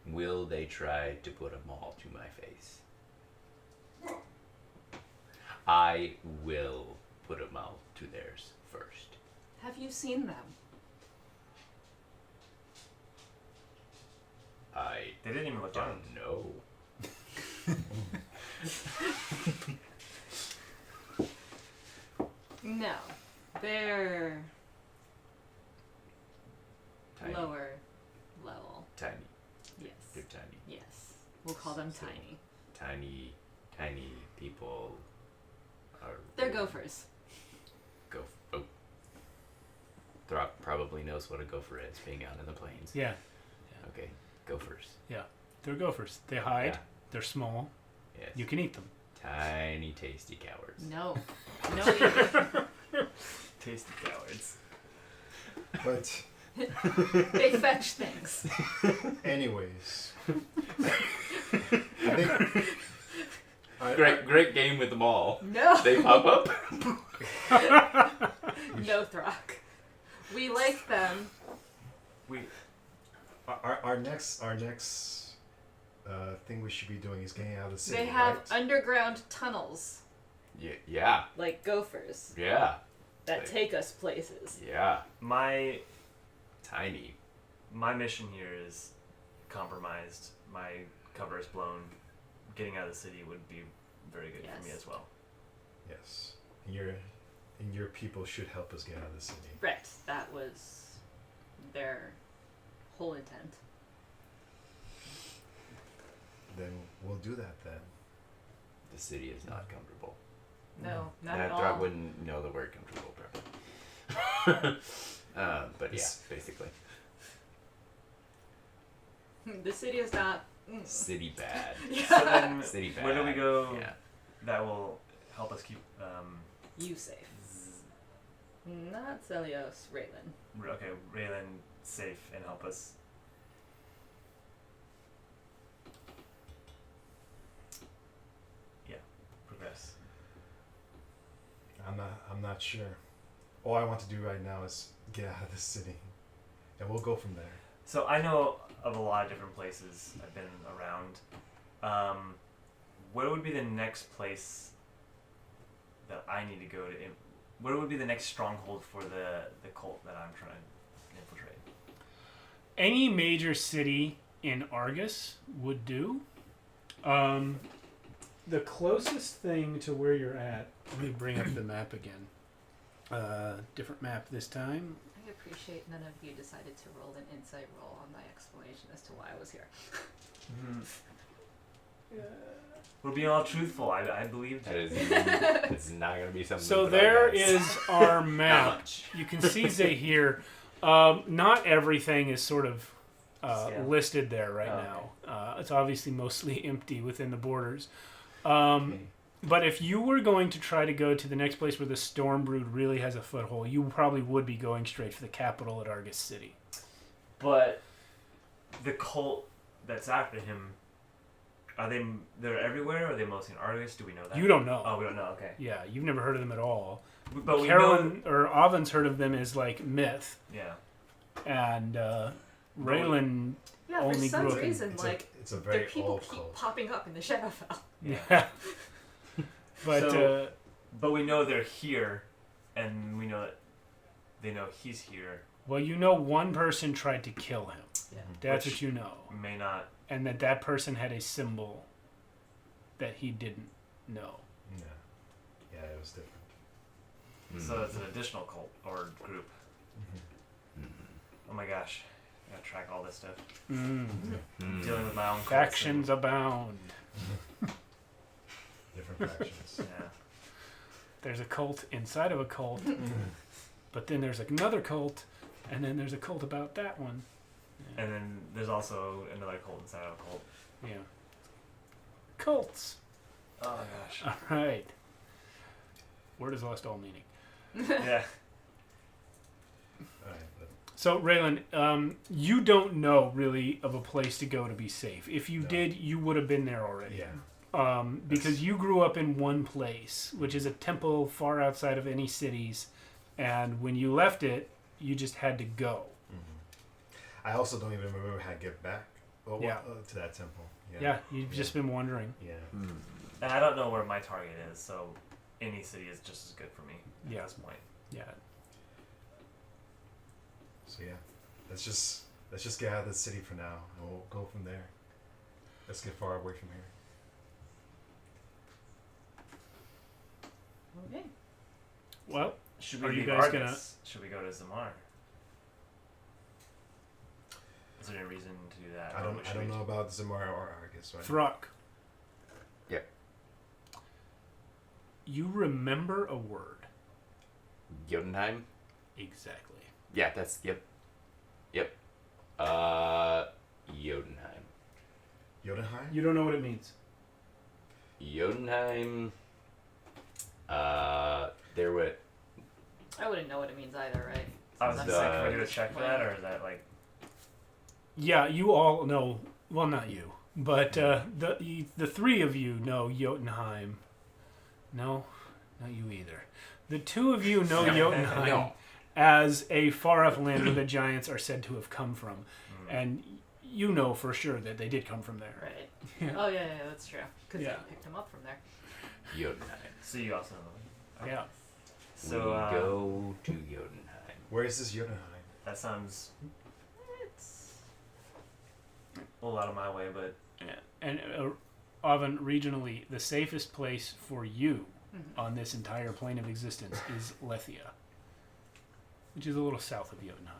Will they try to put a maul to my face? I will put a maul to theirs first. Have you seen them? I They didn't even look down. don't know. No. They're Tiny. lower level. Tiny. Yes. They're tiny. Yes. We'll call them So- tiny. Tiny people are. They're gophers. Oh. Throck probably knows what a gopher is, being out in the plains. Yeah, Okay, gophers. they're gophers. They hide. Yeah. They're small. Yes. You can eat them. Tiny, tasty cowards. No. No eating. Tasty cowards. but They fetch things. anyways. I think... Great game with them all. No. They pop up. No, Throck. We like them. We Our next thing we should be doing is getting out of the city. They have right? underground tunnels, Yeah. like gophers, Yeah. that Like- take us places. Yeah. my Tiny. mission here is compromised. My cover is blown. Getting out of the city would be very good for me Yes. as well. Yes. And your people should help us get out of the city. Right. That was their whole intent. Then we'll do that then. The city is not comfortable. No, not That at Throck all. wouldn't know the word comfortable probably. But yeah, Yes. basically. The city is not. City bad. So then, City bad. where do we go Yeah. that will help us keep You safe. Not Celios, Raylen. okay, Raylen safe and help us? Yeah, progress. I'm not sure. All I want to do right now is get out of the city. And we'll go from there. So I know of a lot of different places I've been around. Where would be the next place that I need to go to? Where would be the next stronghold for the cult that I'm trying to infiltrate? Any major city in Argus would do. The closest thing to where you're at, let me bring up the map again. Different map this time. I appreciate none of you decided to roll an insight roll on my explanation as to why I was here. We're being all truthful. I believe That is, it's not gonna be something. So that there I guess. is our Not map. much. You can see here. Not everything is sort of Yeah. listed there right Oh, now. It's obviously mostly empty within the borders. Okay. But if you were going to try to go to the next place where the Stormbrood really has a foothold, you probably would be going straight for the capital at Argus City. But the cult that's after him, they're everywhere, or are they mostly in Argus? Do we know that? You don't know. Oh, we don't know. Okay. Yeah, you've never heard of them at all. But we know. Carolynn or Avon's heard of them as like myth, Yeah. and Raylen. Yeah, Only for some grew up in- reason, It's like it's a their very people old keep cult. popping up in the Shadowfell. Yeah. But So- But we know they're here, and we know that they know he's here. well, you know, one person tried to kill him. Yeah. That's Which- what you know, May not. and that person had a symbol that he didn't know. Yeah. Yeah, it was different. So it's an additional cult or group. Oh my gosh. I gotta track all this stuff. Mm. Dealing with my own cults Factions abound. Different factions. and- yeah. There's a cult inside of a cult, but then there's another cult, and then there's a cult about that one. Yeah. And then there's also another cult inside of a cult. Yeah. Cults. Oh my gosh. All right. Word has lost all meaning. Yeah. Alright, but So, Raylen, you don't know really of a place to go to be safe. If you No. did, you would have been there already. yeah. Because you grew up in one place, which is a temple far outside of any cities, and when you left it, you just had to go. I also don't even remember how to get back. Yeah. To that temple. Yeah, you've just been wondering. Yeah. And I don't know where my target is, so any city is just as good for me Yeah. at this point. Yeah. So yeah, let's just get out of the city for now, and we'll go from there. Let's get far away from here. Okay. Well, Should Are we you leave guys Argus? gonna- Should we go to Zamar? Is there any reason to do that? I Or don't should we know about Zamora or Argus, right? Throck. Yep. You remember a word. Jotunheim? Exactly. Yeah, that's yep. Jotunheim. Jotunheim? You don't know what it means. Jotunheim. There were I wouldn't know what it means either, right? I was Since just I'm like, can we do a second. check for that, or is that like? Yeah, you all know. Well, not you, but the three of you know Jotunheim. No, not you either. The two of you know Jotunheim No. as a far-off land where the giants are said to have come from, and you know for sure that they did come from there. Right. Yeah. Oh yeah, that's true. Because Yeah. they picked him up from there. Jotunheim. So you also know. Yeah. So we go to Jotunheim. Where is this Jotunheim? that sounds It's a little out of my way, but Yeah. And Avon, regionally, the safest place for you on this entire plane of existence is Lethia, which is a little south of Jotunheim.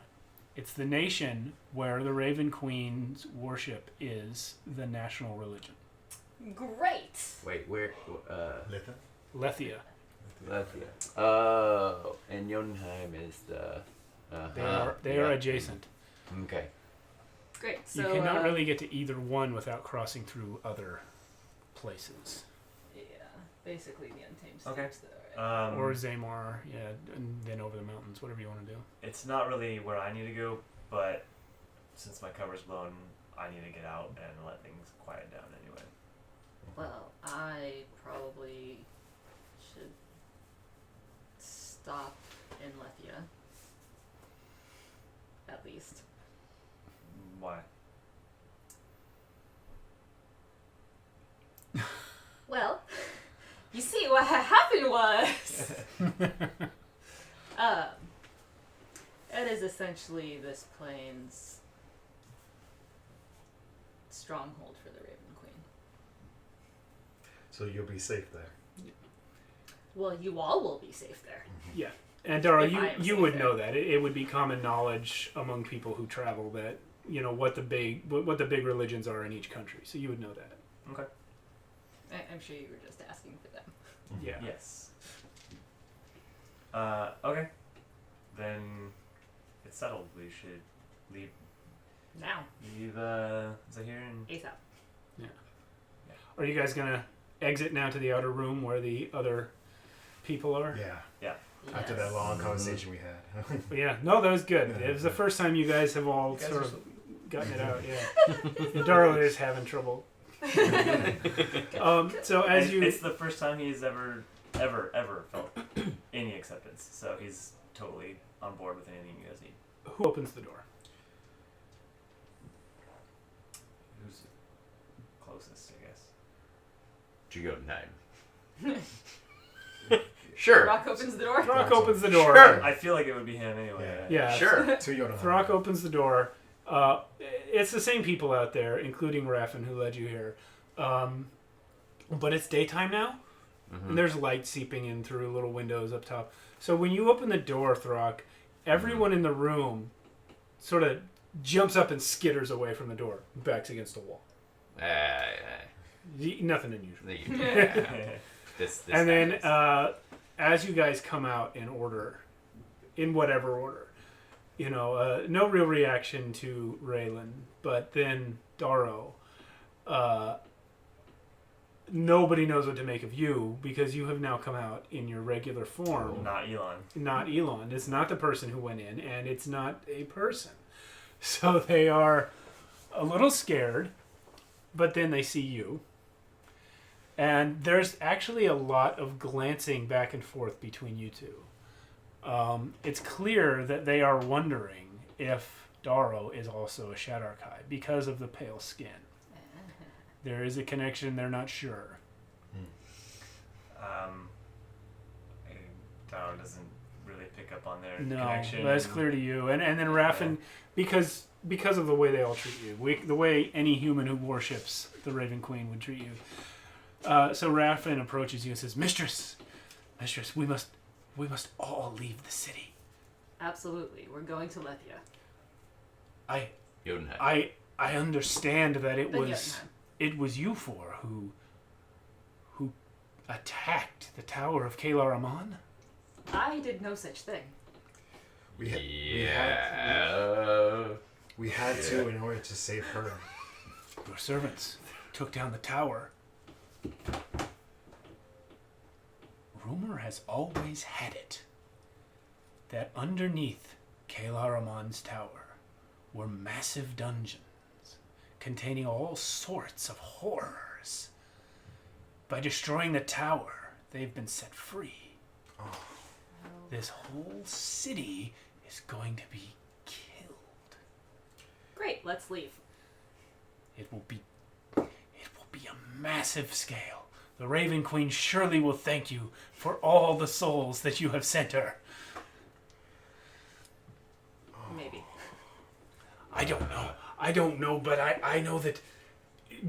It's the nation where the Raven Queen's worship is the national religion. great. Wait, where? Litha? Lethia. Latvia. Oh, and Jotunheim is the. They are adjacent. Okay. Great. So You cannot really get to either one without crossing through other places. Yeah, basically the Untamed Okay. Steps, though, right? Or Zamar, yeah, and then over the mountains, whatever you want to do. it's not really where I need to go. But since my cover's blown, I need to get out and let things quiet down anyway. Well, I probably should stop in Lethia. At least. Why? Well, you see, what happened was, it is essentially this plane's stronghold for the Raven Queen. So you'll be safe there. Well, you all will be safe there. Yeah. And Darrow, If I am you safe would there. know that. It would be common knowledge among people who travel that, what the big religions are in each country. So you would know that. Okay. I I'm sure you were just asking for them. Yeah. Yes. Okay. Then it's settled. We should leave Now. Zahir and ASAP. Are you guys gonna exit now to the outer room where the other people are? Yeah. After that long conversation we had. Yeah. No, that was good. It was the first time you guys have all You guys sort are of gotten it out. Yeah. Darrow is having trouble. So as you, it's the first time he's ever felt any acceptance. So he's totally on board with anything you guys need. who opens the door? Who's closest, I guess. Gimenez. Sure. Rock opens the door. Throck opens the door. Sure. I feel like it would be him anyway. Yeah. Sure. To Yoda. Throck opens the door. It's the same people out there, including Raffin, who led you here. But it's daytime now, Mhm. and there's light seeping in through little windows up top. So when you open the door, Throck, everyone in the room sort of jumps up and skitters away from the door, backs against the wall. Nothing unusual. This And then happens. as you guys come out in order, in whatever order, no real reaction to Raylen, but then Darrow, nobody knows what to make of you because you have now come out in your regular form. Not Elon. Not Elon. It's not the person who went in, and it's not a person. So they are a little scared, but then they see you. And there's actually a lot of glancing back and forth between you two. It's clear that they are wondering if Darrow is also a Shadarkai because of the pale skin. There is a connection, they're not sure. Darrow doesn't really pick up on their No, connection. but it's clear to you. And then Raffin, because of the way they all treat you, the way any human who worships the Raven Queen would treat you. So Raffin approaches you and says, Mistress, we must all leave the city. Absolutely. We're going to Lethia. Jotunheim. I understand that it Then was Jotunheim. it was you four who attacked the Tower of Kalar Aman. I did no such thing. We had Yeah. to in order to save her. Your servants took down the tower. Rumor has always had it that underneath Kalar Aman's tower were massive dungeons containing all sorts of horrors. By destroying the tower, they've been set free. This whole city is going to be killed. Great. Let's leave. It will be a massive scale. The Raven Queen surely will thank you for all the souls that you have sent her. Maybe. I don't know, but I know that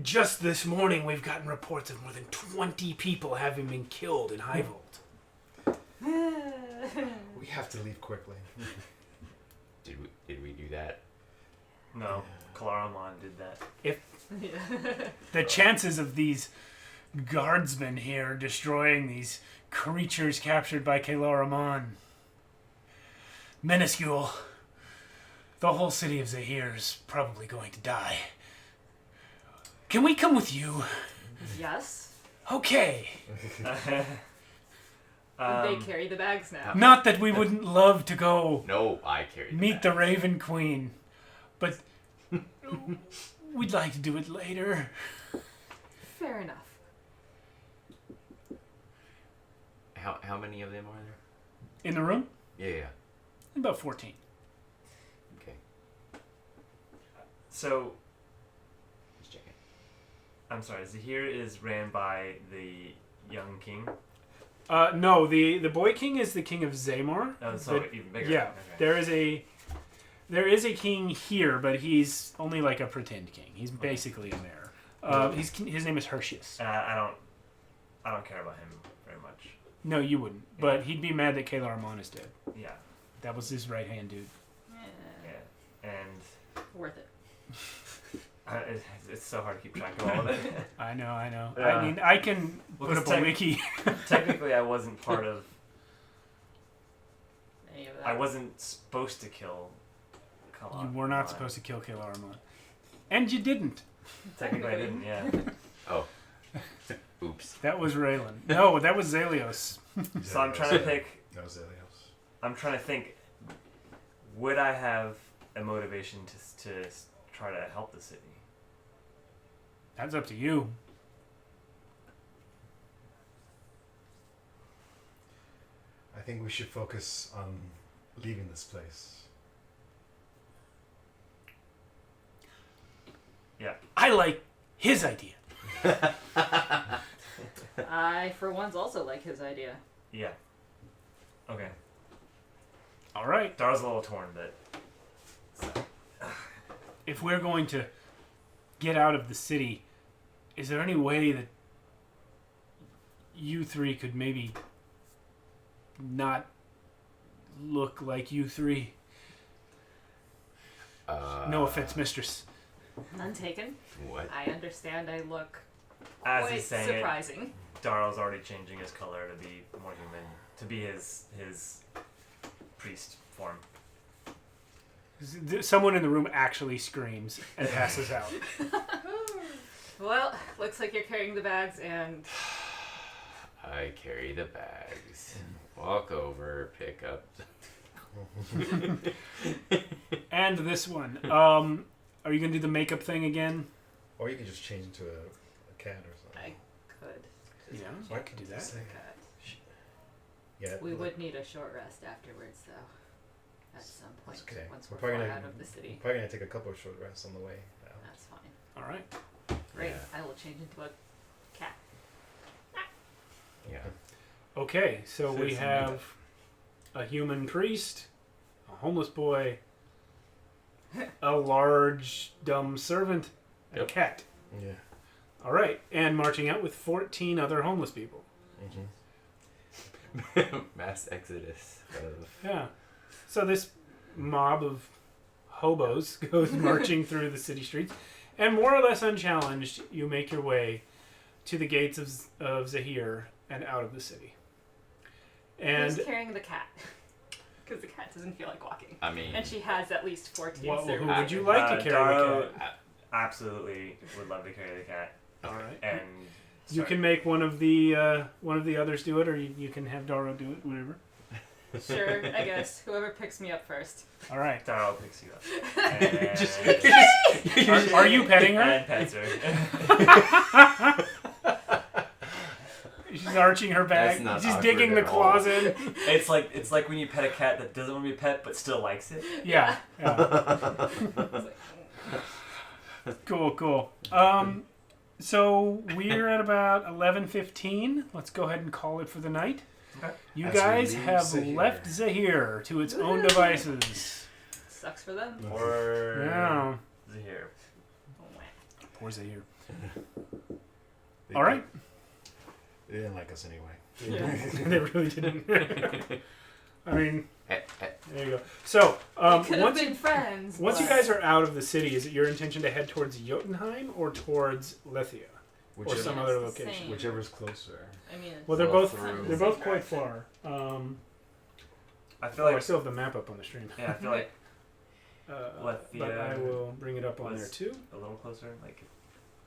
just this morning we've gotten reports of more than 20 people having been killed in High Vault. We have to leave quickly. Did we do that? No, Kalaramon did that. The chances of these guardsmen here destroying these creatures captured by Kalar Aman, minuscule. The whole city of Zahir is probably going to die. Can we come with you? Yes. Okay. They carry the bags now. Not that we wouldn't love to go No, I carried meet the Raven Queen, but we'd like to do it later. Fair enough. How many of them are there? In the room? Yeah. About 14. Okay. So, Just checking. I'm sorry, Zahir is ran by the young king. No, the boy king is the king of Zamor. Oh, so even bigger. Yeah, Okay. there is a king here, but he's only like a pretend king. He's basically a mayor. His name is Hersheyus. I don't care about him very much. No, you wouldn't. But he'd be mad that Kalar Aman is dead. Yeah. That was his right hand dude. Yeah. And Worth it. It's so hard to keep track of all of it. I know. Yeah. I mean, I can Well, put up 'cause a wiki. Technically, I wasn't part of. Any of that. I wasn't supposed to kill. You were not supposed to kill Armon. And you didn't. Technically, I didn't. Yeah. Oh. Oops. That was Raylen. No, that was Zelios. So I'm trying to pick. That was Elios. I'm trying to think. Would I have a motivation to try to help the city? That's up to you. I think we should focus on leaving this place. Yeah. I like his idea. I, for once, also like his idea. Yeah. Okay. All right. Darrow's a little torn, but. If we're going to get out of the city, is there any way that you three could maybe not look like you three? No offense, mistress. None taken. What? I understand I look As quite he's saying surprising. it, Darrow's already changing his color to be more human, to be his priest form. Someone in the room actually screams and passes out. Well, looks like you're carrying the bags and... I carry the bags. Walk over, pick up. And this one. Are you going to do the makeup thing again? Or you can just change into a cat or something. I could. Yeah, Why I could do that. Cut. Yeah, We would need a short rest afterwards, though. At some point, okay. once We're we're probably far gonna- out of the city. Probably gonna take a couple of short rests on the way out. That's fine. All right. Great. Yeah. I will change into a cat. Yeah. Okay, so we Citizen have a human priest, a homeless boy, a large dumb servant, and a cat. Yeah. All right, and marching out with 14 other homeless people. Mm-hmm. Mass exodus of. Yeah. So this mob of hobos goes marching through the city streets, and more or less unchallenged, you make your way to the gates of Zahir and out of the city. And Who's carrying the cat? Because the cat doesn't feel like walking. I mean, And she has at least 14 who servants. would you like to carry Darrow the cat? absolutely would love to carry the cat, All right. and You can make one of the others do it, or you can have Darrow do it, whatever. Sure, I guess. Whoever picks me up first. All right. Darrow picks you up. And Are you petting her? And pets her. She's arching her back. That's not She's awkward digging the at all. claws in. It's like when you pet a cat that doesn't want to be pet but still likes it. Yeah. Cool. So we're at about 11:15. Let's go ahead and call it for the night. Okay. You As we guys leave have Zahir. left Zahir to its own devices. Sucks for them. Or Yeah. Zahir. Poor Zahir. They All right. They didn't like us anyway. They really didn't. I mean, Eh, eh. there you go. So We could have once been friends. you but- guys are out of the city, is it your intention to head towards Jotunheim or towards Lithia or Whichever, some Yeah, other it's the location? same. whichever's closer. I mean, it's Well, they're Well, both through- they're both quite far. I feel I like still have the map up on the stream. yeah, I feel like But I will bring it up on there was- too. a little closer. Like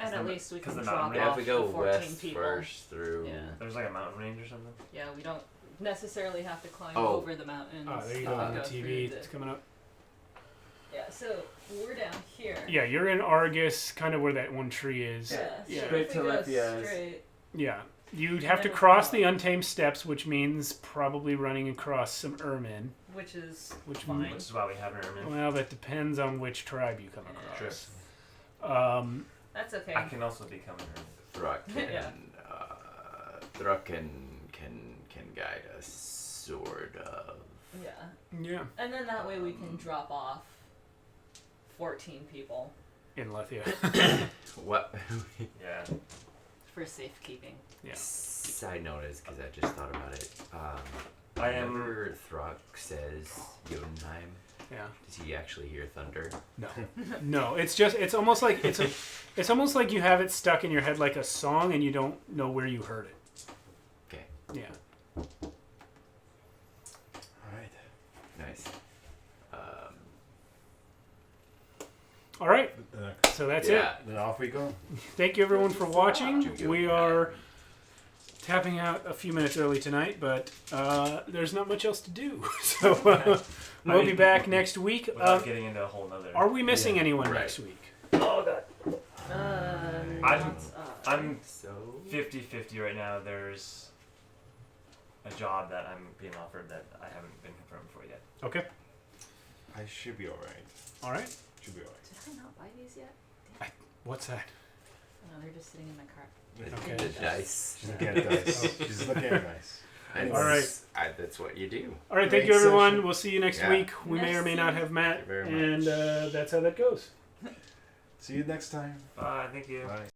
and at least we because can the drop mountain We have off to go the 14 west people. first through. Yeah. there's like a mountain range or something. Yeah, we don't necessarily have to climb Oh. over the mountains. There you go on the TV. through It's coming up. Yeah, so we're down here. Yeah, you're in Argus, kind of where that one tree is. Yeah, Yeah. so Straight if to we go Lithia's. straight, Yeah. You'd have to then cross we'll the Untamed Steps, which means probably running across some ermine. which is Which fine. Which is why we have an Ermin. Well, that depends on which tribe you come Yeah. across. That's okay. I can also become an Ermin. Throck can, Yeah. Throck can guide us, sort of. Yeah. Yeah. And then that way we can drop off 14 people In Lethia. What? Yeah. for safekeeping. Yeah. Side note is because I just thought about it. I am. Whenever Throck says Jotunheim, Yeah. Does he actually hear thunder? No. No. It's almost like it's almost like you have it stuck in your head like a song, and you don't know where you heard it. Okay. Yeah. All right. Nice. All right. So that's it. Then off we go. Thank you everyone for watching. Juju. We are tapping out a few minutes early tonight, but there's not much else to do. So we'll be back next week. Without getting into a whole nother. Are we missing anyone Right. next week? Oh god. I'm So 50-50 right now. There's a job that I'm being offered that I haven't been confirmed for yet. Okay. I should be all right. All right. Should be all right. Did I not buy these yet? What's that? Oh, they're just sitting in my cart. Okay. the dice. She's looking at dice. She's looking at dice. All right. That's what you do. All right. Thank you, Great everyone. session. We'll see you next Yeah. week. We may or may not have Matt, Thank you very and much. that's how that goes. See you next time. Bye. Thank you. Bye.